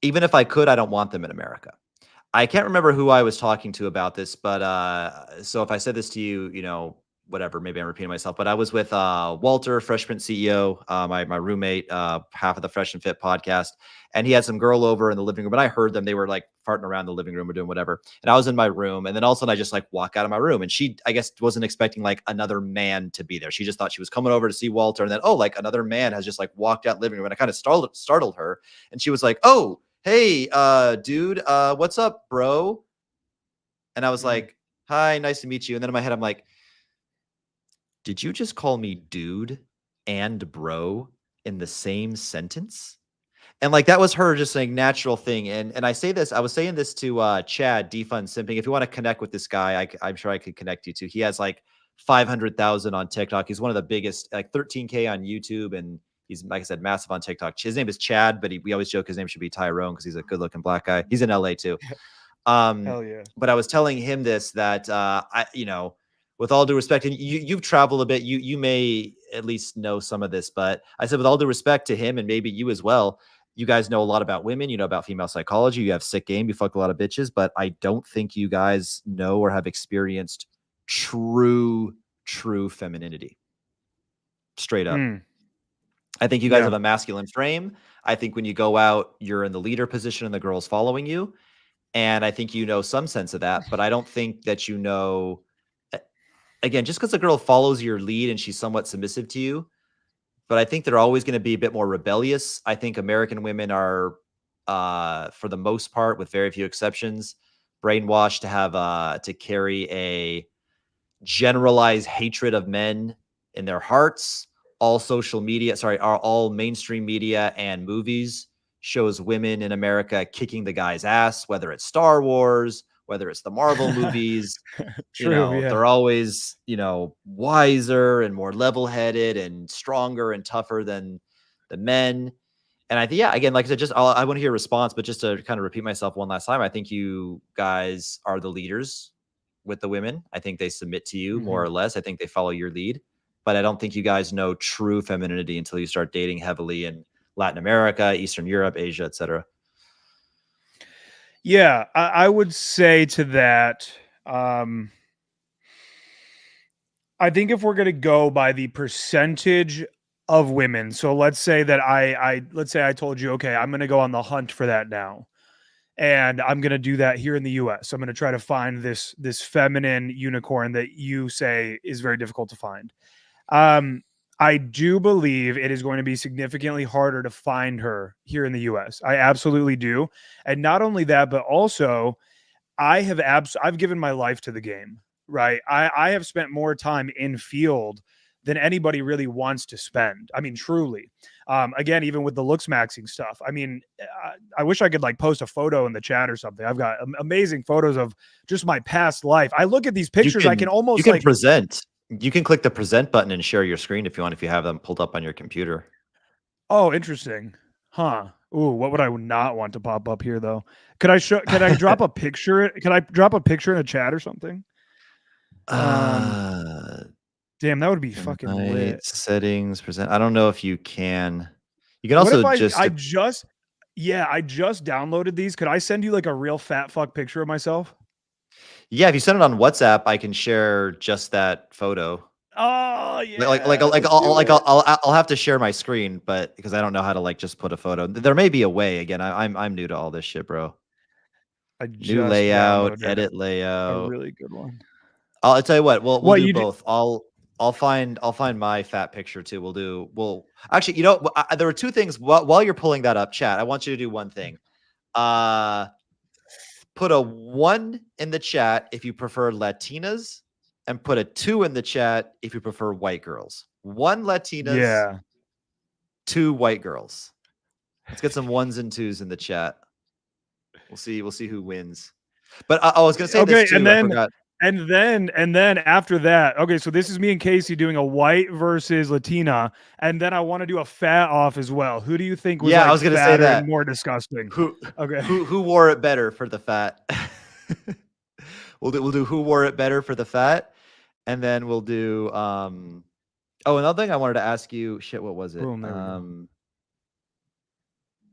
Even if I could, I don't want them in America. I can't remember who I was talking to about this, but so if I said this to you, whatever, maybe I'm repeating myself, but I was with Walter, Fresh Print CEO, my roommate, half of the Fresh and Fit podcast, and he had some girl over in the living room, and I heard them. They were like farting around the living room or doing whatever, and I was in my room, and then all of a sudden I just like walk out of my room, and she, I guess, wasn't expecting like another man to be there. She just thought she was coming over to see Walter, and then, oh, like another man has just like walked out living room, and I kind of startled her, and she was like, oh, hey, dude, what's up, bro? And I was like, hi, nice to meet you. And then in my head, I'm like, did you just call me dude and bro in the same sentence? And like that was her just saying natural thing. And I say this, I was saying this to Chad, Defund Simping. If you want to connect with this guy, I'm sure I could connect you to. He has like 500,000 on TikTok. He's one of the biggest, like 13K on YouTube, and he's, like I said, massive on TikTok. His name is Chad, but we always joke his name should be Tyrone because he's a good looking black guy. He's in LA too. Hell yeah. But I was telling him this, that with all due respect, and you've traveled a bit, you may at least know some of this, but I said, with all due respect to him, and maybe you as well, you guys know a lot about women, you know about female psychology, you have sick game, you fuck a lot of bitches, but I don't think you guys know or have experienced true femininity. Straight up. I think you guys have a masculine frame. I think when you go out, you're in the leader position and the girl's following you. And I think you know some sense of that, but I don't think that again, just because a girl follows your lead and she's somewhat submissive to you, but I think they're always going to be a bit more rebellious. I think American women are, for the most part, with very few exceptions, brainwashed to have to carry a generalized hatred of men in their hearts. All mainstream media and movies shows women in America kicking the guy's ass, whether it's Star Wars, whether it's the Marvel movies. True, yeah. They're always, wiser and more level-headed and stronger and tougher than the men. And I think, yeah, again, like I said, I want to hear a response, but just to kind of repeat myself one last time, I think you guys are the leaders with the women. I think they submit to you more or less. I think they follow your lead, but I don't think you guys know true femininity until you start dating heavily in Latin America, Eastern Europe, Asia, etc. Yeah, I would say to that, I think if we're going to go by the percentage of women, so let's say that let's say I told you, okay, I'm going to go on the hunt for that now. And I'm going to do that here in the US. I'm going to try to find this feminine unicorn that you say is very difficult to find. I do believe it is going to be significantly harder to find her here in the US. I absolutely do. And not only that, but also I've given my life to the game, right? I have spent more time in field than anybody really wants to spend. I mean, truly. Again, even with the looks maxing stuff. I mean, I wish I could like post a photo in the chat or something. I've got amazing photos of just my past life. I look at these pictures, I can You almost can like, present. You can click the present button and share your screen if you want, if you have them pulled up on your computer. oh, interesting. Huh. Ooh, what would I not want to pop up here though? Could I drop a picture? Can I drop a picture in a chat or something? Uh, Damn, that would be fucking invite, lit. settings, present. I don't know if you can. You can What also if I just I just downloaded these. Could I send you like a real fat fuck picture of myself? yeah, if you send it on WhatsApp, I can share just that photo. Oh yeah, let's do Like it. I'll have to share my screen, but because I don't know how to like just put a photo. There may be a way. Again, I'm new to all this shit, bro. I New just layout, downloaded edit a layout. really good one. I'll tell you what. We'll What do you do? both. I'll find my fat picture too. We'll actually. You know, there were two things while you're pulling that up, chat. I want you to do one thing. Uh, put a 1 in the chat if you prefer Latinas, and put a 2 in the chat if you prefer white girls. 1 Latinas, Yeah. 2 white girls. Let's get some 1s and 2s in the chat. We'll see who wins. But I was gonna say this Okay, and too. I then forgot. after that, okay, so this is me and Casey doing a white versus Latina, and then I want to do a fat off as well. Who do you think was Yeah, I like was gonna say fatter and that. more disgusting? Who Okay. who wore it better for the fat? We'll do who wore it better for the fat, and then we'll do oh, another thing I wanted to ask you. Shit, what was it? Boom, there we go.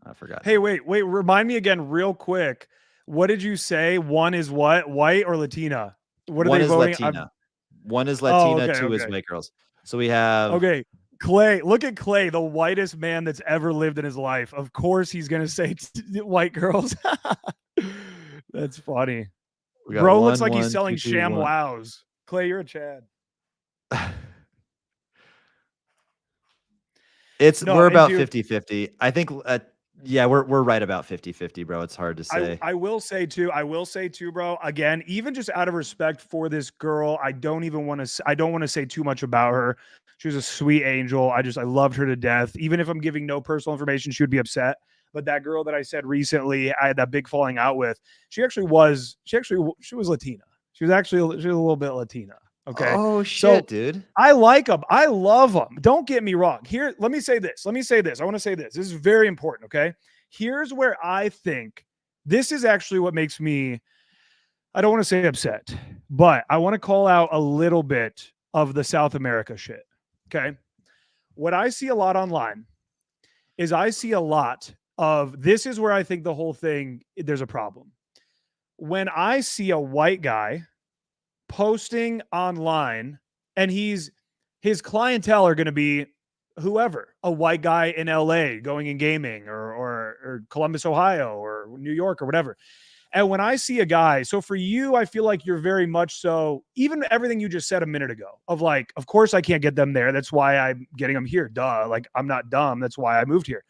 I forgot Hey, now. wait, remind me again real quick. What did you say? One is what? White or Latina? What are 1 they is voting? Latina. 1 is Oh, Latina, okay, 2 is okay. white girls. So we have Okay. Clay, look at Clay, the whitest man that's ever lived in his life. Of course he's going to say white girls. That's funny. we got Bro looks one, like he's one, selling two, two, sham one. wows. Clay, you're a Chad. No, We're and about dude, 50-50. I think yeah, we're right about 50-50, bro. It's hard to say. I will say too, bro. Again, even just out of respect for this girl, I don't want to say too much about her. She was a sweet angel. I loved her to death. Even if I'm giving no personal information, she would be upset. But that girl that I said recently, I had that big falling out with. She was Latina. She was a little bit Latina. Okay, Oh so shit, dude. I like them. I love them. Don't get me wrong. Here, let me say this. I want to say this. This is very important. Okay. Here's where I think this is actually what makes me, I don't want to say upset, but I want to call out a little bit of the South America shit. Okay. What I see a lot online is I see a lot of this is where I think the whole thing, there's a problem. When I see a white guy posting online and his clientele are going to be whoever, a white guy in LA going and gaming or Columbus, Ohio or New York or whatever. And when I see a guy, so for you, I feel like you're very much so, even everything you just said a minute ago of like, of course I can't get them there. That's why I'm getting them here. Duh. Like I'm not dumb. That's why I moved here.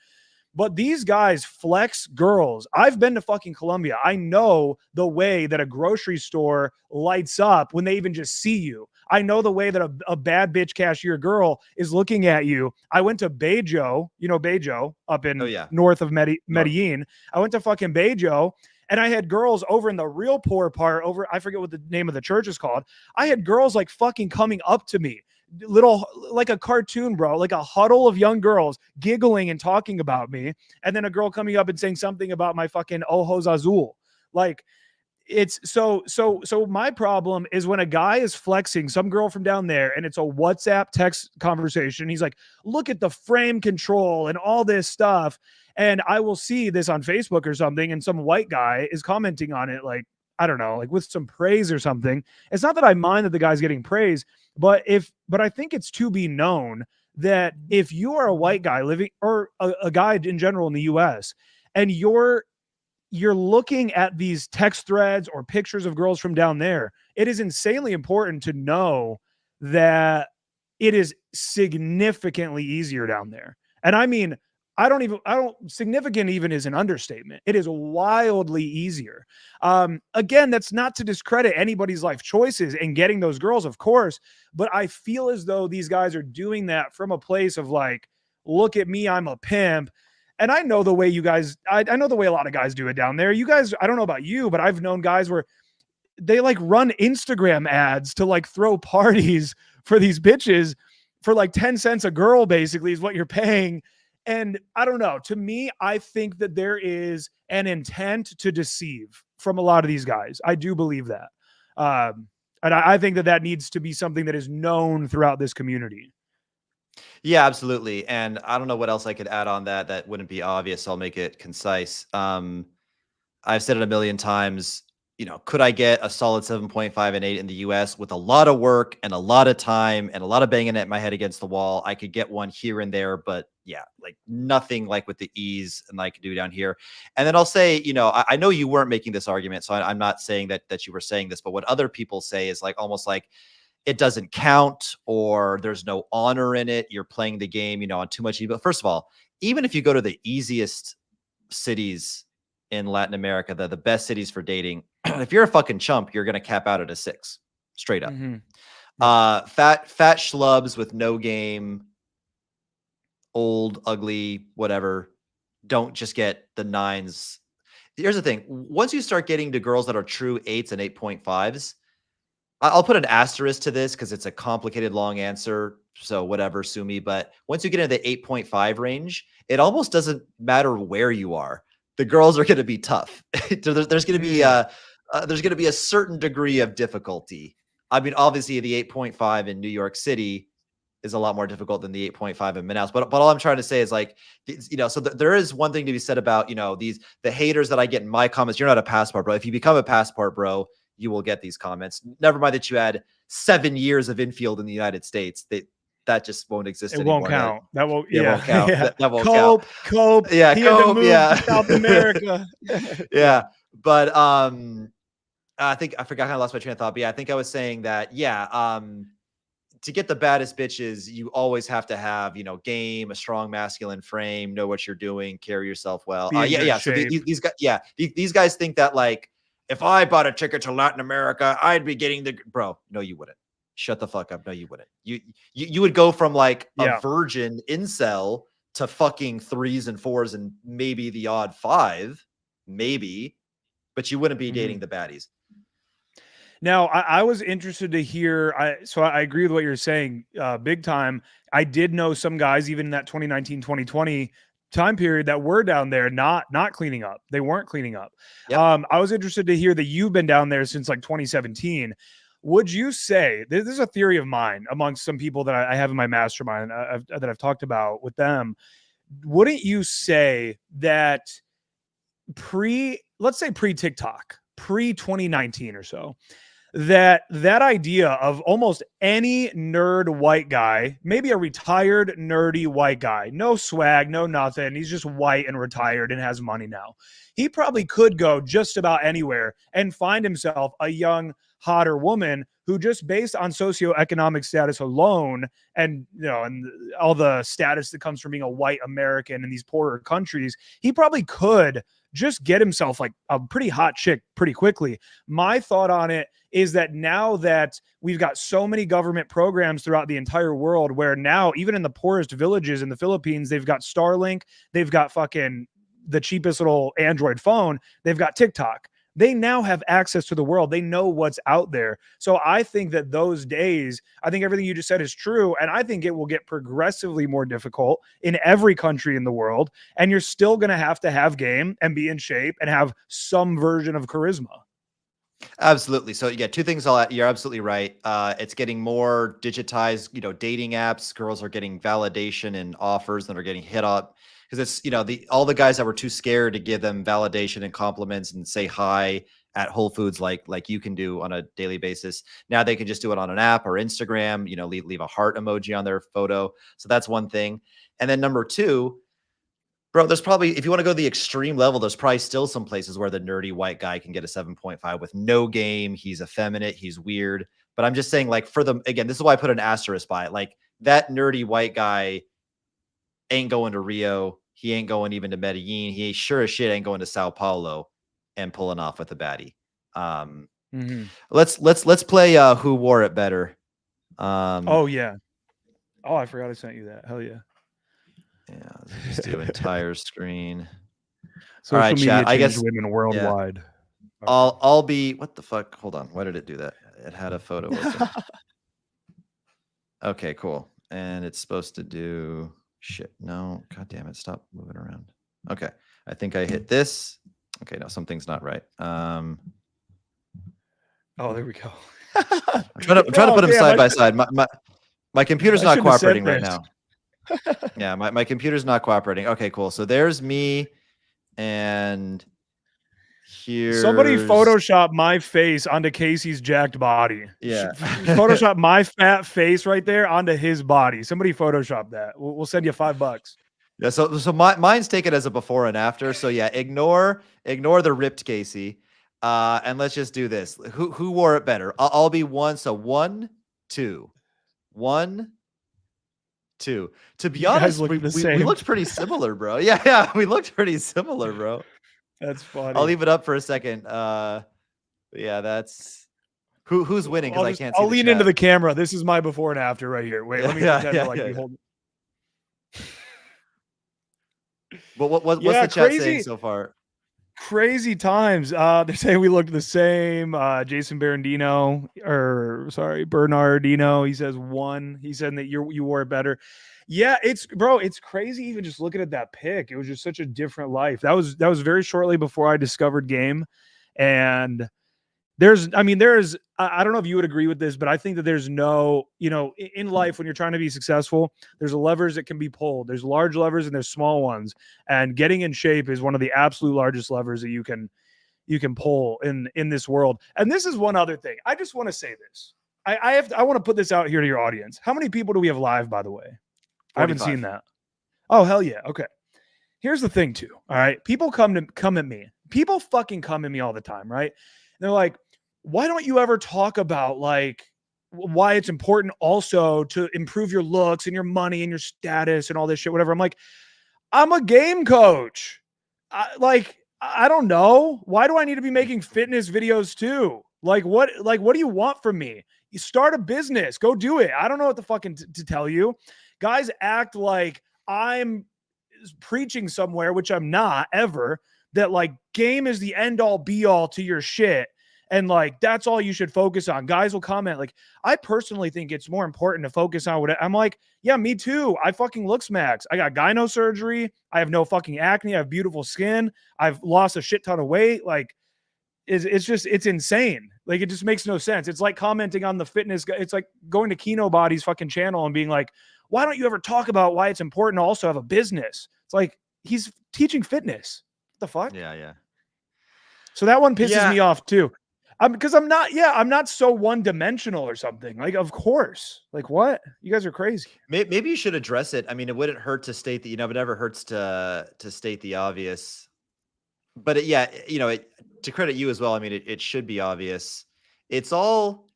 But these guys flex girls. I've been to fucking Colombia. I know the way that a grocery store lights up when they even just see you. I know the way that a bad bitch cashier girl is looking at you. I went to Bejo, you know, Bejo up Oh in yeah. north of North. Medellin. I went to fucking Bejo and I had girls over in the real poor part over, I forget what the name of the church is called. I had girls like fucking coming up to me little like a cartoon, bro, like a huddle of young girls giggling and talking about me, and then a girl coming up and saying something about my fucking ojos azul. Like it's so my problem is when a guy is flexing some girl from down there and it's a WhatsApp text conversation. He's like, look at the frame control and all this stuff. And I will see this on Facebook or something, and some white guy is commenting on it like, I don't know, like with some praise or something. It's not that I mind that the guy's getting praise, but I think it's to be known that if you are a white guy living or a guy in general in the US and you're looking at these text threads or pictures of girls from down there, it is insanely important to know that it is significantly easier down there. And I mean, significant even is an understatement. It is wildly easier. Again, that's not to discredit anybody's life choices and getting those girls, of course, but I feel as though these guys are doing that from a place of like, look at me, I'm a pimp. And I know the way you guys, I know the way a lot of guys do it down there. You guys, I don't know about you, but I've known guys where they like run Instagram ads to like throw parties for these bitches for like 10 cents a girl, basically, is what you're paying. And I don't know. To me, I think that there is an intent to deceive from a lot of these guys. I do believe that. And I think that that needs to be something that is known throughout this community. Yeah, absolutely. And I don't know what else I could add on that that wouldn't be obvious. So I'll make it concise. I've said it a million times. Could I get a solid 7.5 and 8 in the US with a lot of work and a lot of time and a lot of banging at my head against the wall? I could get one here and there, but yeah, like nothing like with the ease and I could do down here. And then I'll say, I know you weren't making this argument, so I'm not saying that you were saying this, but what other people say is like almost like it doesn't count or there's no honor in it. You're playing the game, on too much. But first of all, even if you go to the easiest cities in Latin America, the best cities for dating, if you're a fucking chump, you're going to cap out at a 6 straight up. Mm-hmm. Fat schlubs with no game, old, ugly, whatever, don't just get the 9s. Here's the thing. Once you start getting to girls that are true 8s and 8.5s, I'll put an asterisk to this because it's a complicated, long answer. So whatever, sue me. But once you get into the 8.5 range, it almost doesn't matter where you are. The girls are going to be tough. There's going to be a certain degree of difficulty. I mean, obviously, the 8.5 in New York City is a lot more difficult than the 8.5 in Manaus. But all I'm trying to say is like, so there is one thing to be said about, the haters that I get in my comments. You're not a passport bro. If you become a passport bro, you will get these comments. Never mind that you had 7 years of infield in the United States. That just won't exist anymore. It won't count. That won't. It won't count. Yeah. That won't count. Cope. Yeah, he had to move yeah. to South America. Yeah, but I think I forgot. I lost my train of thought. But yeah, I think I was saying that. Yeah, to get the baddest bitches, you always have to have game, a strong masculine frame, know what you're doing, carry yourself well. Yeah. So these guys, these guys think that like, if I bought a ticket to Latin America, I'd be getting the bro. No, you wouldn't. Shut the fuck up. No, you wouldn't. You would go from like a virgin incel to fucking 3s and 4s and maybe the odd 5, maybe, but you wouldn't be dating the baddies. Now, I was interested to hear. So I agree with what you're saying, big time. I did know some guys, even in that 2019, 2020 time period, that were down there not cleaning up. They weren't cleaning up. Yep. I was interested to hear that you've been down there since like 2017. Would you say, this is a theory of mine amongst some people that I have in my mastermind that I've talked about with them. Wouldn't you say that let's say pre-TikTok, pre-2019 or so, that idea of almost any nerd white guy, maybe a retired nerdy white guy, no swag, no nothing, he's just white and retired and has money now, he probably could go just about anywhere and find himself a young, hotter woman who, just based on socioeconomic status alone, and and all the status that comes from being a white American in these poorer countries, he probably could just get himself like a pretty hot chick pretty quickly. My thought on it is that now that we've got so many government programs throughout the entire world, where now even in the poorest villages in the Philippines, they've got Starlink, they've got fucking the cheapest little Android phone, they've got TikTok. They now have access to the world. They know what's out there. So I think that those days, I think everything you just said is true. And I think it will get progressively more difficult in every country in the world. And you're still going to have game and be in shape and have some version of charisma. Absolutely. So yeah, two things. You're absolutely right. It's getting more digitized. Dating apps. Girls are getting validation and offers that are getting hit up because it's all the guys that were too scared to give them validation and compliments and say hi at Whole Foods like you can do on a daily basis. Now they can just do it on an app or Instagram. Leave a heart emoji on their photo. So that's one thing. And then number two, bro, there's probably, if you want to go to the extreme level, there's probably still some places where the nerdy white guy can get a 7.5 with no game. He's effeminate. He's weird. But I'm just saying, like, again, this is why I put an asterisk by it. Like, that nerdy white guy ain't going to Rio. he ain't going even to Medellin. He sure as shit ain't going to Sao Paulo and pulling off with a baddie. Let's play who wore it better. Oh yeah. Oh, I forgot I sent you that. Hell yeah. Yeah, let's do entire screen. Social all right, media chat. I changed guess women yeah. worldwide. Okay. I'll be what the fuck? Hold on. Why did it do that? It had a photo open. Okay, cool. And it's supposed to do shit. No, god damn it. Stop moving around. Okay. I think I hit this. Okay, no, something's not right. Oh, there we go. I'm trying to put them side by side. My computer's not cooperating right now. Yeah, my computer's not cooperating. Okay, cool. So there's me, and here's somebody Photoshop my face onto Casey's jacked body. Yeah. Photoshop my fat face right there onto his body. Somebody Photoshop that. We'll send you $5. Yeah, so mine's taken as a before and after. So yeah, ignore the ripped Casey, and let's just do this. Who wore it better? I'll be one. So 1, 2, 1, 2. To be honest, we looked pretty similar, bro. Yeah, we looked pretty similar, bro. That's funny. I'll leave it up for a second. Yeah, that's who's winning because I can't see. I'll lean into the camera. This is my before and after right here. Wait, let me pretend to be holding. But what's the chat saying so far? Crazy times. They're saying we looked the same. Jason Bernardino, he says 1. He said that you wore it better. Yeah, it's crazy even just looking at that pic. It was just such a different life. That was very shortly before I discovered game. And I don't know if you would agree with this, but I think that there's no, in life when you're trying to be successful, there's levers that can be pulled. There's large levers and there's small ones. And getting in shape is one of the absolute largest levers that you can pull in this world. And this is one other thing. I just want to say this. I want to put this out here to your audience. How many people do we have live, by the way? 45. I haven't seen that. Oh, hell yeah. Okay. Here's the thing too. All right. People come at me. People fucking come at me all the time. Right. And they're like, why don't you ever talk about like why it's important also to improve your looks and your money and your status and all this shit, whatever. I'm like, I'm a game coach. I don't know. Why do I need to be making fitness videos too? What do you want from me? You start a business, go do it. I don't know what the fucking to tell you. Guys act like I'm preaching somewhere, which I'm not ever, that like game is the end all be all to your shit. And like, that's all you should focus on. Guys will comment. Like, I personally think it's more important to focus on what I'm like. Yeah, me too. I fucking looks max. I got gyno surgery. I have no fucking acne. I have beautiful skin. I've lost a shit ton of weight. Like, it's insane. Like, it just makes no sense. It's like commenting on the fitness. It's like going to Kino Body's fucking channel and being like, why don't you ever talk about why it's important to also have a business? It's like, he's teaching fitness. What the fuck? Yeah. So that one pisses me off too. Because I'm not so one-dimensional or something. Like, of course. Like, what? You guys are crazy. Maybe you should address it. I mean, it wouldn't hurt to state that, it never hurts to state the obvious. But to credit you as well, I mean, it should be obvious. It's all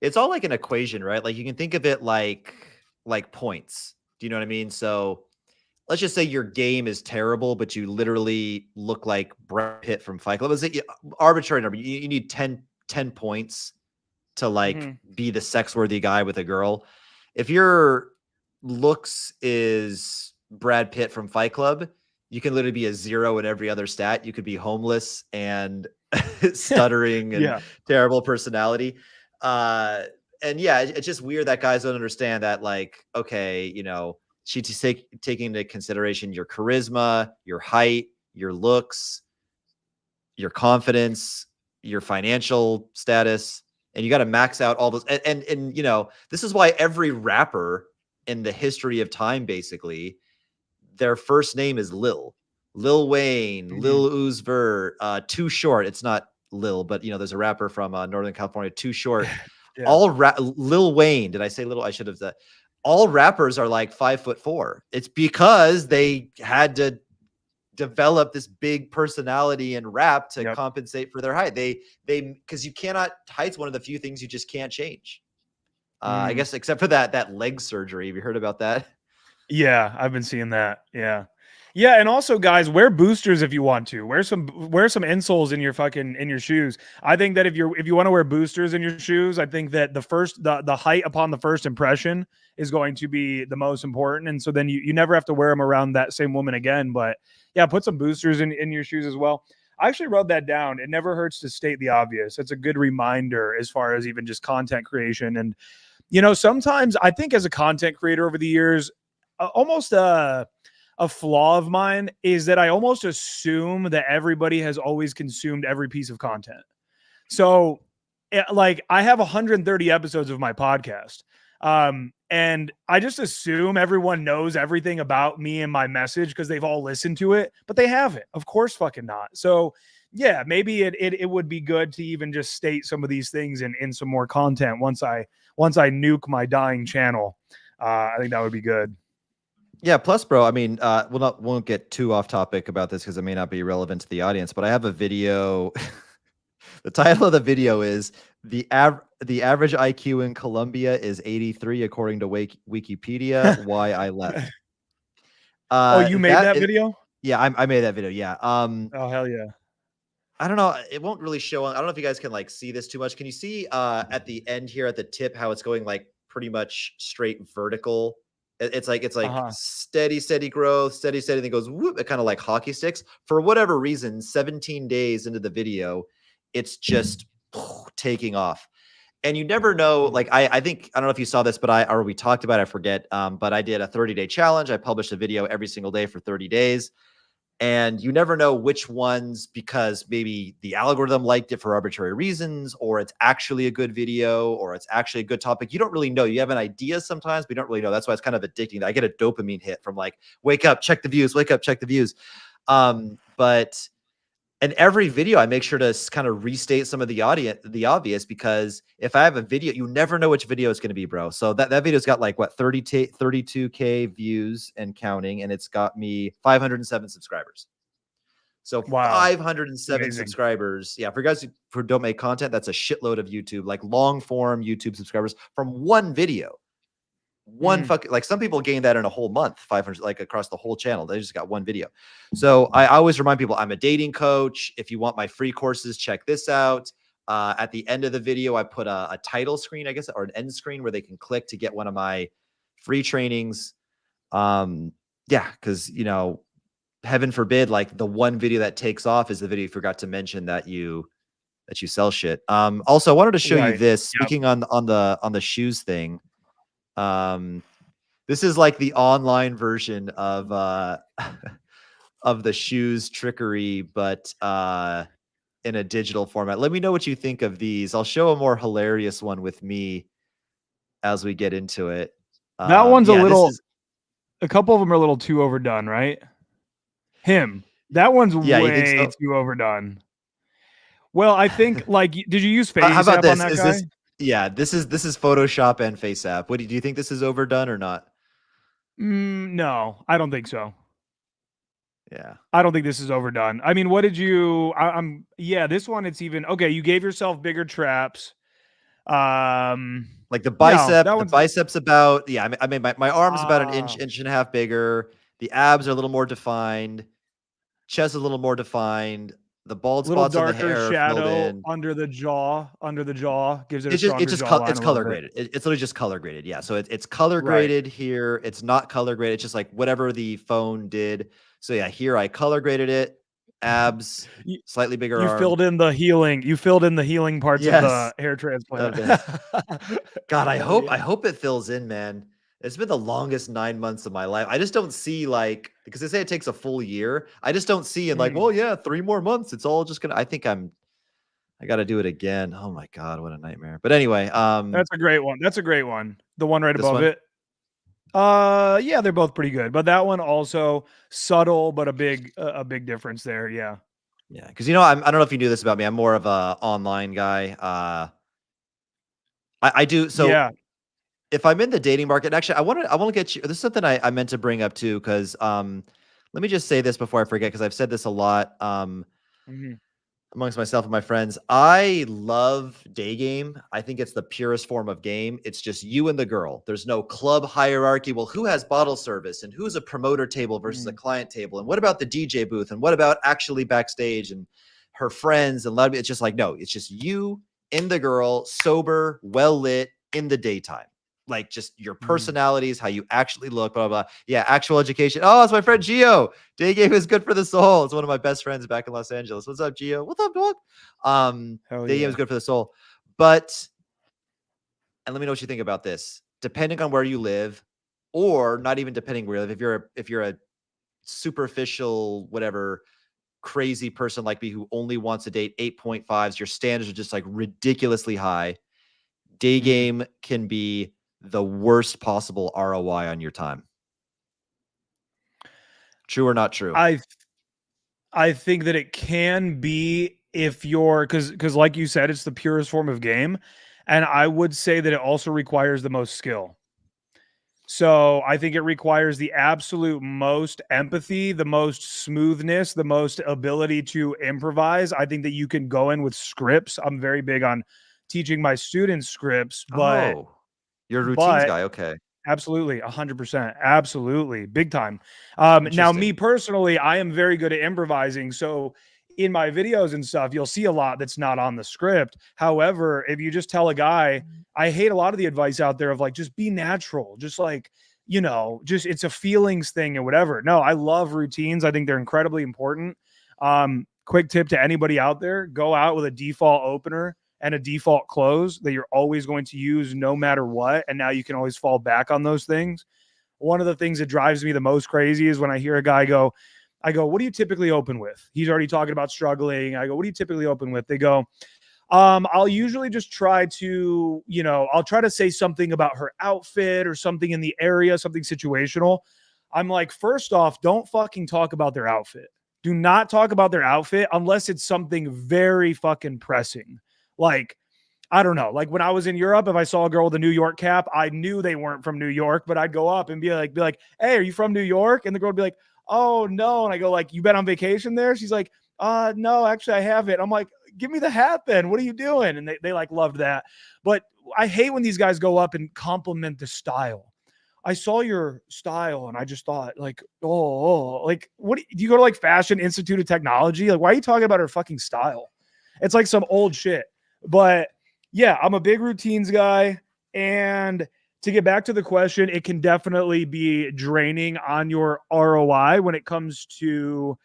like an equation, right? Like, you can think of it like points. Do you know what I mean? So let's just say your game is terrible, but you literally look like Brad Pitt from Fight Club. Let's say arbitrary number. You need 10 points to like be the sex-worthy guy with a girl. If your looks is Brad Pitt from Fight Club, you can literally be a 0 in every other stat. You could be homeless and stuttering and terrible personality. And yeah, it's just weird that guys don't understand that, like, okay, she's taking into consideration your charisma, your height, your looks, your confidence, your financial status, and you got to max out all those. And this is why every rapper in the history of time, basically, their first name is Lil Wayne, Lil Uzi Vert, Too Short. It's not Lil, but there's a rapper from Northern California, Too Short. Lil Wayne. Did I say little? I should have said. All rappers are like 5'4". It's because they had to develop this big personality in rap to compensate for their height. Because you cannot, height's one of the few things you just can't change. I guess except for that leg surgery. Have you heard about that? Yeah, I've been seeing that. Yeah. Yeah, and also guys, wear boosters if you want to. Wear some insoles in your fucking in your shoes. I think that if you want to wear boosters in your shoes, I think that the height upon the first impression is going to be the most important. And so then you never have to wear them around that same woman again. But yeah, put some boosters in your shoes as well. I actually wrote that down. It never hurts to state the obvious. It's a good reminder as far as even just content creation. And sometimes I think as a content creator over the years, almost a flaw of mine is that I almost assume that everybody has always consumed every piece of content. So, like, I have 130 episodes of my podcast. And I just assume everyone knows everything about me and my message because they've all listened to it, but they haven't. Of course, fucking not. So, yeah, maybe it would be good to even just state some of these things in some more content once I nuke my dying channel. I think that would be good. Yeah, plus, bro, I mean, won't get too off topic about this because it may not be relevant to the audience, but I have a video. The title of the video is the average IQ in Colombia is 83 according to Wikipedia. Why I left. Oh, you made that Is, video? yeah, I made that video. Yeah. Oh, hell yeah. I don't know. It won't really show. I don't know if you guys can like see this too much. Can you see at the end here at the tip how it's going like pretty much straight vertical? It's like Uh-huh. steady growth, steady, then goes whoop. It kind of like hockey sticks. For whatever reason, 17 days into the video, it's just taking off. And you never know. Like I think I don't know if you saw this, but we talked about it, I forget. But I did a 30-day challenge. I published a video every single day for 30 days. And you never know which ones, because maybe the algorithm liked it for arbitrary reasons, or it's actually a good video, or it's actually a good topic. You don't really know. You have an idea sometimes, but you don't really know. That's why it's kind of addicting. I get a dopamine hit from like, wake up, check the views, wake up, check the views. But in every video, I make sure to kind of restate some of the obvious, because if I have a video, you never know which video it's going to be, bro. So that video's got like what, 32K views and counting, and it's got me 507 subscribers. So Wow. 507 Amazing. subscribers. Yeah, for guys who don't make content, that's a shitload of YouTube, like long form YouTube subscribers from one video. One fucking, like some people gain that in a whole month, 500, like across the whole channel. They just got one video. So I always remind people, I'm a dating coach. If you want my free courses, check this out. At the end of the video, I put a title screen, I guess, or an end screen where they can click to get one of my free trainings. Yeah, because heaven forbid, like the one video that takes off is the video you forgot to mention that you sell shit. Also, I wanted to show you Right. this. Yep. Speaking on the shoes thing. This is like the online version of of the shoes trickery, but in a digital format. Let me know what you think of these. I'll show a more hilarious one with me as we get into it. That one's Yeah, this is, a couple of them are a little too overdone, right? That one's yeah, you think way so? too overdone. Well, I think like, did you use How about FaceApp on this? that Is guy? this, yeah, this is Photoshop and FaceApp. What do you think, this is overdone or not? No, I don't think so. Yeah. I don't think this is overdone. I mean, what did you? Yeah, this one it's even okay. You gave yourself bigger traps. Like the No, bicep, that the one's biceps about, yeah, I mean my arm's about an uh, inch and a half bigger. The abs are a little more defined. Chest is a little more defined. The bald little spots on the darker hair are filled shadow in. under the jaw. Under the jaw gives it a It's stronger just jawline it's a little color bit. graded. It's literally just color graded. Yeah. So it's color Right. graded here. It's not color graded. It's just like whatever the phone did. So yeah, here I color graded it. Abs, You, slightly bigger you arm. filled in the healing. You filled in the healing parts of Yes. the hair transplant. Of the God, Hell I yeah. hope it fills in, man. It's been the longest 9 months of my life. I just don't see, like, because they say it takes a full year. I just don't see in like, Mm. well, yeah, 3 more months. It's all just gonna. I got to do it again. Oh my God, what a nightmare. But anyway, That's a great one. That's a great one. The one right this above one, it. Yeah, they're both pretty good, but that one also subtle, but a big difference there. Yeah. yeah, because I don't know if you knew this about me. I'm more of a online guy. I do so. Yeah. If I'm in the dating market, actually, I want to get you. This is something I meant to bring up too, because let me just say this before I forget, because I've said this a lot. Mhm. amongst myself and my friends, I love day game. I think it's the purest form of game. It's just you and the girl. There's no club hierarchy. Well, who has bottle service and who's a promoter table versus a client table? And what about the DJ booth? And what about actually backstage and her friends? And it's just like, no, it's just you and the girl, sober, well lit in the daytime. Like just your personalities, how you actually look, blah, blah, blah. Yeah, actual education. Oh, it's my friend Gio. Day game is good for the soul. It's one of my best friends back in Los Angeles. What's up, Gio? What's up, dog? Day game is good for the soul. But, and let me know what you think about this. Depending on where you live, or not even depending where you live, if you're a superficial, whatever, crazy person like me who only wants to date 8.5s, your standards are just like ridiculously high. Day game can be the worst possible ROI on your time. True or not true? I think that it can be if you're because like you said, it's the purest form of game. And I would say that it also requires the most skill. So I think it requires the absolute most empathy, the most smoothness, the most ability to improvise. I think that you can go in with scripts. I'm very big on teaching my students scripts, but you're a routines guy. Okay. Absolutely, 100%. Absolutely, big time. Now, me personally, I am very good at improvising. So in my videos and stuff, you'll see a lot that's not on the script. However, if you just tell a guy, I hate a lot of the advice out there of like, just be natural, just like, just it's a feelings thing or whatever. No, I love routines. I think they're incredibly important. Quick tip to anybody out there, go out with a default opener and a default close that you're always going to use no matter what. And now you can always fall back on those things. One of the things that drives me the most crazy is when I hear a guy go, what do you typically open with? He's already talking about struggling. I go, what do you typically open with? They go, I'll usually just try to, I'll try to say something about her outfit or something in the area, something situational. I'm like, first off, don't fucking talk about their outfit. Do not talk about their outfit unless it's something very fucking pressing. Like, I don't know. Like when I was in Europe, if I saw a girl with a New York cap, I knew they weren't from New York, but I'd go up and be like, hey, are you from New York? And the girl would be like, oh no. And I go like, you been on vacation there? She's like, no, actually I haven't. I'm like, give me the hat then. What are you doing? And they like loved that. But I hate when these guys go up and compliment the style. I saw your style and I just thought like, like what do you go to like Fashion Institute of Technology? Like, why are you talking about her fucking style? It's like some old shit. But yeah, I'm a big routines guy. And to get back to the question, it can definitely be draining on your ROI when it comes to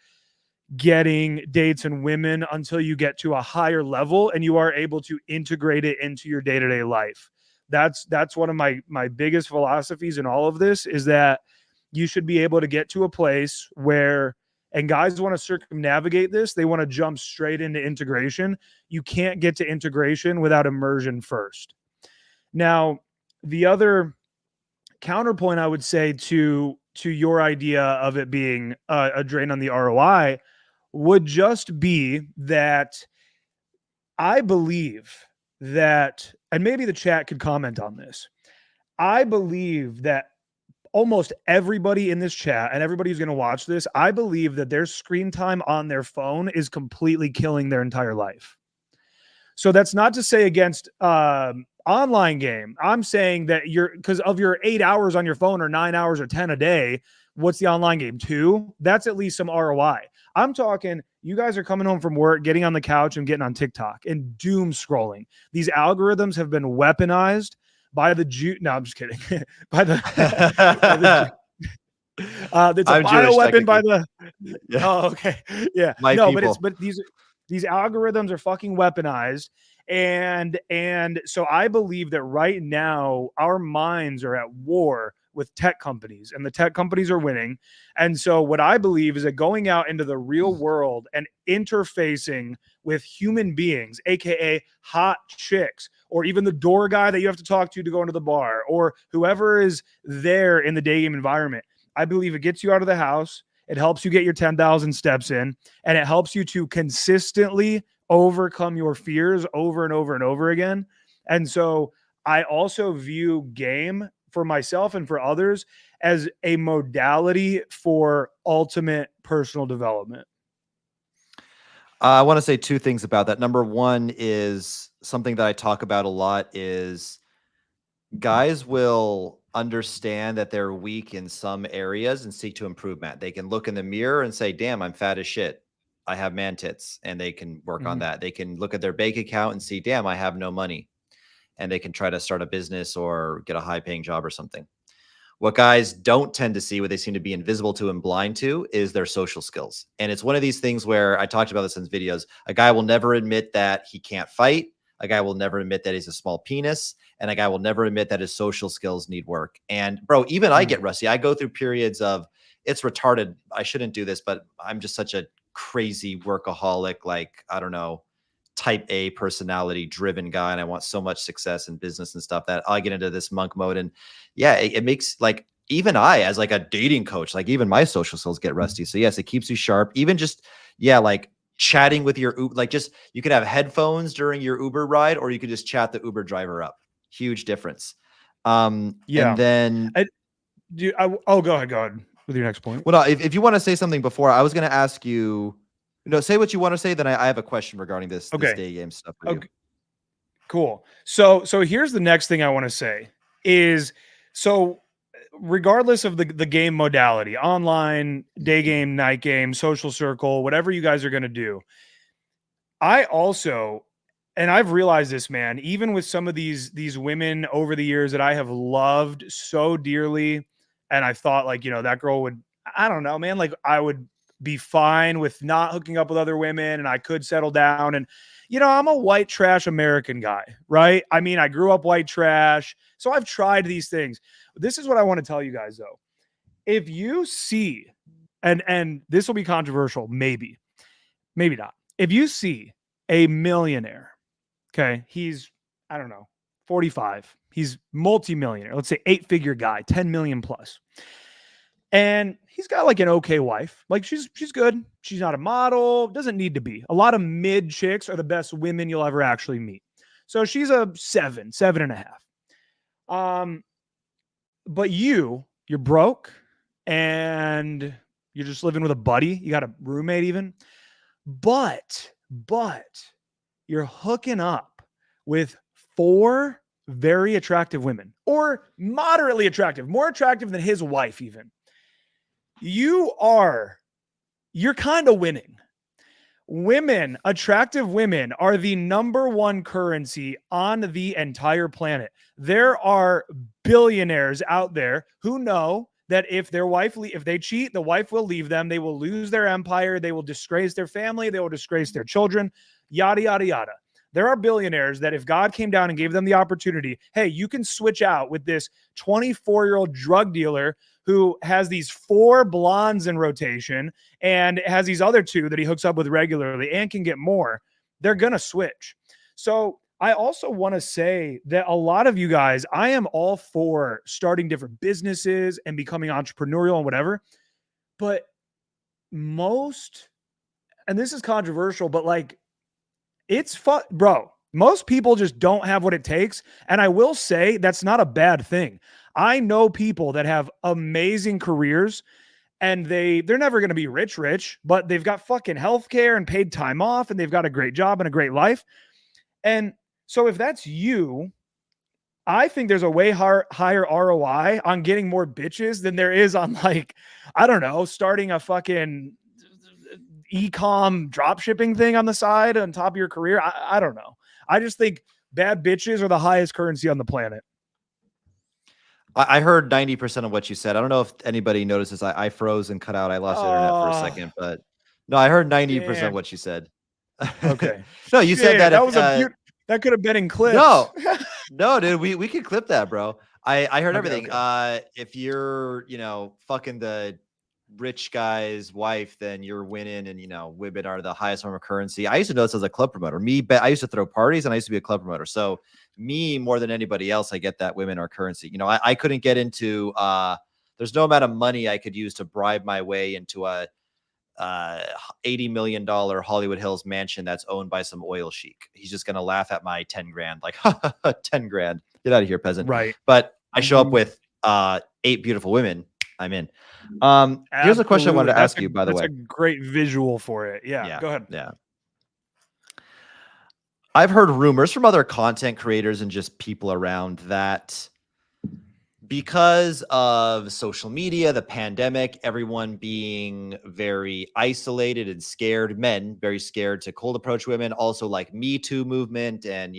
getting dates and women until you get to a higher level and you are able to integrate it into your day-to-day life. That's one of my biggest philosophies in all of this is that you should be able to get to a place where, and guys want to circumnavigate this, they want to jump straight into integration. You can't get to integration without immersion first. Now, the other counterpoint I would say to your idea of it being a drain on the ROI would just be that I believe that, and maybe the chat could comment on this. I believe that almost everybody in this chat and everybody who's going to watch this, I believe that their screen time on their phone is completely killing their entire life. So that's not to say against online game. I'm saying that because of your 8 hours on your phone or 9 hours or 10 a day, what's the online game? 2? That's at least some ROI. I'm talking, you guys are coming home from work, getting on the couch and getting on TikTok and doom scrolling. These algorithms have been weaponized by the Jew. No, I'm just kidding. by the, it's a bioweapon by the. Yeah. Oh, okay. Yeah. But these algorithms are fucking weaponized. And so I believe that right now our minds are at war with tech companies and the tech companies are winning. And so what I believe is that going out into the real world and interfacing with human beings, AKA hot chicks, or even the door guy that you have to talk to go into the bar, or whoever is there in the day game environment, I believe it gets you out of the house. It helps you get your 10,000 steps in, and it helps you to consistently overcome your fears over and over and over again. And so I also view game for myself and for others as a modality for ultimate personal development. I want to say two things about that. Number one is something that I talk about a lot is guys will understand that they're weak in some areas and seek to improve that. They can look in the mirror and say, damn, I'm fat as shit. I have man tits, and they can work on Mhm. that. They can look at their bank account and see, damn, I have no money. And they can try to start a business or get a high paying job or something. What guys don't tend to see, what they seem to be invisible to and blind to, is their social skills. And it's one of these things where I talked about this in videos. A guy will never admit that he can't fight. A guy will never admit that he's a small penis. And a guy will never admit that his social skills need work. And bro, even I get Mhm. rusty. I go through periods of it's retarded. I shouldn't do this, but I'm just such a crazy workaholic, like, I don't know, type A personality driven guy. And I want so much success in business and stuff that I get into this monk mode. And yeah, it makes like even I, as like a dating coach, like even my social skills get rusty. So yes, it keeps you sharp. Even just yeah, like chatting with your like just you could have headphones during your Uber ride, or you could just chat the Uber driver up. Huge difference. And Yeah. then I do. Oh, go ahead with your next point. well, no, if you want to say something before, I was going to ask you. No, say what you want to say. Then I have a question regarding this Okay. day game stuff for you. Okay. Cool. So here's the next thing I want to say is so regardless of the game modality, online, day game, night game, social circle, whatever you guys are going to do, I also, and I've realized this, man, even with some of these women over the years that I have loved so dearly, and I thought like, that girl would, I don't know, man, like I would be fine with not hooking up with other women and I could settle down. And I'm a white trash American guy, right? I mean, I grew up white trash, so I've tried these things. This is what I want to tell you guys though. If you see, and this will be controversial, maybe not. If you see a millionaire, okay, he's, I don't know, 45, he's multimillionaire, let's say 8-figure guy, 10 million plus. And he's got like an okay wife. Like she's good. She's not a model, doesn't need to be. A lot of mid chicks are the best women you'll ever actually meet. So she's a 7.5. But you're broke and you're just living with a buddy. You got a roommate even. But you're hooking up with 4 very attractive women, or moderately attractive, more attractive than his wife even. You're kind of winning. Attractive women are the number one currency on the entire planet. There are billionaires out there who know that if if they cheat, the wife will leave them. They will lose their empire. They will disgrace their family. They will disgrace their children, yada, yada, yada. There are billionaires that if God came down and gave them the opportunity, hey, you can switch out with this 24-year-old drug dealer who has these 4 blondes in rotation and has these other 2 that he hooks up with regularly and can get more, they're going to switch. So I also want to say that a lot of you guys, I am all for starting different businesses and becoming entrepreneurial and whatever. But most, and this is controversial, but like it's fun, bro. Most people just don't have what it takes. And I will say that's not a bad thing. I know people that have amazing careers and they're never going to be rich, but they've got fucking healthcare and paid time off and they've got a great job and a great life. And so if that's you, I think there's a way higher ROI on getting more bitches than there is on like, I don't know, starting a fucking e-com drop shipping thing on the side on top of your career. I don't know. I just think bad bitches are the highest currency on the planet. I heard 90% of what you said. I don't know if anybody notices. I froze and cut out. I lost internet for a Oh, second, but no, I heard 90% of damn. what you said. Okay. No, you said Shit, that that if was that could have been in clips. no, no, dude, we could clip that, bro. I heard Okay, everything. okay. If you're, fucking the rich guy's wife, then you're winning, and women are the highest form of currency. I used to know this as a club promoter. I used to throw parties, and I used to be a club promoter. So me more than anybody else, I get that women are currency. I couldn't get into. There's no amount of money I could use to bribe my way into a $80 million Hollywood Hills mansion that's owned by some oil sheik. He's just going to laugh at my 10 grand, like 10 grand. Get out of here, peasant. Right. But I show up Mhm. with 8 beautiful women. I'm in. Here's a question I wanted Absolutely. to ask you, by the That's way. a great visual for it. Yeah, Yeah. go ahead. Yeah. I've heard rumors from other content creators and just people around that because of social media, the pandemic, everyone being very isolated and scared, men very scared to cold approach women, also like Me Too movement and,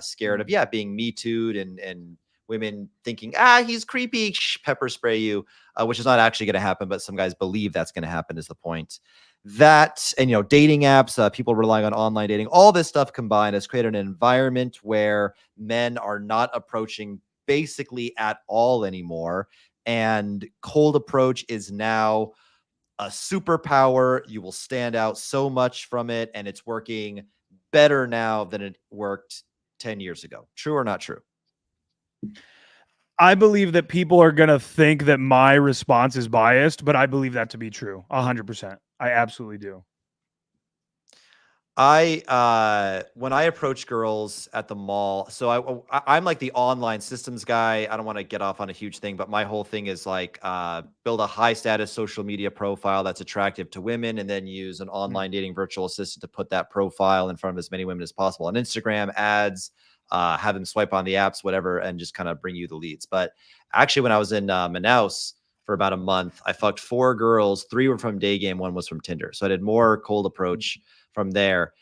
scared of, being Me Too'd and women thinking, he's creepy, pepper spray you, which is not actually going to happen, but some guys believe that's going to happen is the point. That and, dating apps, people relying on online dating, all this stuff combined has created an environment where men are not approaching basically at all anymore. And cold approach is now a superpower. You will stand out so much from it, and it's working better now than it worked 10 years ago. True or not true? I believe that people are going to think that my response is biased, but I believe that to be true. 100%. I absolutely do. When I approach girls at the mall, so I'm like the online systems guy. I don't want to get off on a huge thing, but my whole thing is like build a high status social media profile that's attractive to women, and then use an online dating virtual assistant to put that profile in front of as many women as possible on Instagram ads, have them swipe on the apps, whatever, and just kind of bring you the leads. But actually, when I was in Manaus for about a month, I fucked 4 girls. 3 were from Day Game, 1 was from Tinder. So I did more cold approach from there.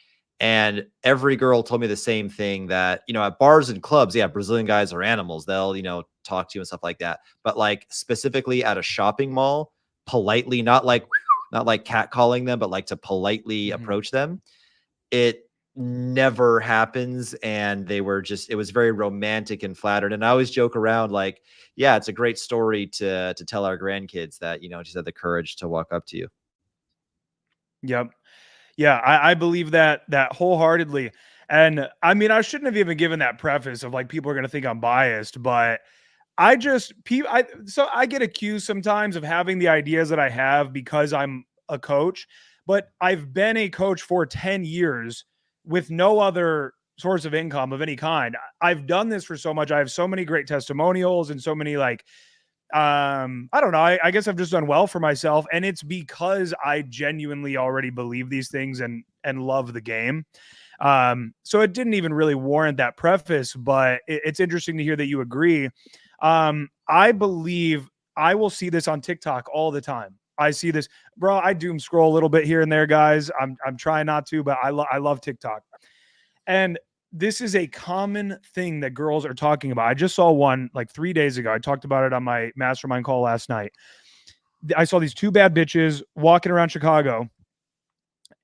And every girl told me the same thing, that, at bars and clubs, Brazilian guys are animals. They'll, talk to you and stuff like that. But like specifically at a shopping mall, politely, not like catcalling them, but like to politely approach them, it never happens. And it was very romantic and flattered. And I always joke around like, yeah, it's a great story to tell our grandkids that, just had the courage to walk up to you. Yep. Yeah, I believe that wholeheartedly. And I mean, I shouldn't have even given that preface of like people are going to think I'm biased, but so I get accused sometimes of having the ideas that I have because I'm a coach, but I've been a coach for 10 years with no other source of income of any kind. I've done this for so much. I have so many great testimonials and so many like I don't know. I guess I've just done well for myself, and it's because I genuinely already believe these things and love the game. So it didn't even really warrant that preface, but it's interesting to hear that you agree. I believe I will see this on TikTok all the time. I see this, bro. I doom scroll a little bit here and there, guys. I'm trying not to, but I love TikTok, and this is a common thing that girls are talking about. I just saw one like 3 days ago. I talked about it on my mastermind call last night. I saw these 2 bad bitches walking around Chicago,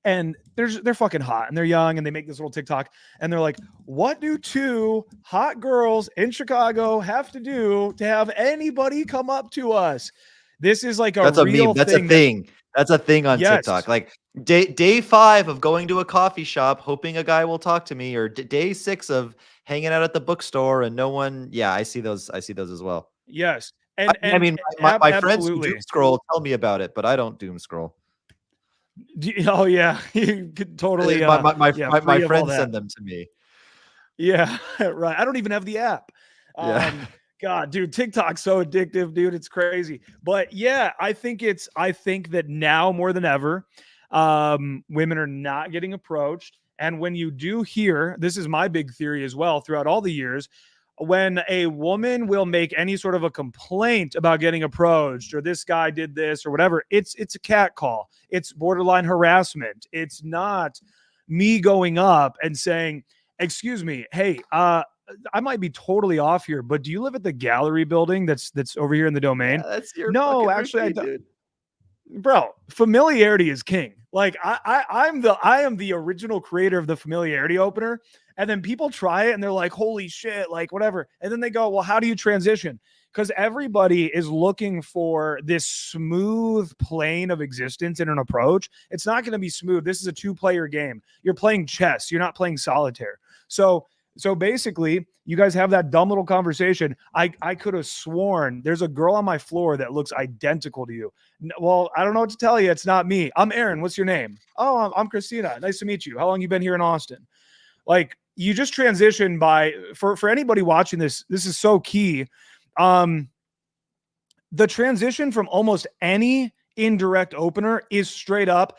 and they're fucking hot and they're young, and they make this little TikTok, and they're like, what do 2 hot girls in Chicago have to do to have anybody come up to us? This is like a That's a real meme. That's thing. a thing. That's a thing on Yes. TikTok. Like day 5 of going to a coffee shop, hoping a guy will talk to me, or day 6 of hanging out at the bookstore and no one. Yeah, I see those. I see those as well. Yes. I mean, my friends who doom Absolutely. scroll tell me about it, but I don't doom scroll. Oh yeah, you could totally My free of all friends that. send them to me. Yeah, right. I don't even have the app. Yeah. God, dude, TikTok's so addictive, dude. It's crazy. But yeah, I think that now more than ever, women are not getting approached. And when you do hear, this is my big theory as well, throughout all the years, when a woman will make any sort of a complaint about getting approached, or this guy did this or whatever, it's a cat call. It's borderline harassment. It's not me going up and saying, excuse me, hey, I might be totally off here, but do you live at the gallery building that's over here in the domain? Yeah, that's your No, fucking actually, routine, dude. bro, familiarity is king. Like I am the original creator of the familiarity opener. And then people try it and they're like, holy shit, like whatever. And then they go, well, how do you transition? Because everybody is looking for this smooth plane of existence in an approach. It's not going to be smooth. This is a 2-player game. You're playing chess. You're not playing solitaire. So basically, you guys have that dumb little conversation. I could have sworn there's a girl on my floor that looks identical to you. Well, I don't know what to tell you. It's not me. I'm Aaron. What's your name? Oh, I'm Christina. Nice to meet you. How long you been here in Austin? Like, you just transition by, for anybody watching this, this is so key. The transition from almost any indirect opener is straight up,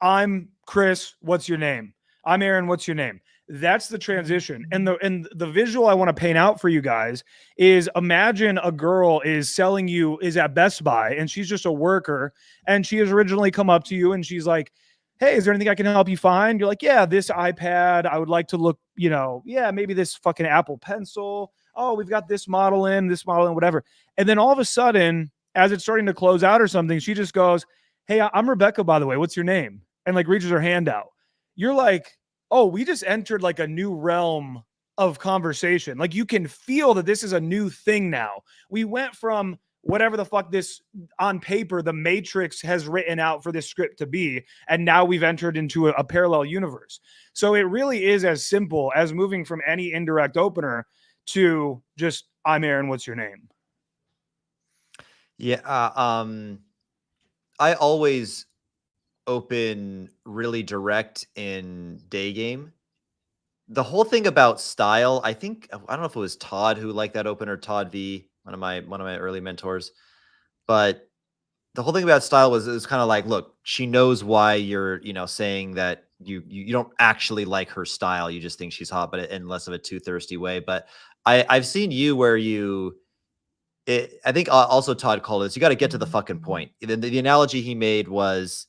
I'm Chris. What's your name? I'm Aaron. What's your name? That's the transition. And the visual I want to paint out for you guys is, imagine a girl is at Best Buy and she's just a worker, and she has originally come up to you and she's like, "Hey, is there anything I can help you find?" You're like, "Yeah, this iPad. I would like to look, yeah, maybe this fucking Apple Pencil. Oh, we've got this model in, whatever." And then all of a sudden, as it's starting to close out or something, she just goes, "Hey, I'm Rebecca, by the way. What's your name?" And like reaches her hand out. You're like, "Oh, we just entered like a new realm of conversation." Like, you can feel that this is a new thing now. We went from whatever the fuck this on paper the Matrix has written out for this script to be, and now we've entered into a parallel universe. So it really is as simple as moving from any indirect opener to just, "I'm Aaron, what's your name?" Yeah, I always open really direct in day game. The whole thing about style, I don't know if it was Todd who liked that opener, Todd V, one of my early mentors. But the whole thing about style was kind of like, look, she knows why you're, saying that you don't actually like her style. You just think she's hot, but in less of a too thirsty way. But I've seen you where I think also Todd called this. You got to get to the fucking point. The analogy he made was,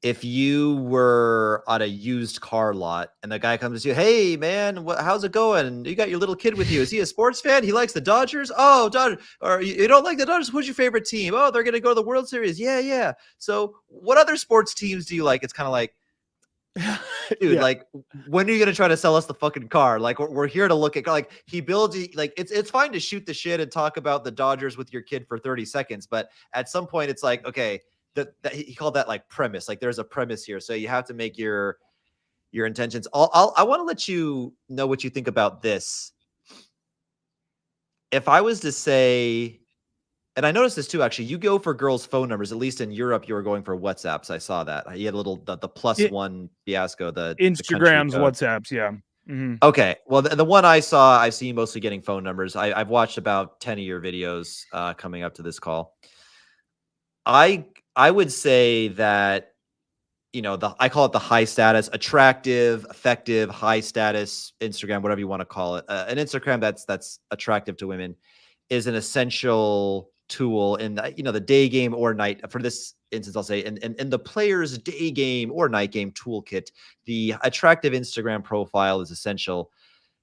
if you were on a used car lot and the guy comes to you, "Hey man, how's it going? You got your little kid with you. Is he a sports fan? He likes the Dodgers. Oh, Dodgers. Or you don't like the Dodgers? Who's your favorite team? Oh, they're gonna go to the World Series. Yeah, yeah. So what other sports teams do you like?" It's kind of like, dude, Yeah. like, when are you gonna try to sell us the fucking car? Like, we're here to look at, like, he builds like, it's fine to shoot the shit and talk about the Dodgers with your kid for 30 seconds, but at some point it's like, okay, that he called that like premise. Like, there's a premise here, so you have to make your intentions. I want to let you know what you think about this. If I was to say, and I noticed this too, actually, you go for girls' phone numbers. At least in Europe, you were going for WhatsApps. I saw that. You had a little the plus It, one fiasco, the country Instagrams, code. WhatsApps, yeah. Hmm. Okay, well, the one I saw, I've seen mostly getting phone numbers. I've watched about 10 of your videos coming up to this call. I I would say that, I call it the high status, attractive, effective, high status Instagram, whatever you want to call it. An Instagram that's attractive to women is an essential tool in the day game or night. For this instance, I'll say in the player's day game or night game toolkit, the attractive Instagram profile is essential,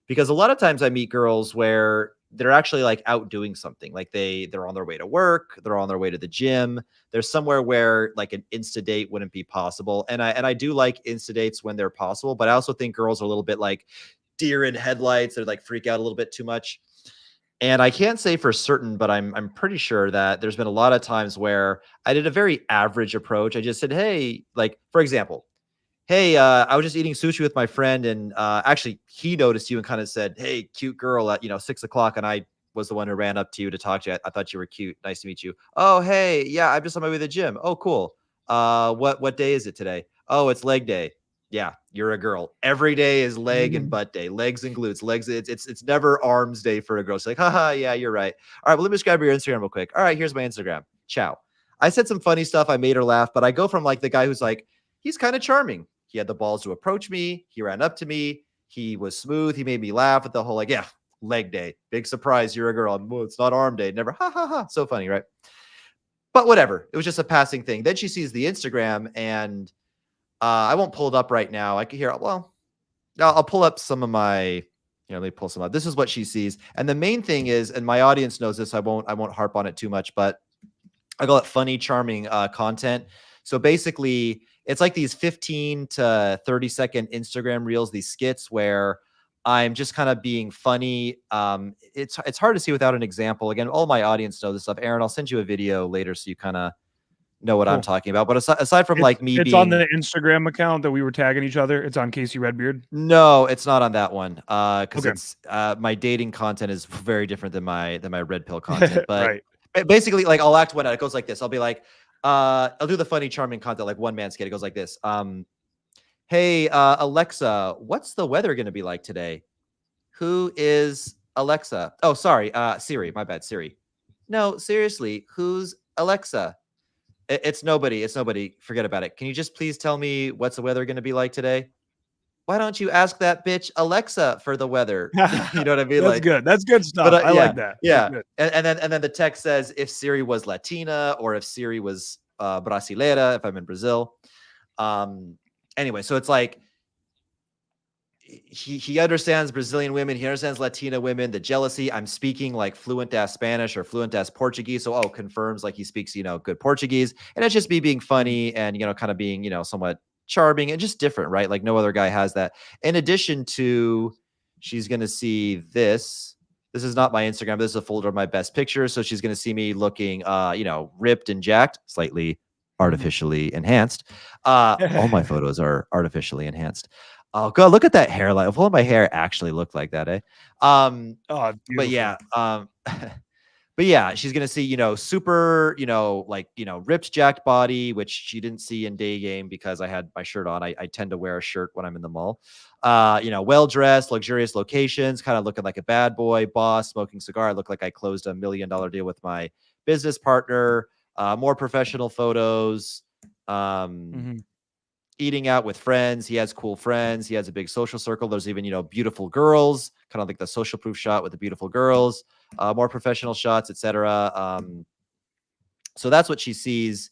because a lot of times I meet girls where they're actually like out doing something. Like, they're on their way to work, they're on their way to the gym. There's somewhere where like an Insta date wouldn't be possible. And I do like Insta dates when they're possible, but I also think girls are a little bit like deer in headlights. They're like freak out a little bit too much. And I can't say for certain, but I'm pretty sure that there's been a lot of times where I did a very average approach. I just said, "Hey," like, for example, "Hey, I was just eating sushi with my friend, and actually, he noticed you and kind of said, 'Hey, cute girl,' at 6 o'clock, and I was the one who ran up to you to talk to you. I thought you were cute. Nice to meet you. Oh, hey, yeah, I'm just on my way to the gym. Oh, cool. What day is it today? Oh, it's leg day. Yeah, you're a girl. Every day is leg and butt day, legs and glutes, legs. It's never arms day for a girl. She's like, haha, yeah, you're right. All right, well, let me just grab your Instagram real quick. All right, here's my Instagram. Ciao." I said some funny stuff. I made her laugh, but I go from like the guy who's like, he's kind of charming. He had the balls to approach me. He ran up to me. He was smooth. He made me laugh with the whole, like, yeah, leg day. Big surprise. You're a girl. Well, it's not arm day. Never. Ha ha ha. So funny, right? But whatever. It was just a passing thing. Then she sees the Instagram, and I won't pull it up right now. I can hear, well, I'll pull up some of my, let me pull some up. This is what she sees. And the main thing is, and my audience knows this, I won't harp on it too much, but I call it funny, charming content. So basically, it's like these 15 to 30-second Instagram reels, these skits where I'm just kind of being funny. It's hard to see without an example. Again, all my audience knows this stuff. Aaron, I'll send you a video later so you kind of know what I'm Cool. talking about. But aside from like me It's on being, the Instagram account that we were tagging each other. It's on Casey Redbeard. no, it's not on that one. Because Okay. it's my dating content is very different than my red pill content. But Right. basically, like, I'll act one out. It goes like this. I'll be like, I'll do the funny, charming content, like one man skit. It goes like this. Hey, Alexa, what's the weather going to be like today? Who is Alexa? Oh, sorry, Siri. My bad, Siri. No, seriously, who's Alexa? It's nobody. It's nobody. Forget about it. Can you just please tell me what's the weather going to be like today? why don't you ask that bitch Alexa for the weather? You know what I mean? That's Like, good. That's good but stuff. I yeah, like that. That's yeah. good. And then the text says if Siri was Latina or if Siri was Brasileira, if I'm in Brazil. Um, anyway, so it's like he understands Brazilian women, he understands Latina women, the jealousy. I'm speaking like fluent ass Spanish or fluent ass Portuguese. So confirms like he speaks, good Portuguese. And it's just me being Mhm. funny and kind of being, somewhat charming and just different, right? Like no other guy has that. In addition to she's gonna see this. This is not my Instagram, this is a folder of my best pictures. So she's gonna see me looking ripped and jacked, slightly Mhm. artificially enhanced. All my photos are artificially enhanced. Oh god, look at that hairline. If all my hair actually looked like that, eh? Um, Oh, but beautiful. yeah, but yeah, she's gonna see, super, like, ripped, jacked body, which she didn't see in day game because I had my shirt on. I tend to wear a shirt when I'm in the mall. Well dressed, luxurious locations, kind of looking like a bad boy, boss, smoking cigar. I look like I closed $1 million deal with my business partner. More professional photos. Um, Mhm. Eating out with friends. He has cool friends. He has a big social circle. There's even, beautiful girls, kind of like the social proof shot with the beautiful girls, more professional shots, etc. So that's what she sees.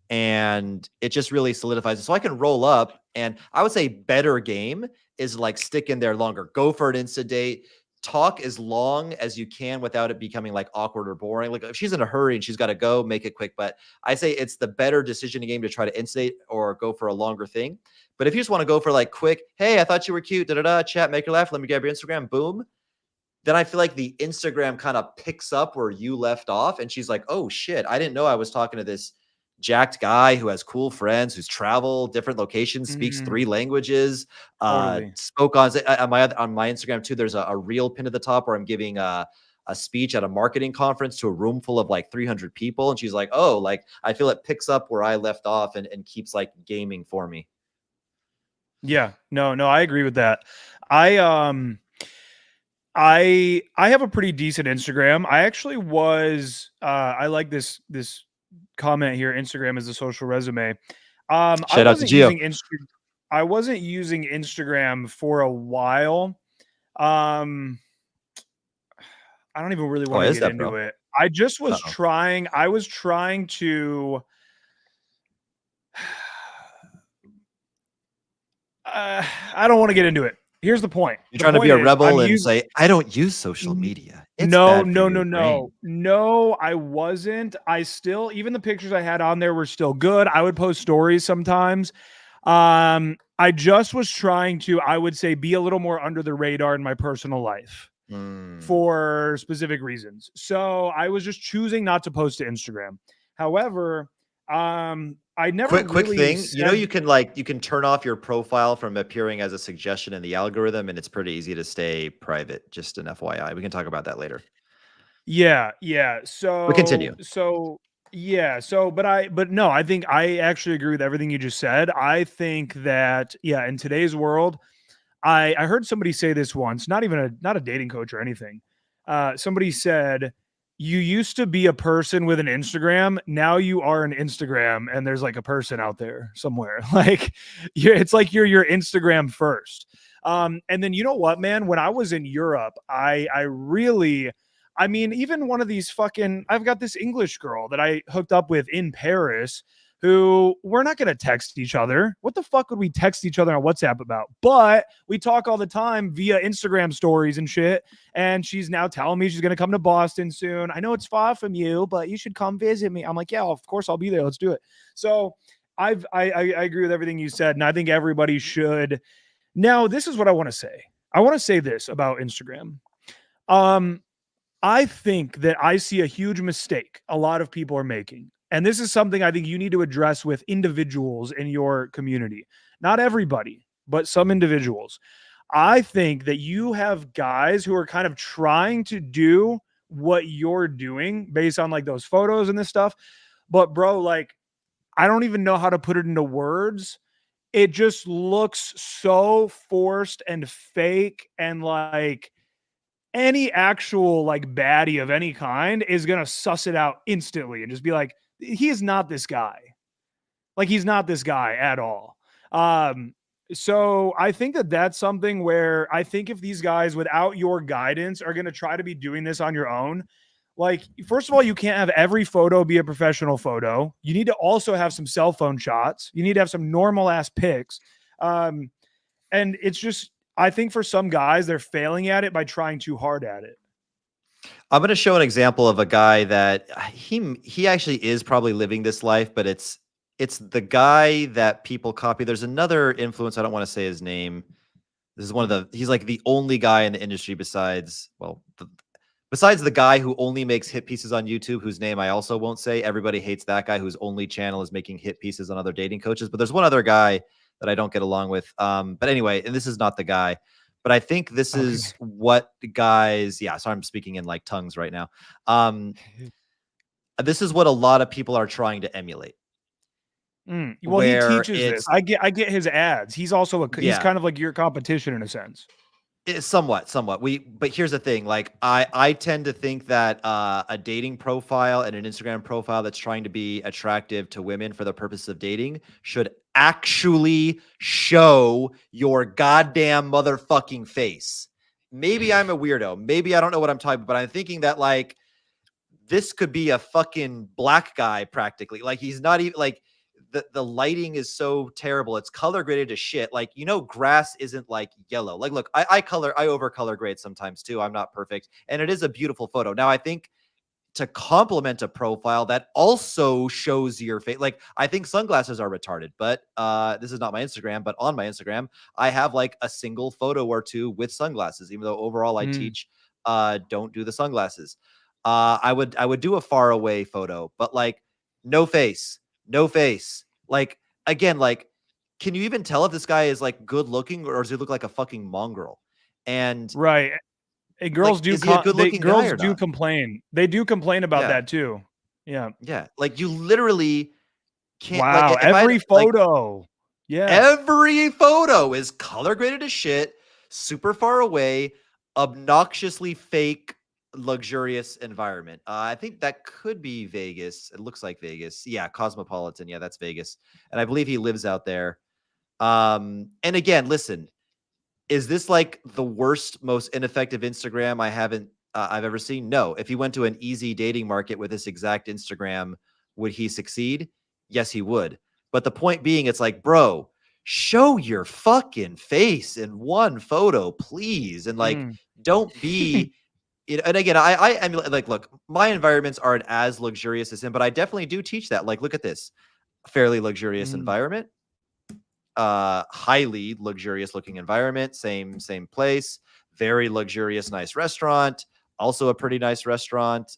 And it just really solidifies it. So I can roll up, and I would say better game is like stick in there longer. Go for an instant date. Talk as long as you can without it becoming like awkward or boring. Like if she's in a hurry and she's got to go, make it quick. But I say it's the better decision game to try to instate or go for a longer thing. But if you just want to go for like quick, hey, I thought you were cute, da da da, chat, make her laugh. Let me grab your Instagram, boom. Then I feel like the Instagram kind of picks up where you left off. And she's like, oh shit, I didn't know I was talking to this jacked guy who has cool friends, who's traveled different locations, speaks Mhm. 3 languages, Totally. spoke on my Instagram too. There's a reel pin at the top where I'm giving a speech at a marketing conference to a room full of like 300 people. And she's like, oh, like I feel it picks up where I left off and keeps like gaming for me. Yeah. No, I agree with that. I I have a pretty decent Instagram. I actually was I like this comment here. Instagram is a social resume. I Shout out to wasn't Gio. using Instagram for a while. Um I don't even really Oh, want to is get that, into bro? it. I just was Uh-oh. trying I was trying to uh, I don't want to get into it. Here's the point. You're The trying to be point a is I'm rebel and using say, I don't use social media. It's no, bad for no, your no, brain. no. No, I wasn't. I still even the pictures I had on there were still good. I would post stories sometimes. I just was trying to, I would say, be a little more under the radar in my personal life Mm. for specific reasons. So I was just choosing not to post to Instagram. However, I never Quick really thing. said, You can turn off your profile from appearing as a suggestion in the algorithm, and it's pretty easy to stay private. Just an FYI. We can talk about that later. yeah, yeah. But continue. But no, I think I actually agree with everything you just said. I think that, yeah, in today's world, I heard somebody say this once, not a dating coach or anything. Somebody said, you used to be a person with an Instagram, now you are an Instagram, and there's like a person out there somewhere. Like it's like you're your Instagram first. And then you know what, man? When I was in Europe, I really I mean, even one of these fucking I've got this English girl that I hooked up with in Paris who we're not going to text each other. What the fuck would we text each other on WhatsApp about? But we talk all the time via Instagram stories and shit. And she's now telling me she's going to come to Boston soon. I know it's far from you, but you should come visit me. I'm like, yeah, of course I'll be there. Let's do it. So I agree with everything you said. And I think everybody should. Now, this is what I want to say. I want to say this about Instagram. Um, I think that I see a huge mistake a lot of people are making. And this is something I think you need to address with individuals in your community. Not everybody, but some individuals. I think that you have guys who are kind of trying to do what you're doing based on like those photos and this stuff. But bro, like I don't even know how to put it into words. It just looks so forced and fake and like any actual like baddie of any kind is going to suss it out instantly and just be like, he is not this guy. Like he's not this guy at all. So I think that that's something where I think if these guys, without your guidance, are going to try to be doing this on your own, like, first of all, you can't have every photo be a professional photo. You need to also have some cell phone shots. You need to have some normal ass pics. Um, and it's just, I think for some guys, they're failing at it by trying too hard at it. I'm going to show an example of a guy that he actually is probably living this life, but it's the guy that people copy. There's another influencer, I don't want to say his name. This is one of he's like the only guy in the industry besides, well, besides the guy who only makes hit pieces on YouTube, whose name I also won't say. Everybody hates that guy whose only channel is making hit pieces on other dating coaches. But there's one other guy that I don't get along with. But anyway, and this is not the guy. But I think this Okay. is what the guys, yeah, so I'm speaking in like tongues right now. This is what a lot of people are trying to emulate. Well, he Where teaches this. it's, I get his ads. He's also he's yeah, kind of like your competition in a sense. somewhat. But here's the thing. Like I tend to think that a dating profile and an Instagram profile that's trying to be attractive to women for the purpose of dating should actually show your goddamn motherfucking face. Maybe I'm a weirdo. Maybe I don't know what I'm talking about, but I'm thinking that like this could be a fucking black guy practically. Like he's not even like the lighting is so terrible. It's color graded to shit. Like, grass isn't like yellow. Like, look, I over color grade sometimes too. I'm not perfect. And it is a beautiful photo. Now, I think to complement a profile that also shows your face. Like, I think sunglasses are retarded, but this is not my Instagram, but on my Instagram, I have like a single photo or two with sunglasses, even though overall I teach don't do the sunglasses. I would do a far away photo, but like no face, no face. Like again, like can you even tell if this guy is like good looking or does he look like a fucking mongrel? And Right. And girls like, do is he a good looking guy girls or do not? complain. They do complain about Yeah. that too. Yeah. Yeah, like you literally can't like Wow. if I Every like photo. Yeah. every photo is color graded as shit, super far away, obnoxiously fake, luxurious environment. I think that could be Vegas. It looks like Vegas. Yeah, Cosmopolitan. Yeah, that's Vegas. And I believe he lives out there. And again, listen, is this like the worst, most ineffective Instagram I've ever seen? No. If he went to an easy dating market with this exact Instagram, would he succeed? Yes, he would. But the point being, it's like, bro, show your fucking face in one photo, please. And like, Mm. don't be, and again, I emulate, like, look, my environments aren't as luxurious as him, but I definitely do teach that. Like, look at this fairly luxurious Mm. environment, highly luxurious looking environment, same place, very luxurious nice restaurant, also a pretty nice restaurant,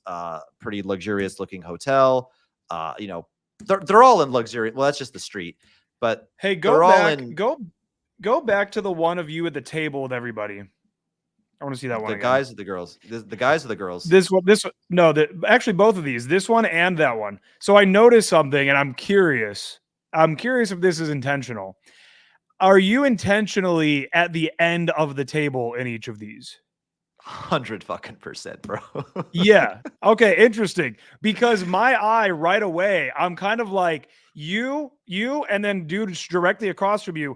pretty luxurious looking hotel. You know, they're all in luxury. Well, that's just the street, but Hey, go they're all back. in. Go back to the one of you at the table with everybody. I want to see that one The again. guys or the girls? The guys or the girls? No, actually both of these, this one and that one. So I noticed something and I'm curious. I'm curious if this is intentional. Are you intentionally at the end of the table in each of these? 100% bro. Yeah. Okay, interesting. Because my eye right away, I'm kind of like you, and then dude directly across from you.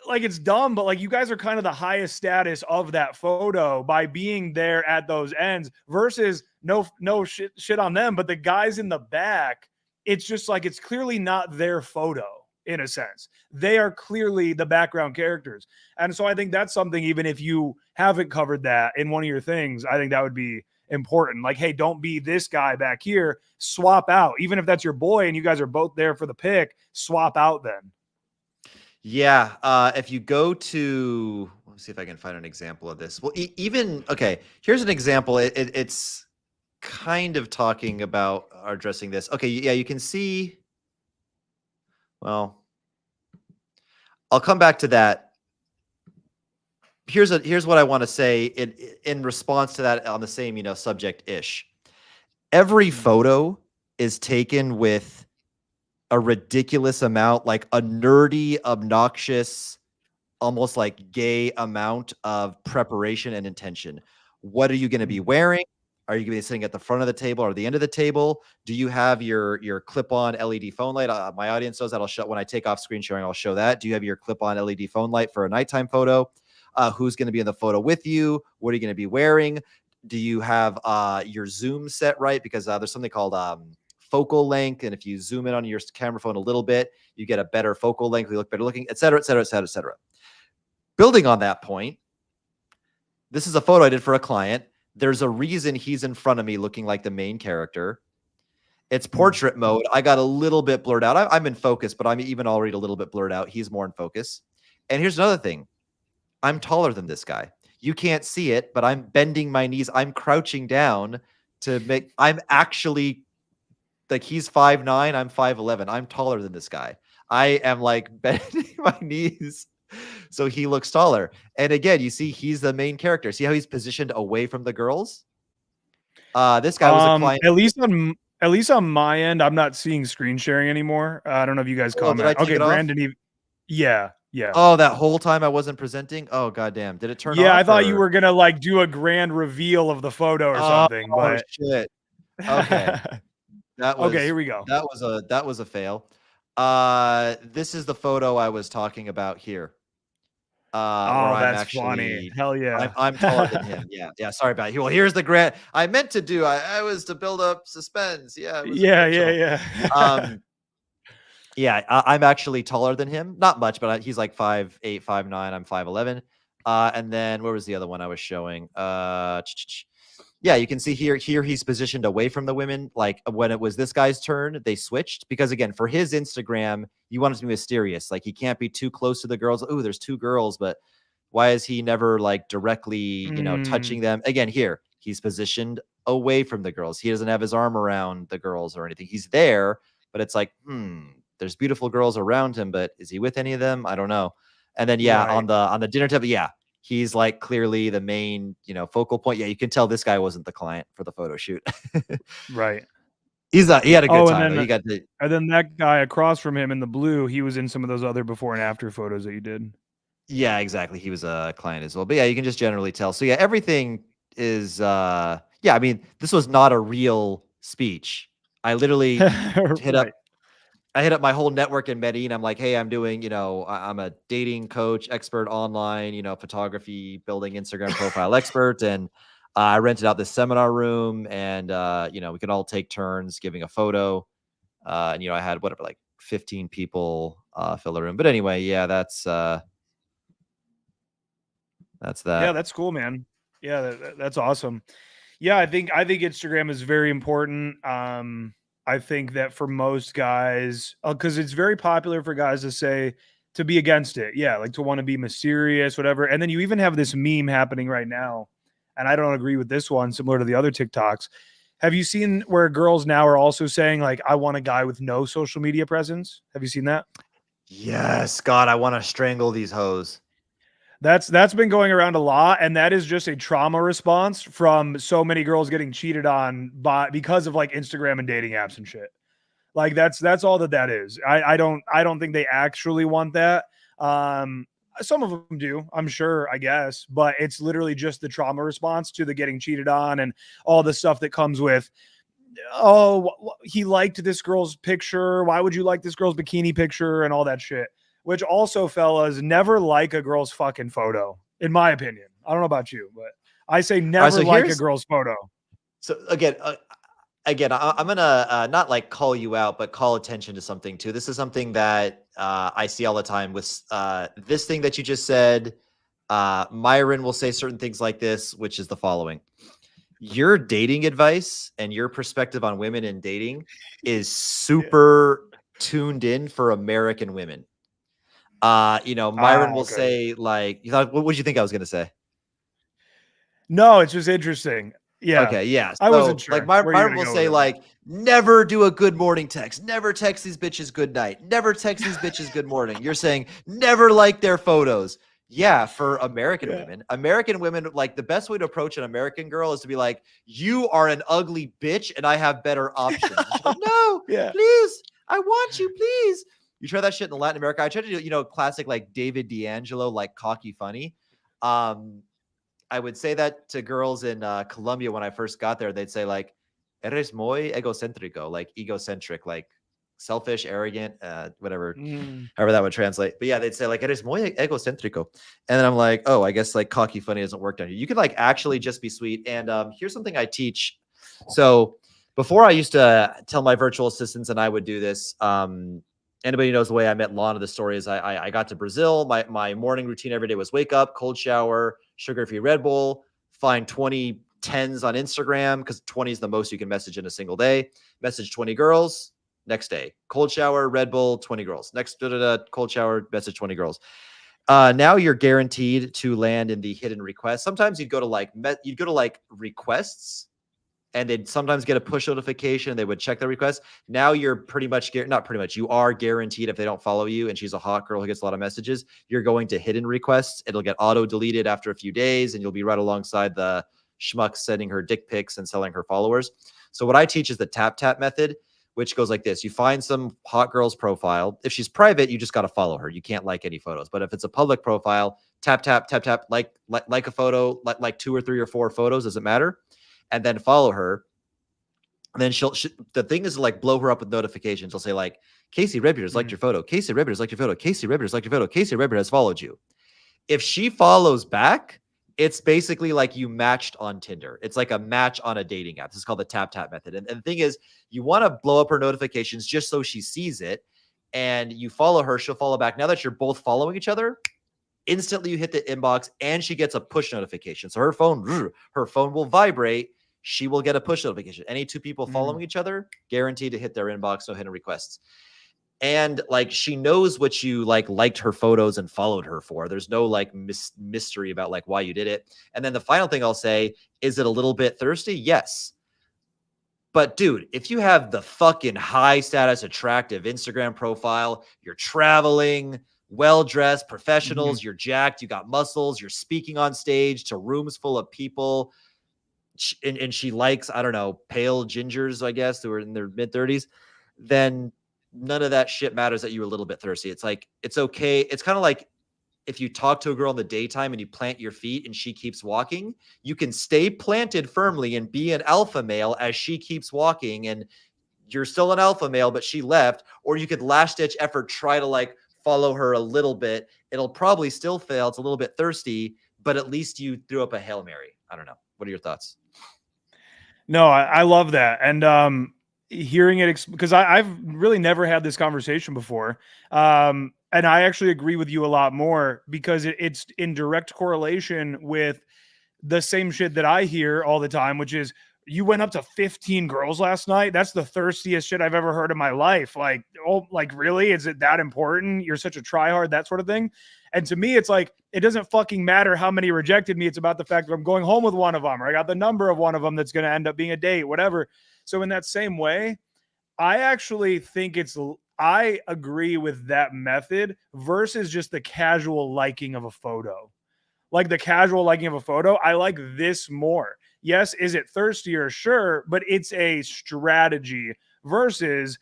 Like it's dumb, but like you guys are kind of the highest status of that photo by being there at those ends versus no shit on them, but the guys in the back, it's just like it's clearly not their photo in a sense. They are clearly the background characters. And so I think that's something, even if you haven't covered that in one of your things, I think that would be important. Like, hey, don't be this guy back here, swap out. Even if that's your boy and you guys are both there for the pick, swap out then. Yeah, if you go to, let me see if I can find an example of this. Well, even okay, here's an example. It's kind of talking about or addressing this. Okay, yeah, you can see. Well, I'll come back to that. Here's what I want to say in response to that on the same subject ish. Every photo is taken with a ridiculous amount, like a nerdy, obnoxious, almost like gay amount of preparation and intention. What are you going to be wearing? Are you going to be sitting at the front of the table or the end of the table? Do you have your clip-on LED phone light? My audience knows that I'll show when I take off screen sharing. I'll show that. Do you have your clip-on LED phone light for a nighttime photo? Who's going to be in the photo with you? What are you going to be wearing? Do you have your zoom set right? Because there's something called focal length, and if you zoom in on your camera phone a little bit, you get a better focal length. You look better looking, et cetera, et cetera, et cetera, et cetera. Building on that point, this is a photo I did for a client. There's a reason he's in front of me looking like the main character. It's portrait mode. I got a little bit blurred out. I'm in focus, but I'm even already a little bit blurred out. He's more in focus. And here's another thing. I'm taller than this guy. You can't see it, but I'm bending my knees. I'm crouching down I'm actually like, he's 5'9", I'm 5'11". I'm taller than this guy. I am like bending my knees so he looks taller. And again, you see, he's the main character. See how he's positioned away from the girls? This guy was a client. At least on my end, I'm not seeing screen sharing anymore. I don't know if you guys comment. Did I take it Brandon, yeah. Oh, that whole time I wasn't presenting? Oh, goddamn. Did it turn off? Yeah, I thought you were going to like do a grand reveal of the photo or something. But shit. Okay. Okay, here we go. That was a fail. This is the photo I was talking about here. That's funny. Hell yeah. I'm taller than him. Yeah. Sorry about it. Well, here's the grant I meant to do. I was to build up suspense. Yeah. Yeah. I'm actually taller than him. Not much, but he's like 5'8", 5'9". I'm 5'11". And then where was the other one I was showing? Yeah, you can see here he's positioned away from the women. Like when it was this guy's turn, they switched because again, for his Instagram, you want it to be mysterious. Like he can't be too close to the girls. Oh, there's two girls, but why is he never like directly, touching them? Again, here he's positioned away from the girls. He doesn't have his arm around the girls or anything. He's there, but it's like, there's beautiful girls around him, but is he with any of them? I don't know. And then on the dinner table, he's like clearly the main, focal point. Yeah, you can tell this guy wasn't the client for the photo shoot. Right. He had a good time. And then that guy across from him in the blue, he was in some of those other before and after photos that you did. Yeah, exactly. He was a client as well. But yeah, you can just generally tell. So yeah, everything is I mean, this was not a real speech. I literally hit up my whole network in Medellin. I'm like, hey, I'm doing, I'm a dating coach, expert online, photography, building Instagram profile expert. And I rented out this seminar room and, we could all take turns giving a photo. And, I had whatever, like 15 people fill the room. But anyway, yeah, that's that. Yeah, that's cool, man. Yeah, that's awesome. Yeah, I think Instagram is very important. I think that for most guys, because it's very popular for guys to be against it. Yeah, like to want to be mysterious, whatever. And then you even have this meme happening right now, and I don't agree with this one, similar to the other TikToks. Have you seen where girls now are also saying like, I want a guy with no social media presence? Have you seen that? Yes, God, I want to strangle these hoes. That's been going around a lot, and that is just a trauma response from so many girls getting cheated on because of like Instagram and dating apps and shit. Like that's all that is. I don't think they actually want that. Some of them do, I'm sure, I guess, but it's literally just the trauma response to the getting cheated on and all the stuff that comes with. Oh, he liked this girl's picture. Why would you like this girl's bikini picture and all that shit? Which also, fellas, never like a girl's fucking photo, in my opinion. I don't know about you, but I say never like a girl's photo. So again, I'm gonna not like call you out, but call attention to something too. This is something that I see all the time with this thing that you just said. Myron will say certain things like this, which is the following: your dating advice and your perspective on women and dating is super tuned in for American women. Myron will say like, what would you think I was going to say? No, it's just interesting. Yeah. Okay. Yeah. I wasn't sure. Like Myron will say like, never do a good morning text. Never text these bitches good night. Never text these bitches good morning. You're saying never like their photos. Yeah. For American women, like the best way to approach an American girl is to be like, you are an ugly bitch and I have better options. Like, no, please. I want you, please. You try that shit in Latin America. I try to do, classic like David D'Angelo, like cocky funny. I would say that to girls in Colombia when I first got there. They'd say like, "Eres muy egocentrico," like egocentric, like selfish, arrogant, whatever, Mm, however that would translate. But yeah, they'd say like, "Eres muy egocentrico," and then I'm like, "Oh, I guess like cocky funny doesn't work down here. You could like actually just be sweet." And here's something I teach. So before I used to tell my virtual assistants, and I would do this. Anybody knows the way I met Lana? The story is I got to Brazil. My morning routine every day was wake up, cold shower, sugar-free Red Bull, find 20 tens on Instagram because 20 is the most you can message in a single day. Message 20 girls. Next day, cold shower, Red Bull, 20 girls. Next, cold shower, message 20 girls. Now you're guaranteed to land in the hidden request. Sometimes you'd go to like requests, and they'd sometimes get a push notification. They would check their request. Now you're pretty much, not pretty much, you are guaranteed if they don't follow you and she's a hot girl who gets a lot of messages, you're going to hidden requests. It'll get auto deleted after a few days and you'll be right alongside the schmuck sending her dick pics and selling her followers. So what I teach is the tap tap method, which goes like this. You find some hot girl's profile. If she's private, you just got to follow her. You can't like any photos. But if it's a public profile, tap, tap, tap, tap, like a photo, like 2 or 3 or 4 photos, doesn't matter. And then follow her. And then the thing is to like blow her up with notifications. She'll say like, Casey Redbeard has liked your photo. Casey Redbeard has liked your photo. Casey Redbeard has liked your photo. Casey Redbeard has followed you. If she follows back, it's basically like you matched on Tinder. It's like a match on a dating app. This is called the tap tap method. And the thing is, you want to blow up her notifications just so she sees it. And you follow her, she'll follow back. Now that you're both following each other, instantly you hit the inbox and she gets a push notification. So her phone will vibrate. She will get a push notification. Any 2 people following each other, guaranteed to hit their inbox, no hidden requests. And like she knows what you like liked her photos and followed her for. There's no like mystery about like why you did it. And then the final thing I'll say, is it a little bit thirsty? Yes. But dude, if you have the fucking high status, attractive Instagram profile, you're traveling, well-dressed professionals, you're jacked, you got muscles, you're speaking on stage to rooms full of people, and she likes, I don't know, pale gingers, I guess, who are in their mid-30s, then none of that shit matters that you were a little bit thirsty. It's like, it's okay. It's kind of like if you talk to a girl in the daytime and you plant your feet and she keeps walking, you can stay planted firmly and be an alpha male as she keeps walking and you're still an alpha male, but she left. Or you could last ditch effort, try to like follow her a little bit. It'll probably still fail. It's a little bit thirsty, but at least you threw up a Hail Mary. I don't know. What are your thoughts? No, I love that. And hearing it, because I've really never had this conversation before. And I actually agree with you a lot more because it's in direct correlation with the same shit that I hear all the time, which is, you went up to 15 girls last night. That's the thirstiest shit I've ever heard in my life. Like, oh, like really? Is it that important? You're such a tryhard, that sort of thing. And to me, it's like, it doesn't fucking matter how many rejected me. It's about the fact that I'm going home with one of them, or I got the number of one of them that's going to end up being a date, whatever. So in that same way, I actually think I agree with that method versus just the casual liking of a photo. Like the casual liking of a photo, I like this more. Yes, is it thirstier? Sure, but it's a strategy versus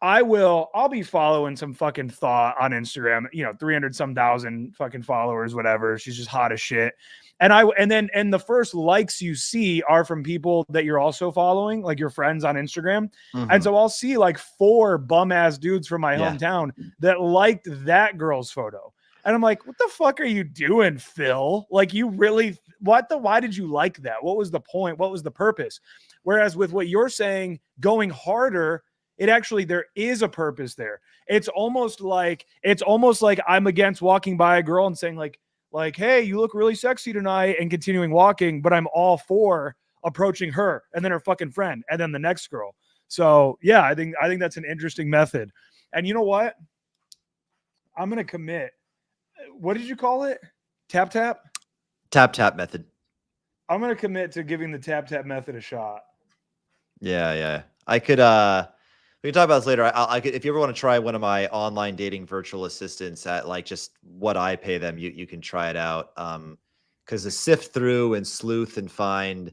I'll be following some fucking thought on Instagram, 300 some thousand fucking followers, whatever. She's just hot as shit. And the first likes you see are from people that you're also following, like your friends on Instagram. And so I'll see like 4 bum ass dudes from my hometown that liked that girl's photo. And I'm like, what the fuck are you doing, Phil? Like, you really, why did you like that? What was the point? What was the purpose? Whereas with what you're saying, going harder, there is a purpose there. It's almost like I'm against walking by a girl and saying like, hey, you look really sexy tonight, and continuing walking, but I'm all for approaching her and then her fucking friend and then the next girl. So yeah, I think that's an interesting method. And you know what? I'm going to commit. What did you call it? Tap tap? Tap tap method. I'm going to commit to giving the tap tap method a shot. Yeah. I could we can talk about this later. I could, if you ever want to try one of my online dating virtual assistants at like just what I pay them, you can try it out. Because to sift through and sleuth and find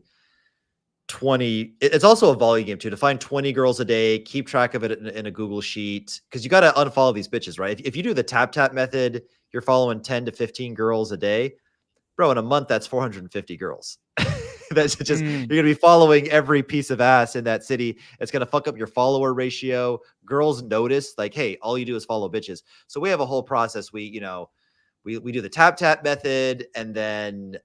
20, it's also a volume game too, to find 20 girls a day, keep track of it in a Google sheet, because you got to unfollow these bitches, right? If you do the tap tap method, you're following 10 to 15 girls a day. bro, in a month, that's 450 girls. That's just, Mm, you're going to be following every piece of ass in that city. It's going to fuck up your follower ratio. Girls notice, like, hey, all you do is follow bitches. So we have a whole process. We do the tap tap method, and then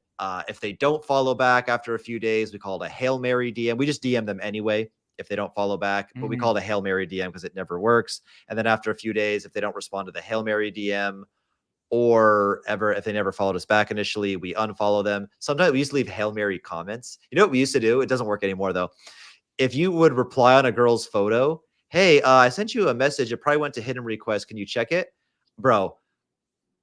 if they don't follow back after a few days, we call it a Hail Mary DM. We just DM them anyway if they don't follow back, but we mm, call it a Hail Mary DM because it never works. And then after a few days, if they don't respond to the Hail Mary DM, or ever if they never followed us back initially, we unfollow them. Sometimes we used to leave Hail Mary comments. You know what we used to do? It doesn't work anymore though. If you would reply on a girl's photo, hey, I sent you a message. It probably went to hidden request. Can you check it? Bro,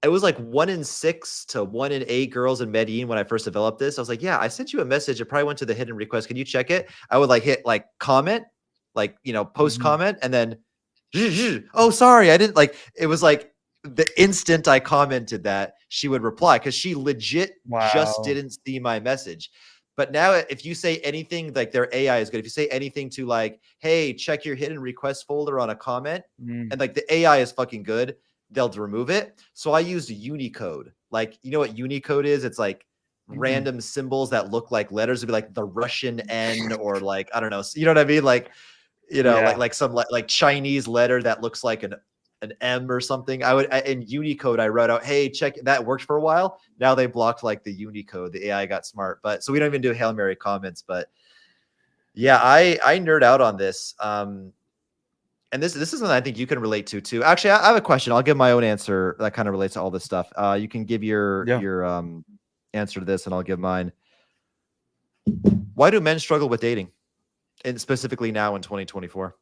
it was like 1 in 6 to 1 in 8 girls in Medellin when I first developed this. I was like, yeah, I sent you a message. It probably went to the hidden request. Can you check it? I would like hit like comment, like, post mhm. comment, and then, oh, sorry, I didn't like, it was like the instant I commented that she would reply because she legit just Wow. didn't see my message. But now, if you say anything, like their AI is good. If you say anything to like, hey, check your hidden request folder on a comment, Mm, and like the AI is fucking good, they'll remove it. So I used Unicode. Like, you know what Unicode is? It's like mm. random symbols that look like letters. It'd be like the Russian N, or like, I don't know. You know what I mean? Like, Yeah. like some like Chinese letter that looks like an M or something. In Unicode, I wrote out, hey, check that worked for a while. Now they blocked like the Unicode. The AI got smart, but so we don't even do Hail Mary comments. But yeah, I nerd out on this. And this is something I think you can relate to too. Actually, I have a question. I'll give my own answer that kind of relates to all this stuff. You can give Yeah. your answer to this, and I'll give mine. Why do men struggle with dating, and specifically now in 2024?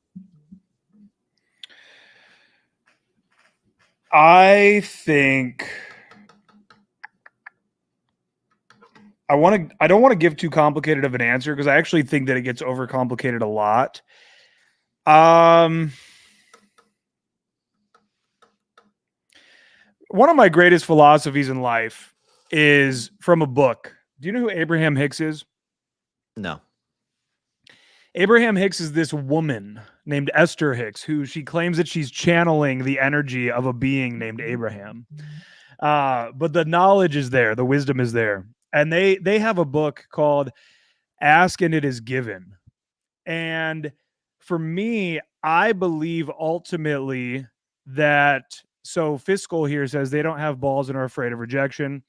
I think I don't want to give too complicated of an answer because I actually think that it gets overcomplicated a lot. Um One of my greatest philosophies in life is from a book. Do you know who Abraham Hicks is? No. Abraham Hicks is this woman named Esther Hicks who she claims that she's channeling the energy of a being named Abraham. But the knowledge is there, the wisdom is there. And they have a book called Ask and It Is Given. And for me, I believe ultimately that so fiscal here says they don't have balls and are afraid of rejection.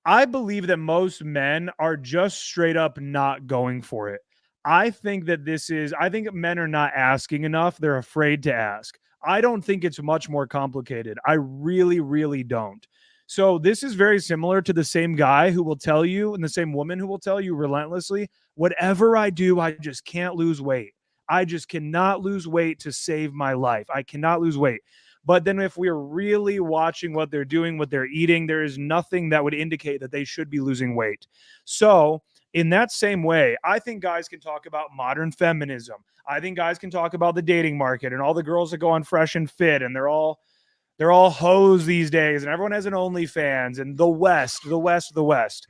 I believe that most men are just straight up not going for it. I think men are not asking enough. They're afraid to ask. I don't think it's much more complicated. I really, really don't. So this is very similar to the same guy who will tell you, and the same woman who will tell you relentlessly, whatever I do, I just can't lose weight. I just cannot lose weight to save my life. I cannot lose weight. But then, if we're really watching what they're doing, what they're eating, there is nothing that would indicate that they should be losing weight. So, in that same way, I think guys can talk about modern feminism. I think guys can talk about the dating market and all the girls that go on Fresh and Fit, and they're all hoes these days, and everyone has an OnlyFans, and the West, the West, the West.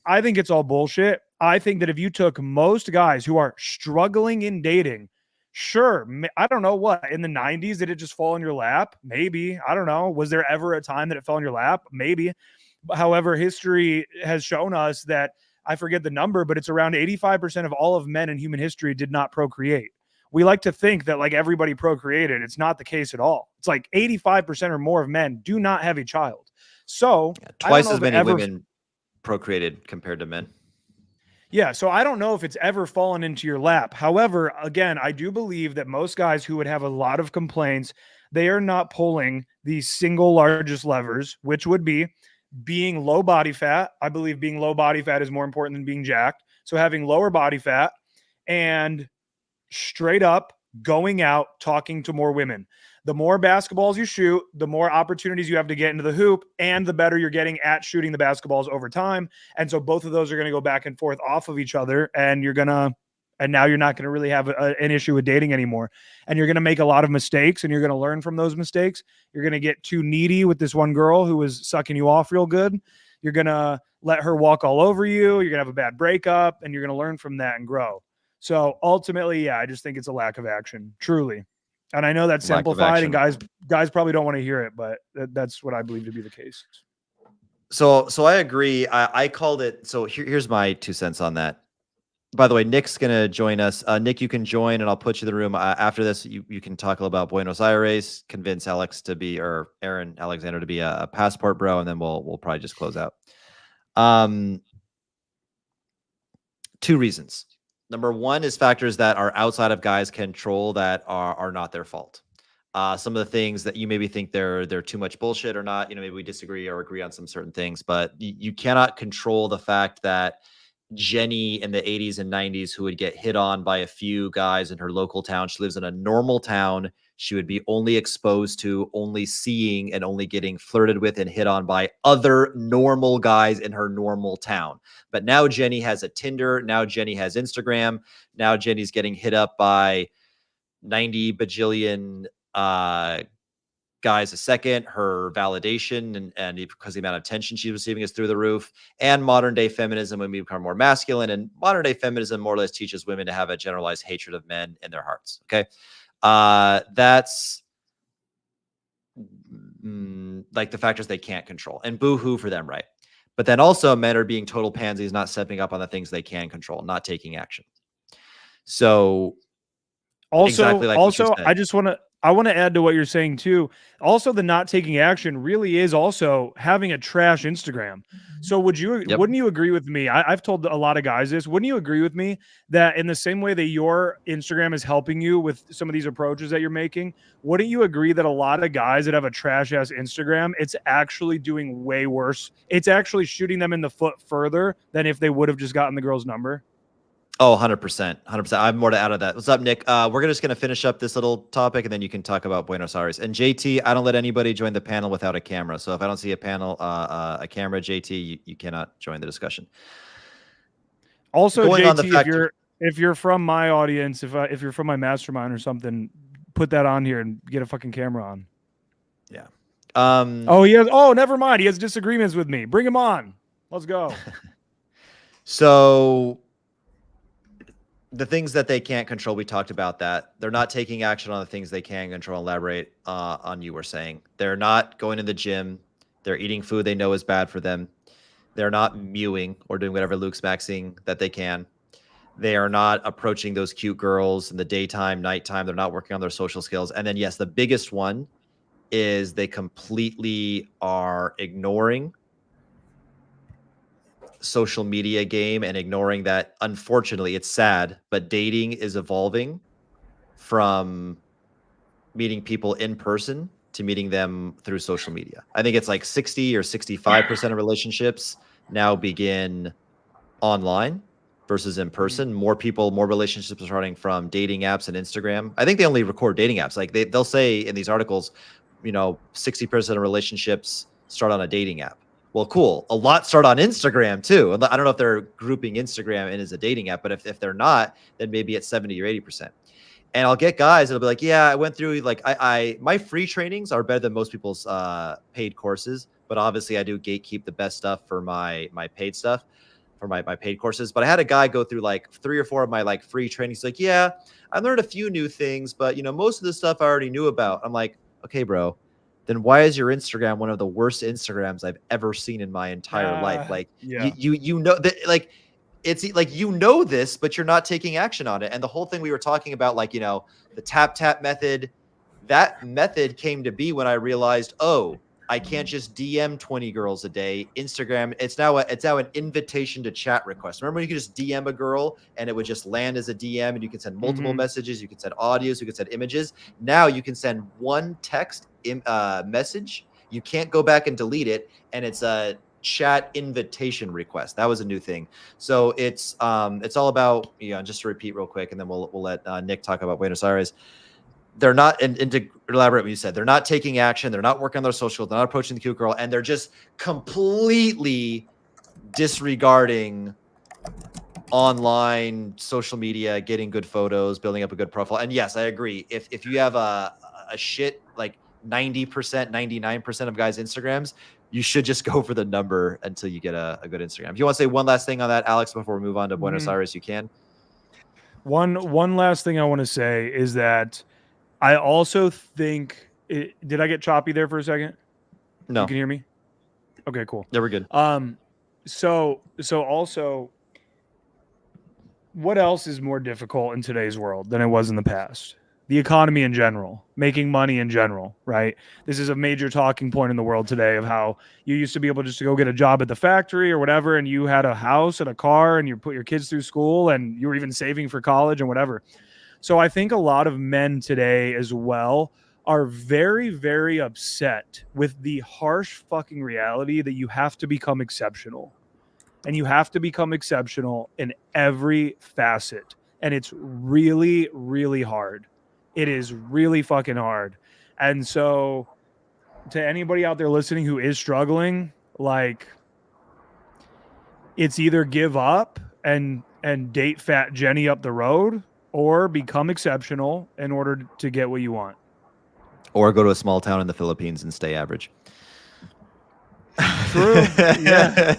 I think it's all bullshit. I think that if you took most guys who are struggling in dating, sure, I don't know what, in the 90s, did it just fall in your lap? Maybe. I don't know. Was there ever a time that it fell in your lap? Maybe. However, history has shown us that I forget the number, but it's around 85% of all of men in human history did not procreate. We like to think that like everybody procreated. It's not the case at all. It's like 85% or more of men do not have a child. So Yeah, I don't twice know as if it many ever women procreated compared to men. Yeah, so I don't know if it's ever fallen into your lap. However, again, I do believe that most guys who would have a lot of complaints, they are not pulling the single largest levers, which would be being low body fat. I believe being low body fat is more important than being jacked. So having lower body fat and straight up going out talking to more women. The more basketballs you shoot, the more opportunities you have to get into the hoop, and the better you're getting at shooting the basketballs over time. And so both of those are going to go back and forth off of each other, and now you're not going to really have an issue with dating anymore. And you're going to make a lot of mistakes, and you're going to learn from those mistakes. You're going to get too needy with this one girl who was sucking you off real good. You're going to let her walk all over you. You're going to have a bad breakup, and you're going to learn from that and grow. So ultimately, yeah, I just think it's a lack of action, truly. And I know that's Lack of simplified, and action. guys probably don't want to hear it, but that's what I believe to be the case. So I agree. I called it. So here's my 2 cents on that. By the way, Nick's gonna join us. Nick, you can join, and I'll put you in the room after this. You can talk a little about Buenos Aires, convince Alex to be, or Aaron Alexander to be a passport bro, and then we'll probably just close out. 2 reasons. Number 1 is factors that are outside of guys' control that are not their fault. Some of the things that you maybe think they're too much bullshit or not. Maybe we disagree or agree on some certain things, but you cannot control the fact that Jenny in the 80s and 90s who would get hit on by a few guys in her local town. She lives in a normal town. She would be only exposed to, only seeing, and only getting flirted with and hit on by other normal guys in her normal town. But now Jenny has a Tinder. Now Jenny has Instagram. Now Jenny's getting hit up by 90 bajillion guys a second. Her validation and because the amount of attention she's receiving is through the roof. And modern day feminism, when we become more masculine, and modern day feminism more or less teaches women to have a generalized hatred of men in their hearts. Okay. That's like the factors they can't control, and boo-hoo for them, right? But then also men are being total pansies, not stepping up on the things they can control, not taking action. So exactly like what you said. I want to add to what you're saying too. Also, the not taking action really is also having a trash Instagram. So wouldn't you agree with me? I've told a lot of guys this. Wouldn't you agree with me that in the same way that your Instagram is helping you with some of these approaches that you're making, wouldn't you agree that a lot of guys that have a trash ass Instagram, it's actually doing way worse? It's actually shooting them in the foot further than if they would have just gotten the girl's number. Oh, 100%. 100%. I have more to add on that. What's up, Nick? We're just going to finish up this little topic, and then you can talk about Buenos Aires. And JT, I don't let anybody join the panel without a camera. So if I don't see a panel, a camera, JT, you cannot join the discussion. Also, going JT, if you're from my audience, if you're from my mastermind or something, put that on here and get a fucking camera on. Yeah. Never mind. He has disagreements with me. Bring him on. Let's go. So the things that they can't control, we talked about that. They're not taking action on the things they can control. Elaborate on you were saying. They're not going to the gym. They're eating food they know is bad for them. They're not mewing or doing whatever Luke's maxing that they can. They are not approaching those cute girls in the daytime, nighttime. They're not working on their social skills. And then, yes, the biggest one is they completely are ignoring social media game and ignoring that. Unfortunately, it's sad, but dating is evolving from meeting people in person to meeting them through social media. I think it's like 60 or 65% of relationships now begin online versus in person. More people, more relationships are starting from dating apps and Instagram. I think they only record dating apps. Like they'll say in these articles, 60% of relationships start on a dating app. Well, cool. A lot start on Instagram too. I don't know if they're grouping Instagram in as a dating app, but if they're not, then maybe it's 70 or 80%. And I'll get guys that'll be like, yeah, I went through my free trainings are better than most people's paid courses, but obviously I do gatekeep the best stuff for my paid stuff, for my paid courses. But I had a guy go through like 3 or 4 of my free trainings. He's like, yeah, I learned a few new things, but most of the stuff I already knew about. I'm like, okay, bro, then why is your Instagram one of the worst Instagrams I've ever seen in my entire life? You know that it's like, this, but you're not taking action on it. And the whole thing we were talking about, the tap method, that method came to be when I realized, oh, I can't just DM 20 girls a day. Instagram, it's now an invitation to chat request. Remember when you could just DM a girl and it would just land as a DM, and you can send multiple messages, you can send audios, you can send images. Now you can send one text message. You can't go back and delete it, and it's a chat invitation request. That was a new thing. So it's all about, just to repeat real quick, and then we'll let Nick talk about Buenos Aires. They're not, and to elaborate what you said, they're not taking action. They're not working on their social. They're not approaching the cute girl, and they're just completely disregarding online social media, getting good photos, building up a good profile. And yes, I agree. If you have a shit like 90%, 99% of guys' Instagrams, you should just go for the number until you get a good Instagram. If you want to say one last thing on that, Alex, before we move on to Buenos Aires, you can. One last thing I want to say is that I also think did I get choppy there for a second? No. You can hear me? Okay, cool. Yeah, we're good. So also, what else is more difficult in today's world than it was in the past? The economy in general, making money in general, right? This is a major talking point in the world today of how you used to be able just to go get a job at the factory or whatever, and you had a house and a car, and you put your kids through school, and you were even saving for college and whatever. So I think a lot of men today as well are very, very upset with the harsh fucking reality that you have to become exceptional, and you have to become exceptional in every facet. And it's really, really hard. It is really fucking hard. And so, to anybody out there listening who is struggling, like, it's either give up and date fat Jenny up the road, or become exceptional in order to get what you want. Or go to a small town in the Philippines and stay average. True. Yeah.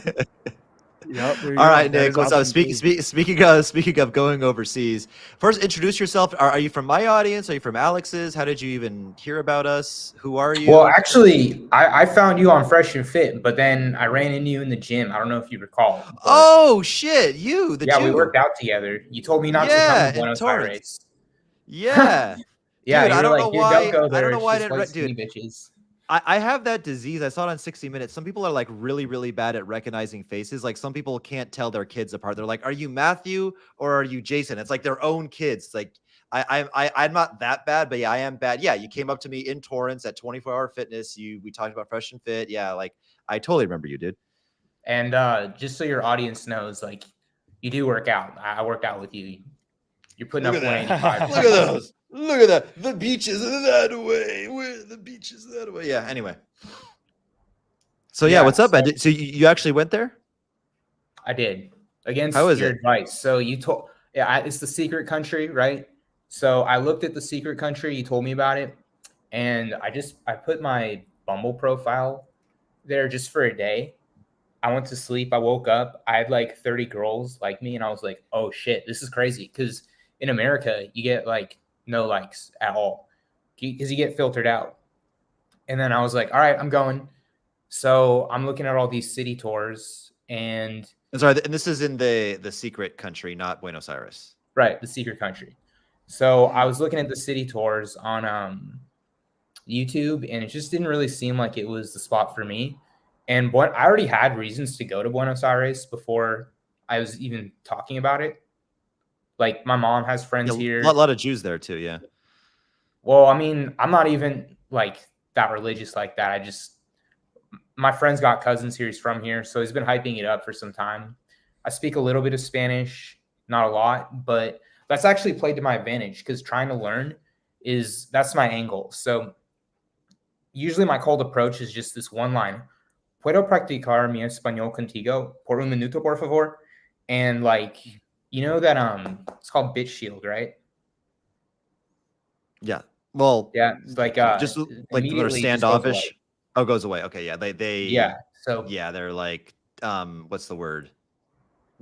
Yep. There you All go. right, That Nick. is What's up? option two. Speaking of going overseas, first introduce yourself. Are you from my audience? Are you from Alex's? How did you even hear about us? Who are you? Well, actually, I found you on Fresh and Fit, but then I ran into you in the gym. I don't know if you recall. But Oh shit, you the yeah, we Jew. worked out together. You told me not to come Yeah, to in Buenos Torrance. Aires. Yeah, Yeah, dude. you I were don't know like, dude, don't why. go I don't there. know It's why I just didn't. like Dude, skinny bitches. I have that disease. I saw it on 60 Minutes. Some people are like really, really bad at recognizing faces. Like some people can't tell their kids apart. They're like, "Are you Matthew or are you Jason?" It's like their own kids. It's like I'm not that bad, but yeah, I am bad. Yeah, you came up to me in Torrance at 24 Hour Fitness. We talked about Fresh and Fit. Yeah, like I totally remember you, dude. And just so your audience knows, like, you do work out. I worked out with you. You're putting Look up at that. 185. Look at those. Look at that. The beaches are that way. Where the beaches that way. Yeah. Anyway. So yeah, Yeah, what's up, so man? So you actually went there? I did How against is your it? advice. So you told, yeah, it's the secret country, right? So I looked at the secret country. You told me about it, and I put my Bumble profile there just for a day. I went to sleep. I woke up. I had like 30 girls like me, and I was like, "Oh shit, this is crazy." Because in America, you get like no likes at all because you get filtered out. And then I was like, "All right, I'm going." So I'm looking at all these city tours, and And sorry, and this is in the secret country, not Buenos Aires. right, the secret country. So I was looking at the city tours on YouTube, and it just didn't really seem like it was the spot for me. And what I already had reasons to go to Buenos Aires before I was even talking about it. Like my mom has friends Yeah, here. a lot of Jews there too. Yeah. Well, I mean, I'm not even like that religious like that. I just my friend's got cousins here. He's from here, so he's been hyping it up for some time. I speak a little bit of Spanish, not a lot, but that's actually played to my advantage because trying to learn that's my angle. So usually my cold approach is just this one line. Puedo practicar mi español contigo por un minuto, por favor? And like, you know that it's called bitch shield, right? Yeah. Well, Yeah, it's like just like they're immediately just goes away. standoffish. Oh, goes away. Okay, yeah. They Yeah. So yeah, they're like what's the word?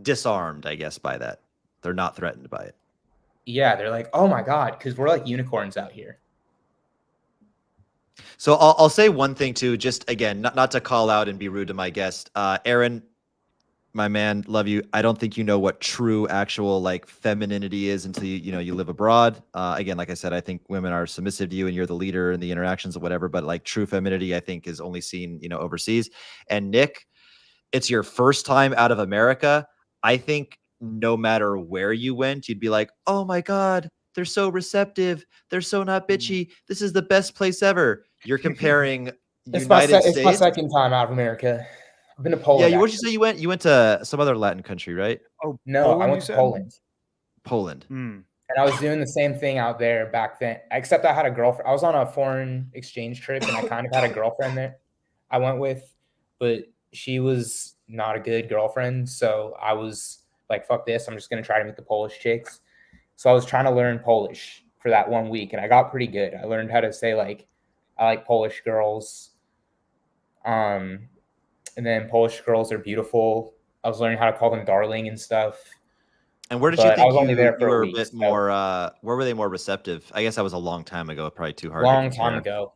Disarmed, I guess, by that. They're not threatened by it. yeah, they're like, oh my God, because we're like unicorns out here. So I'll say one thing too, just again, not to call out and be rude to my guest. Aaron, my man, love you. I don't think you know what true actual like femininity is until you live abroad. Again, like I said, I think women are submissive to you and you're the leader in the interactions or whatever, but like true femininity, I think is only seen, overseas. And Nick, it's your first time out of America. I think no matter where you went, you'd be like, oh my God, they're so receptive. They're so not bitchy. This is the best place ever. You're comparing United It's my States. second time out of America. I've been to Yeah, Poland. what'd you say you went? You went to some other Latin country, right? Oh, No, I Poland, went you to said? Poland. Poland. And I was doing the same thing out there back then, except I had a girlfriend. I was on a foreign exchange trip, and I kind of had a girlfriend there I went with, but she was not a good girlfriend. So I was like, fuck this. I'm just going to try to meet the Polish chicks. So I was trying to learn Polish for that 1 week, and I got pretty good. I learned how to say, like, I like Polish girls. And then Polish girls are beautiful. I was learning how to call them darling and stuff. And where did you But I think was only there you for a were a week. bit more where were they more receptive? I guess that was a long time ago, probably too hard to Long time compare. ago.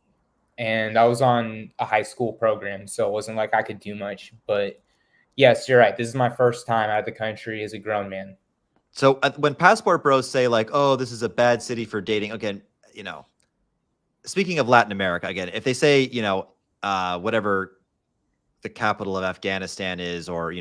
and I was on a high school program, so it wasn't like I could do much. But yes, you're right. This is my first time out of the country as a grown man. So when passport bros say like, "Oh, this is a bad city for dating," again, speaking of Latin America, again, if they say, whatever the capital of Afghanistan is, or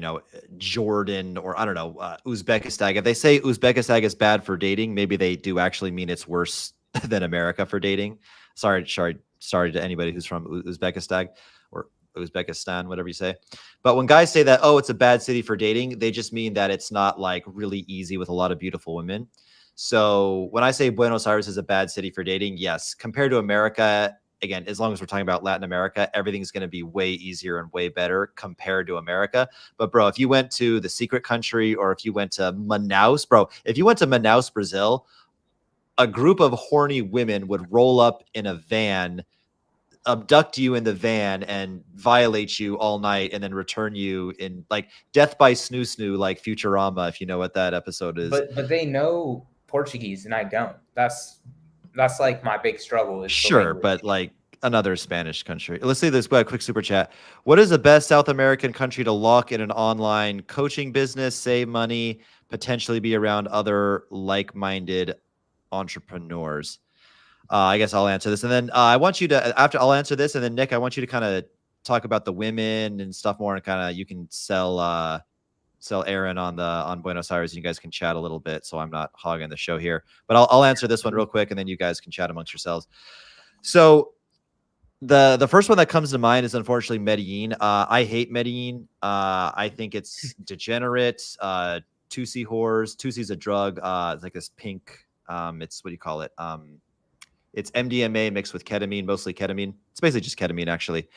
Jordan, or I don't know, Uzbekistan. If they say Uzbekistan is bad for dating, maybe they do actually mean it's worse than America for dating. Sorry to anybody who's from Uzbekistan or Uzbekistan, whatever you say. But when guys say that, oh, it's a bad city for dating, they just mean that it's not like really easy with a lot of beautiful women. So when I say Buenos Aires is a bad city for dating, yes, compared to America, again, as long as we're talking about Latin America, everything's going to be way easier and way better compared to America. But bro, if you went to the secret country, or if you went to Manaus, bro, if you went to Manaus, Brazil, a group of horny women would roll up in a van, abduct you in the van, and violate you all night, and then return you in like death by snoo snoo, like Futurama, if you know what that episode is. But they know Portuguese and I don't. That's like my big struggle is the Sure, language. but like another Spanish country. Let's say this. Quick super chat. What is the best South American country to lock in an online coaching business, save money, potentially be around other like-minded entrepreneurs? I guess I'll answer this, and then I want you to, after I'll answer this, and then Nick, I want you to kind of talk about the women and stuff more, and kind of you can sell Aaron on Buenos Aires, and you guys can chat a little bit, so I'm not hogging the show here. But I'll answer this one real quick, and then you guys can chat amongst yourselves. So the first one that comes to mind is unfortunately Medellin. I hate Medellin. I think it's degenerate. Tusi whores. Tusi's a drug. It's like this pink. It's, what do you call it? It's MDMA mixed with ketamine, mostly ketamine. It's basically just ketamine, actually.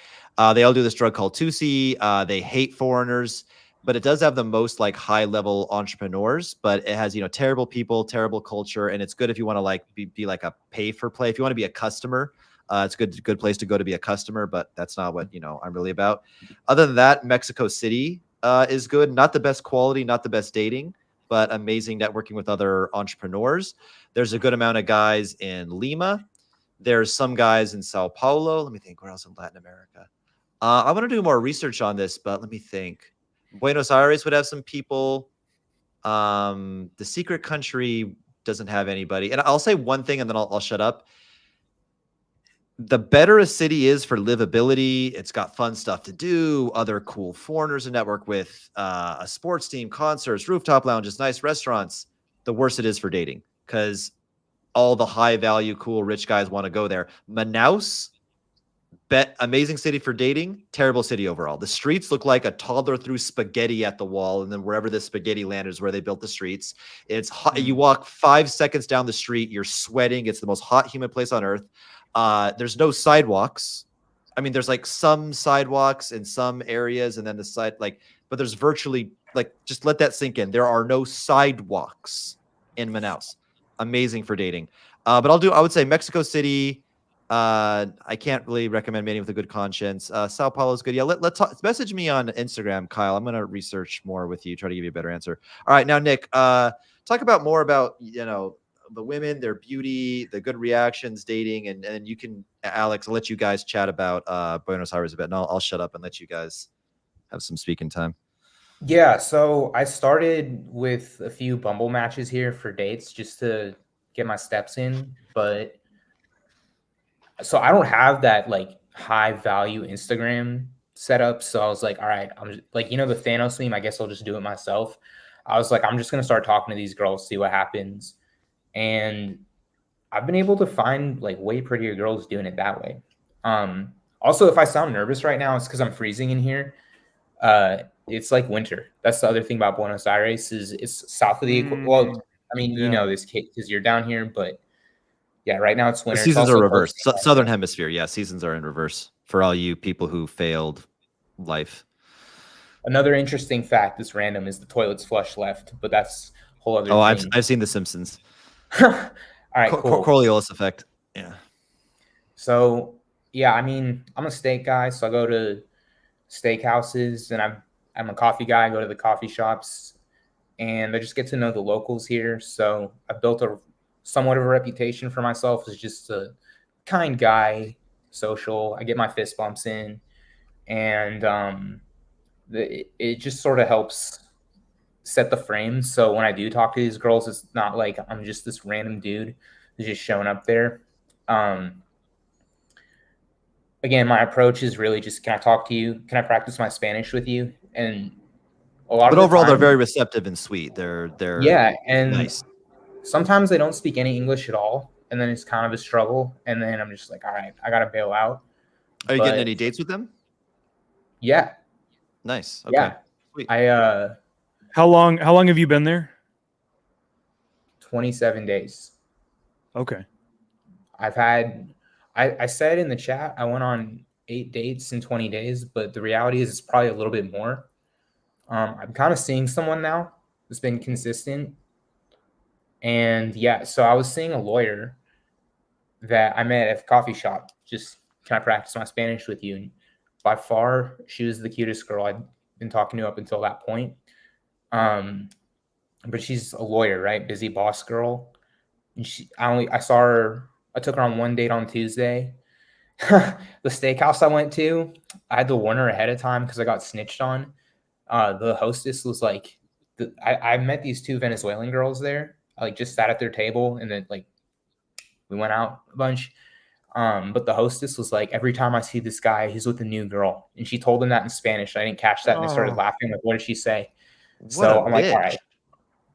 They all do this drug called Tusi. They hate foreigners, but it does have the most like high level entrepreneurs. But it has terrible people, terrible culture, and it's good if you want to like be like a pay for play. If you want to be a customer. It's a good place to go to be a customer, but that's not what I'm really about. Other than that, Mexico City is good. Not the best quality, not the best dating, but amazing networking with other entrepreneurs. There's a good amount of guys in Lima. There's some guys in Sao Paulo. Let me think. Where else in Latin America? I want to do more research on this, but let me think. Buenos Aires would have some people. The secret country doesn't have anybody. And I'll say one thing, and then I'll shut up. The better a city is for livability, it's got fun stuff to do, other cool foreigners to network with, a sports team, concerts, rooftop lounges, nice restaurants, the worse it is for dating, because all the high value, cool, rich guys want to go there. Manaus, amazing city for dating, terrible city overall. The streets look like a toddler threw spaghetti at the wall, and then wherever the spaghetti landed is where they built the streets. It's hot. You walk 5 seconds down the street, you're sweating. It's the most hot, humid place on earth. There's no sidewalks. I mean, there's like some sidewalks in some areas, and then the side but there's virtually just let that sink in. There are no sidewalks in Manaus. Amazing for dating. But I would say Mexico City. I can't really recommend meeting with a good conscience. Sao Paulo is good. Yeah, let's talk. Message me on Instagram, Kyle. I'm gonna research more with you, try to give you a better answer. All right, now Nick, talk about more about the women, their beauty, the good reactions, dating, and you can, Alex, I'll let you guys chat about Buenos Aires a bit, and I'll shut up and let you guys have some speaking time. Yeah, so I started with a few Bumble matches here for dates just to get my steps in, but so I don't have that like high value Instagram setup. So I was like, all right, I'm just, like, the Thanos meme, I guess I'll just do it myself. I was like, I'm just gonna start talking to these girls, see what happens. And I've been able to find like way prettier girls doing it that way. Also, if I sound nervous right now, it's because I'm freezing in here. It's like winter. That's the other thing about Buenos Aires is it's south of the equator. Well, I mean, you know this because you're down here, but yeah, right now it's winter. The seasons are reversed. Southern hemisphere. Yeah, seasons are in reverse for all you people who failed life. Another interesting fact, this random, is the toilets flush left, but that's a whole other thing. I've seen The Simpsons. All right, cool. Coriolis effect. Yeah. So yeah, I mean, I'm a steak guy, so I go to steakhouses, and I'm a coffee guy. I go to the coffee shops, and I just get to know the locals here. So I built a somewhat of a reputation for myself as just a kind guy, social. I get my fist bumps in, and it just sort of helps set the frame. So when I do talk to these girls, it's not like I'm just this random dude who's just showing up there. Again, my approach is really just, can I talk to you? Can I practice my Spanish with you? And a lot But of the overall, they're time, very receptive and sweet. They're yeah, and nice. sometimes they don't speak any English at all, and then it's kind of a struggle. And then I'm just like, all right, I gotta bail out. Are you getting But any dates with them? yeah, Nice. Okay. yeah, Sweet. How long have you been there? 27 days. Okay. I've had, I said in the chat, I went on 8 dates in 20 days, but the reality is it's probably a little bit more. I'm kind of seeing someone now that's been consistent. And yeah, so I was seeing a lawyer that I met at a coffee shop. Just, can I practice my Spanish with you? And by far, she was the cutest girl I'd been talking to up until that point. But she's a lawyer, right? Busy boss girl. And I took her on one date on Tuesday. The steakhouse I went to, I had to warn her ahead of time because I got snitched on. The hostess was like, I met these 2 Venezuelan girls there. I like just sat at their table, and then like we went out a bunch. But the hostess was like, every time I see this guy, he's with a new girl. And she told him that in Spanish. I didn't catch that, and they started laughing. Like, what did she say? What a So I'm like, all bitch. right.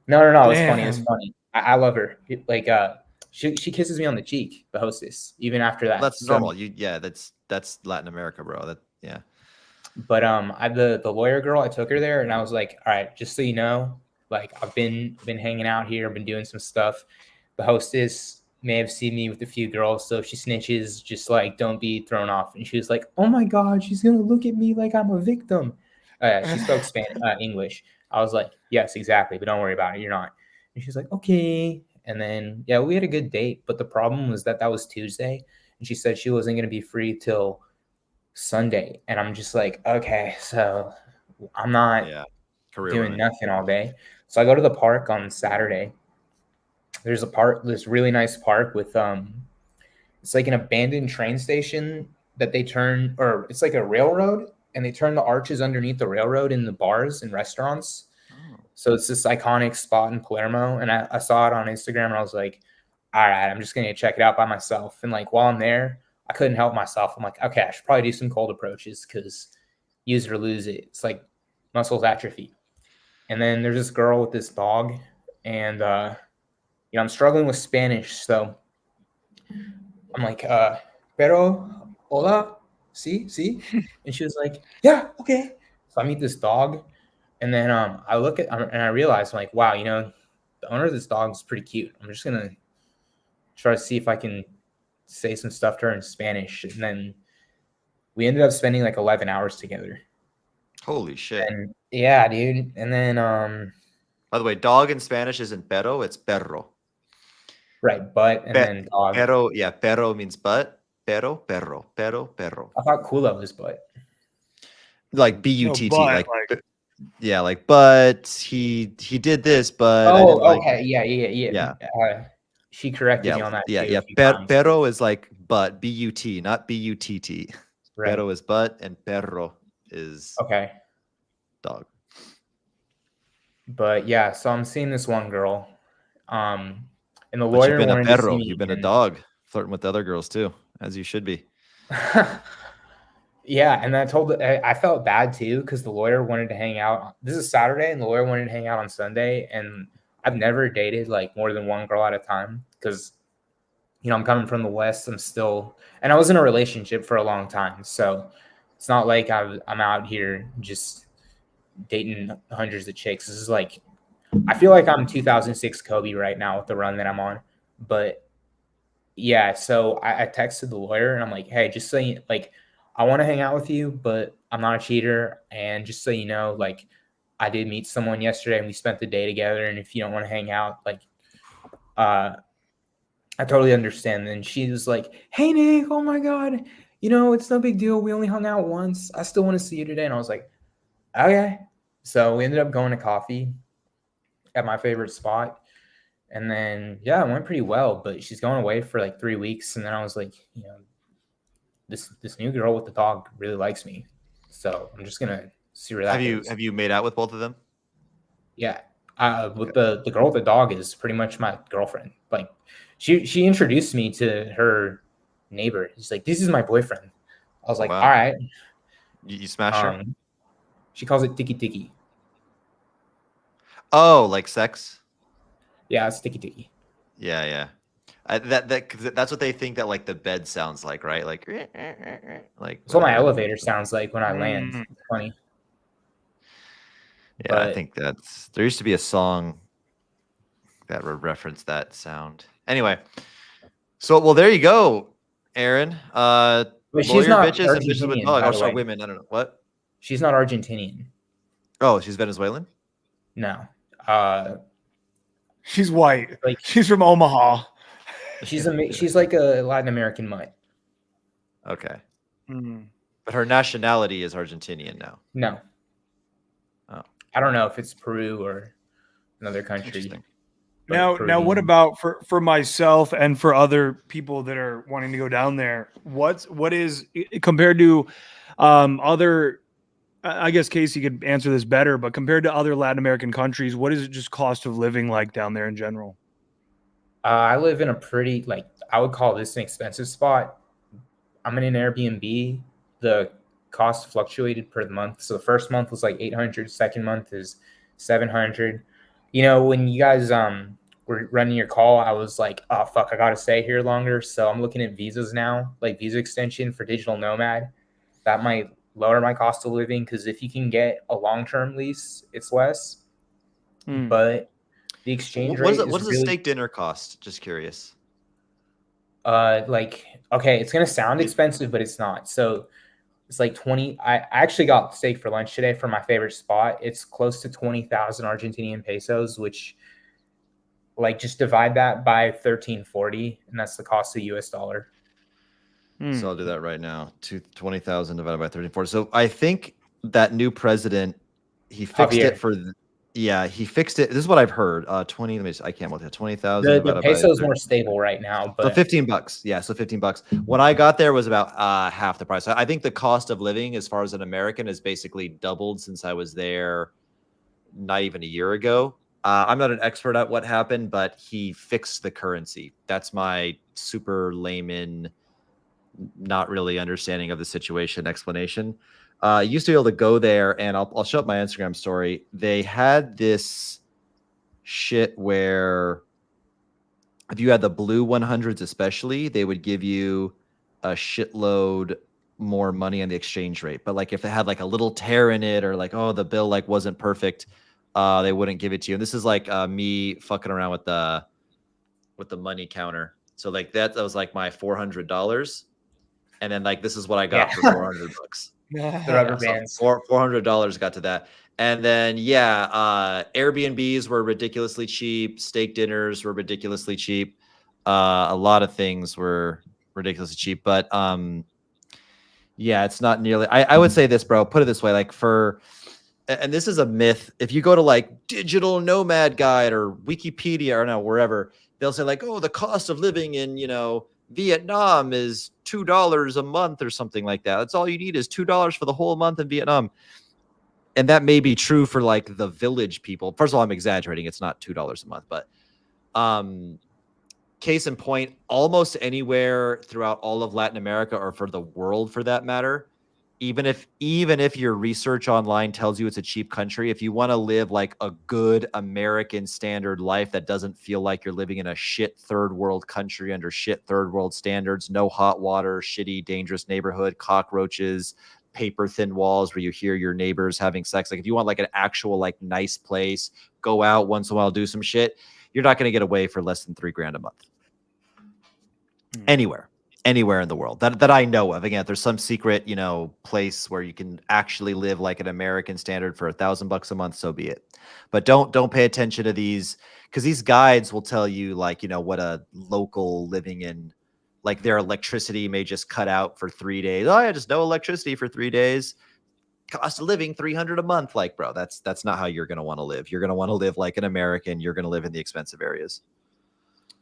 No, it's funny. It's Damn. funny. I love her. She kisses me on the cheek, the hostess, even after that. That's So, normal. That's Latin America, bro. Yeah. but the lawyer girl, I took her there, and I was like, all right, just so you know, like I've been hanging out here, I've been doing some stuff. The hostess may have seen me with a few girls, so if she snitches, just like don't be thrown off. And she was like, oh my god, she's gonna look at me like I'm a victim. She spoke English. I was like, yes, exactly, but don't worry about it, you're not. And she's like, okay. And then yeah, we had a good date, but the problem was that was Tuesday, and she said she wasn't gonna be free till Sunday. And I'm just like, okay, so I'm not doing nothing all day. So I go to the park on Saturday. There's this really nice park with it's like an abandoned train station that they turn, or it's like a railroad, and they turn the arches underneath the railroad in the bars and restaurants. Oh. So it's this iconic spot in Palermo, and I saw it on Instagram, and I was like, all right, I'm just gonna check it out by myself. And like while I'm there, I couldn't help myself. I'm like, okay, I should probably do some cold approaches because use it or lose it. It's like muscles atrophy. And then there's this girl with this dog, and I'm struggling with Spanish, so I'm like, pero hola, sí, and she was like, yeah, okay. So I meet this dog, and then I look at and I realize, I'm like, wow, the owner of this dog is pretty cute. I'm just gonna try to see if I can say some stuff to her in Spanish. And then we ended up spending like 11 hours together. Holy shit. And yeah, dude. And then by the way, dog in Spanish isn't perro, it's perro. Right, butt and then dog. Perro, yeah, perro means butt. Perro. I thought culo was butt. Like B-U-T-T. No, like yeah, like but he did this, but oh, I didn't like okay, it. yeah. She corrected me on that. Yeah. Perro is like butt, B-U-T, not B-U-T-T. Right. Perro is butt, and perro is dog. But yeah, so I'm seeing this one girl, and the lawyer. You've been a perro. You've been a dog, flirting with other girls too, as you should be. Yeah, and I felt bad too because the lawyer wanted to hang out. This is Saturday, and the lawyer wanted to hang out on Sunday, and I've never dated like more than one girl at a time because, I'm coming from the West. And I was in a relationship for a long time, so it's not like I'm out here just dating hundreds of chicks. This is like, I feel like I'm 2006 Kobe right now with the run that I'm on. But yeah, so I texted the lawyer, and I'm like, hey, just so you, like, I want to hang out with you, but I'm not a cheater. And just so you know, like, I did meet someone yesterday and we spent the day together. And if you don't want to hang out, like, I totally understand. And she was like, hey, Nick, oh my God, it's no big deal. We only hung out once. I still want to see you today. And I was like, okay. So we ended up going to coffee at my favorite spot. And then, yeah, it went pretty well, but she's going away for like 3 weeks. And then I was like, this new girl with the dog really likes me, so I'm just gonna see where that goes. Have you made out with both of them? Yeah. With the girl with the dog is pretty much my girlfriend. Like, she introduced me to her neighbor. She's like, "This is my boyfriend." I was like, Wow. "All right." You smash her? She calls it tiki tiki. Oh, like sex? Yeah, it's tiki tiki. Yeah. That's what they think that like the bed sounds like, right? Like That's what my elevator sounds like when I land. It's funny. Yeah, But I think there used to be a song that would reference that sound. Anyway, so well, there you go, Aaron. but she's Lawyer not bitches and bitches with Argentinian, dogs. by Oh, the sorry, way. women. I don't know what. She's not Argentinian. Oh, she's Venezuelan. No. She's white. Like, she's from Omaha. She's like a Latin American mutt. Okay. Mm. But her nationality is Argentinian now. No. Oh. I don't know if it's Peru or another country. Interesting. Now, what about for myself and for other people that are wanting to go down there? What is compared to other? I guess Casey could answer this better, but compared to other Latin American countries, what is it just cost of living like down there in general? I live in a pretty, like, I would call this an expensive spot. I'm in an Airbnb. The cost fluctuated per month. So the first month was like 800. Second month is 700. You know, when you guys were running your call, I was like, oh, fuck, I got to stay here longer. So I'm looking at visas now, like visa extension for digital nomad. That might lower my cost of living because if you can get a long-term lease, it's less. But the exchange rate what does a steak dinner cost? Just curious. Like, okay, it's gonna sound expensive, but it's not. So it's like 20. I actually got steak for lunch today from my favorite spot. It's close to 20,000 Argentinian pesos, which, like, just divide that by 1340, and that's the cost of US dollar. So I'll do that right now. 20,000 divided by 1340. So I think that new president, he fixed Javier. it for. He fixed it. This is what I've heard. 20. Let me. I can't multiply. 20,000. The peso is more stable right now, but so $15. Yeah, so $15. When I got there was about half the price. I think the cost of living, as far as an American, has basically doubled since I was there. Not even a year ago. I'm not an expert at what happened, but he fixed the currency. That's my super layman, not really understanding of the situation explanation. Used to be able to go there, and I'll show up my Instagram story. They had this shit where if you had the blue 100s, especially, they would give you a shitload more money on the exchange rate. But like if it had like a little tear in it, or like, oh, the bill like wasn't perfect, they wouldn't give it to you. And this is like me fucking around with the money counter. So like that was like my $400. And then like this is what I got for $400. The rubber bands. $400 got to that. And then Airbnbs were ridiculously cheap. Steak dinners were ridiculously cheap. A lot of things were ridiculously cheap. But it's not nearly. I would say this, bro. Put it this way, like and this is a myth. If you go to like Digital Nomad Guide or Wikipedia or wherever, they'll say like, oh, the cost of living in Vietnam is $2 a month or something like that. That's all you need is $2 for the whole month in Vietnam. And that may be true for like the village people. First of all, I'm exaggerating. It's not $2 a month, but case in point, almost anywhere throughout all of Latin America, or for the world for that matter, even if your research online tells you it's a cheap country, if you want to live like a good American standard life that doesn't feel like you're living in a shit third world country under shit third world standards, no hot water, shitty, dangerous neighborhood, cockroaches, paper thin walls where you hear your neighbors having sex. Like if you want like an actual like nice place, go out once in a while, do some shit, you're not going to get away for less than $3,000 a month. Anywhere in the world that I know of. Again, if there's some secret, place where you can actually live like an American standard for $1,000 a month, so be it. But don't pay attention to these, because these guides will tell you like, what a local living in, like their electricity may just cut out for 3 days. Oh, yeah, just no electricity for 3 days. Cost of living $300 a month. Like, bro, that's not how you're going to want to live. You're going to want to live like an American. You're going to live in the expensive areas.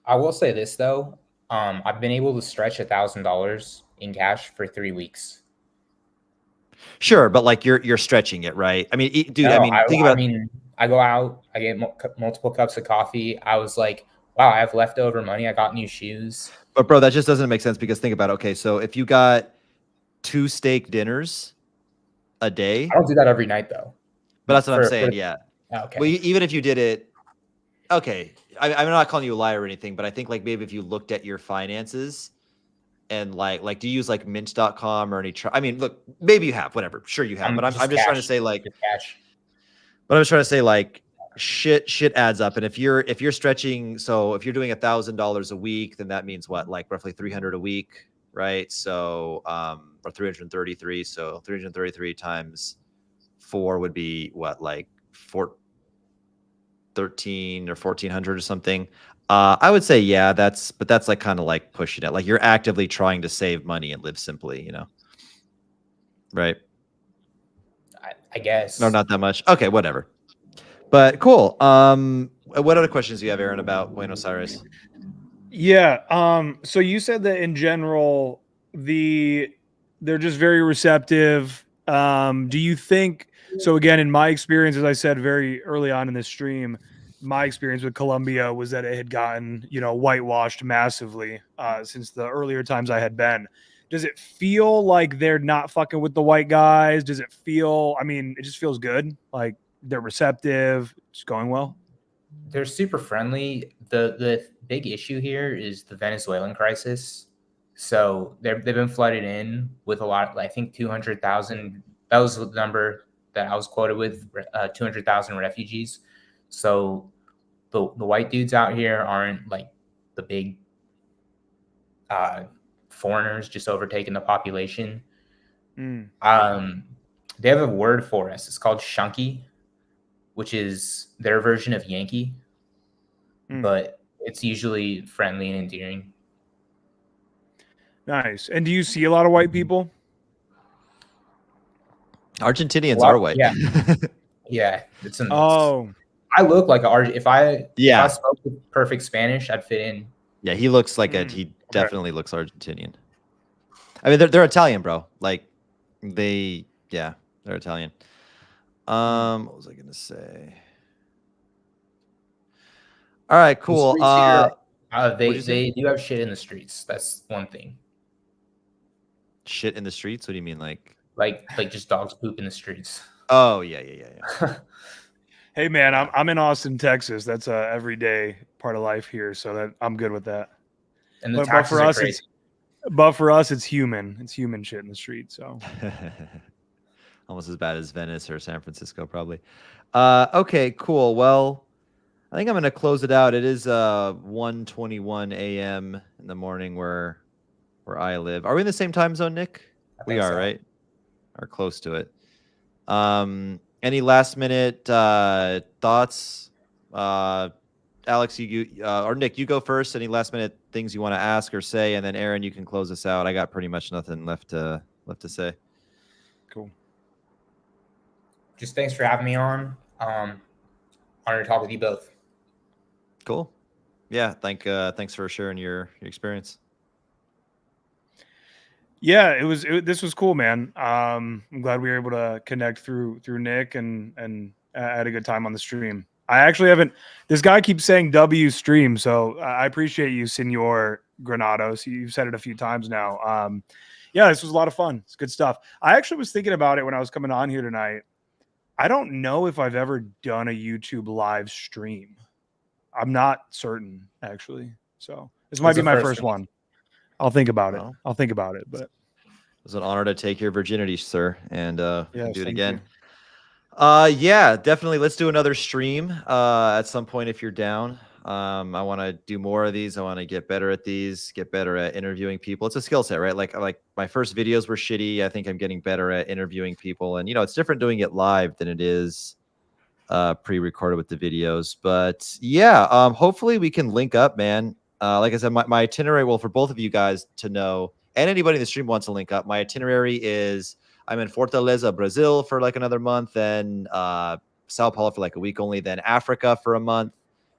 I will say this though. I've been able to stretch $1,000 in cash for 3 weeks. Sure, but like you're stretching it, right? I mean, dude. No, I mean, think about. I mean, I go out, I get multiple cups of coffee. I was like, wow, I have leftover money. I got new shoes. But bro, that just doesn't make sense because think about it. Okay, so if you got 2 steak dinners a day, I don't do that every night though. but that's what I'm saying. Yeah. Okay. Well, even if you did it, okay. I'm not calling you a liar or anything, but I think like maybe if you looked at your finances and like do you use like Mint.com or any? I mean, look, maybe you have, whatever. Sure, you have, but I'm just trying to say like cash. But I was trying to say like shit adds up, and if you're stretching, so if you're doing $1,000 a week, then that means what, like roughly 300 a week, right? So or 333. So 333 times 4 would be what, like 13 or 1400 or something. I would say yeah, that's like kind of like pushing it. Like you're actively trying to save money and live simply, right? I guess. No, not that much. Okay, whatever. But cool. What other questions do you have, Aaron, about Buenos Aires? Yeah. So you said that in general, they're just very receptive. Do you think so? Again, in my experience, as I said very early on in this stream, my experience with Colombia was that it had gotten, whitewashed massively since the earlier times I had been. Does it feel like they're not fucking with the white guys? Does it feel, I mean, it just feels good. Like they're receptive. It's going well. They're super friendly. The big issue here is the Venezuelan crisis. So they've been flooded in with a lot. I think 200,000. That was the number that I was quoted with. 200,000 refugees. So the white dudes out here aren't like the big foreigners just overtaking the population. They have a word for us. It's called shunky, which is their version of Yankee, but it's usually friendly and endearing. Nice. And do you see a lot of white people? Argentinians are white. Yeah. Yeah. It's a mix. Oh. I look like if I spoke with perfect Spanish, I'd fit in. Yeah, he looks like he definitely looks Argentinian. I mean, they're Italian, bro. Like they're Italian. What was I gonna say? All right, cool. They do have shit in the streets. That's one thing. Shit in the streets? What do you mean, like just dogs poop in the streets? Oh yeah. Hey man, I'm in Austin, Texas. That's a everyday part of life here, so that I'm good with that. And the taxes are crazy. But for us, it's human. It's human shit in the street. So almost as bad as Venice or San Francisco, probably. Okay, cool. Well, I think I'm gonna close it out. It is 1:21 a.m. in the morning where I live. Are we in the same time zone, Nick? We are, right? Or close to it. Any last minute thoughts? Alex, or Nick, you go first. Any last minute things you want to ask or say, and then Aaron, you can close us out. I got pretty much nothing left to say. Cool. Just thanks for having me on. Honored to talk with you both. Cool. Yeah. Thanks for sharing your experience. Yeah, this was cool, man. I'm glad we were able to connect through Nick and I had a good time on the stream. I actually haven't. This guy keeps saying W stream, so I appreciate you, Senor Granados. You've said it a few times now. Yeah, this was a lot of fun. It's good stuff. I actually was thinking about it when I was coming on here tonight. I don't know if I've ever done a YouTube live stream. I'm not certain, actually. So this might be my first one. I'll think about it. I'll think about it. But it was an honor to take your virginity, sir, and do it again. You. Definitely. Let's do another stream at some point if you're down. I want to do more of these. I want to get better at these, get better at interviewing people. It's a skill set, right? Like my first videos were shitty. I think I'm getting better at interviewing people, and it's different doing it live than it is pre-recorded with the videos. But yeah, hopefully we can link up, man. Like I said, my itinerary, well, for both of you guys to know, and anybody in the stream wants to link up, my itinerary is I'm in Fortaleza, Brazil for like another month, then Sao Paulo for like a week only, then Africa for a month,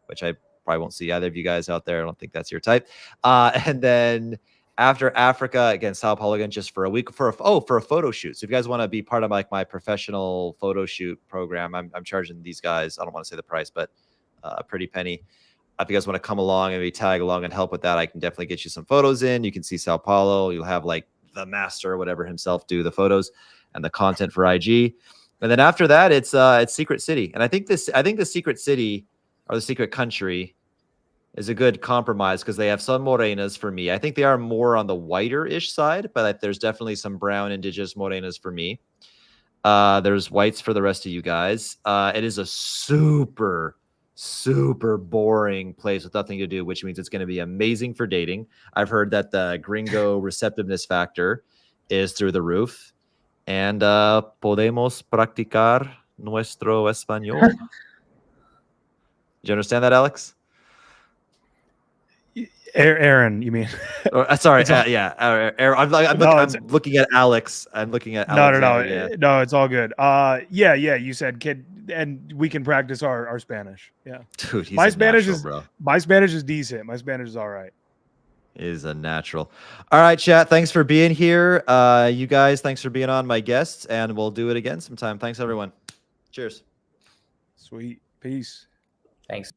which I probably won't see either of you guys out there. I don't think that's your type. And then After Africa, again, Sao Paulo again, just for a week for a photo shoot. So if you guys want to be part of like my professional photo shoot program, I'm charging these guys, I don't want to say the price, but a pretty penny. If you guys want to come along and maybe tag along and help with that, I can definitely get you some photos in. You can see Sao Paulo. You'll have like the master or whatever himself do the photos and the content for IG. And then after that, it's Secret City. And I think the Secret City or the Secret Country is a good compromise because they have some morenas for me. I think they are more on the whiter-ish side, but there's definitely some brown indigenous morenas for me. There's whites for the rest of you guys. It is a super boring place with nothing to do, which means it's going to be amazing for dating. I've heard that the gringo receptiveness factor is through the roof. And podemos practicar nuestro español. Do you understand that, Alex? Aaron, you mean? Sorry, yeah. Aaron, I'm looking at Alex. I'm looking at Alex. No, it's all good. Yeah. You said kid, and we can practice our Spanish. Yeah, dude, my Spanish is decent. My Spanish is all right. Is a natural. All right, chat. Thanks for being here. You guys, thanks for being on, my guests, and we'll do it again sometime. Thanks, everyone. Cheers. Sweet. Peace. Thanks.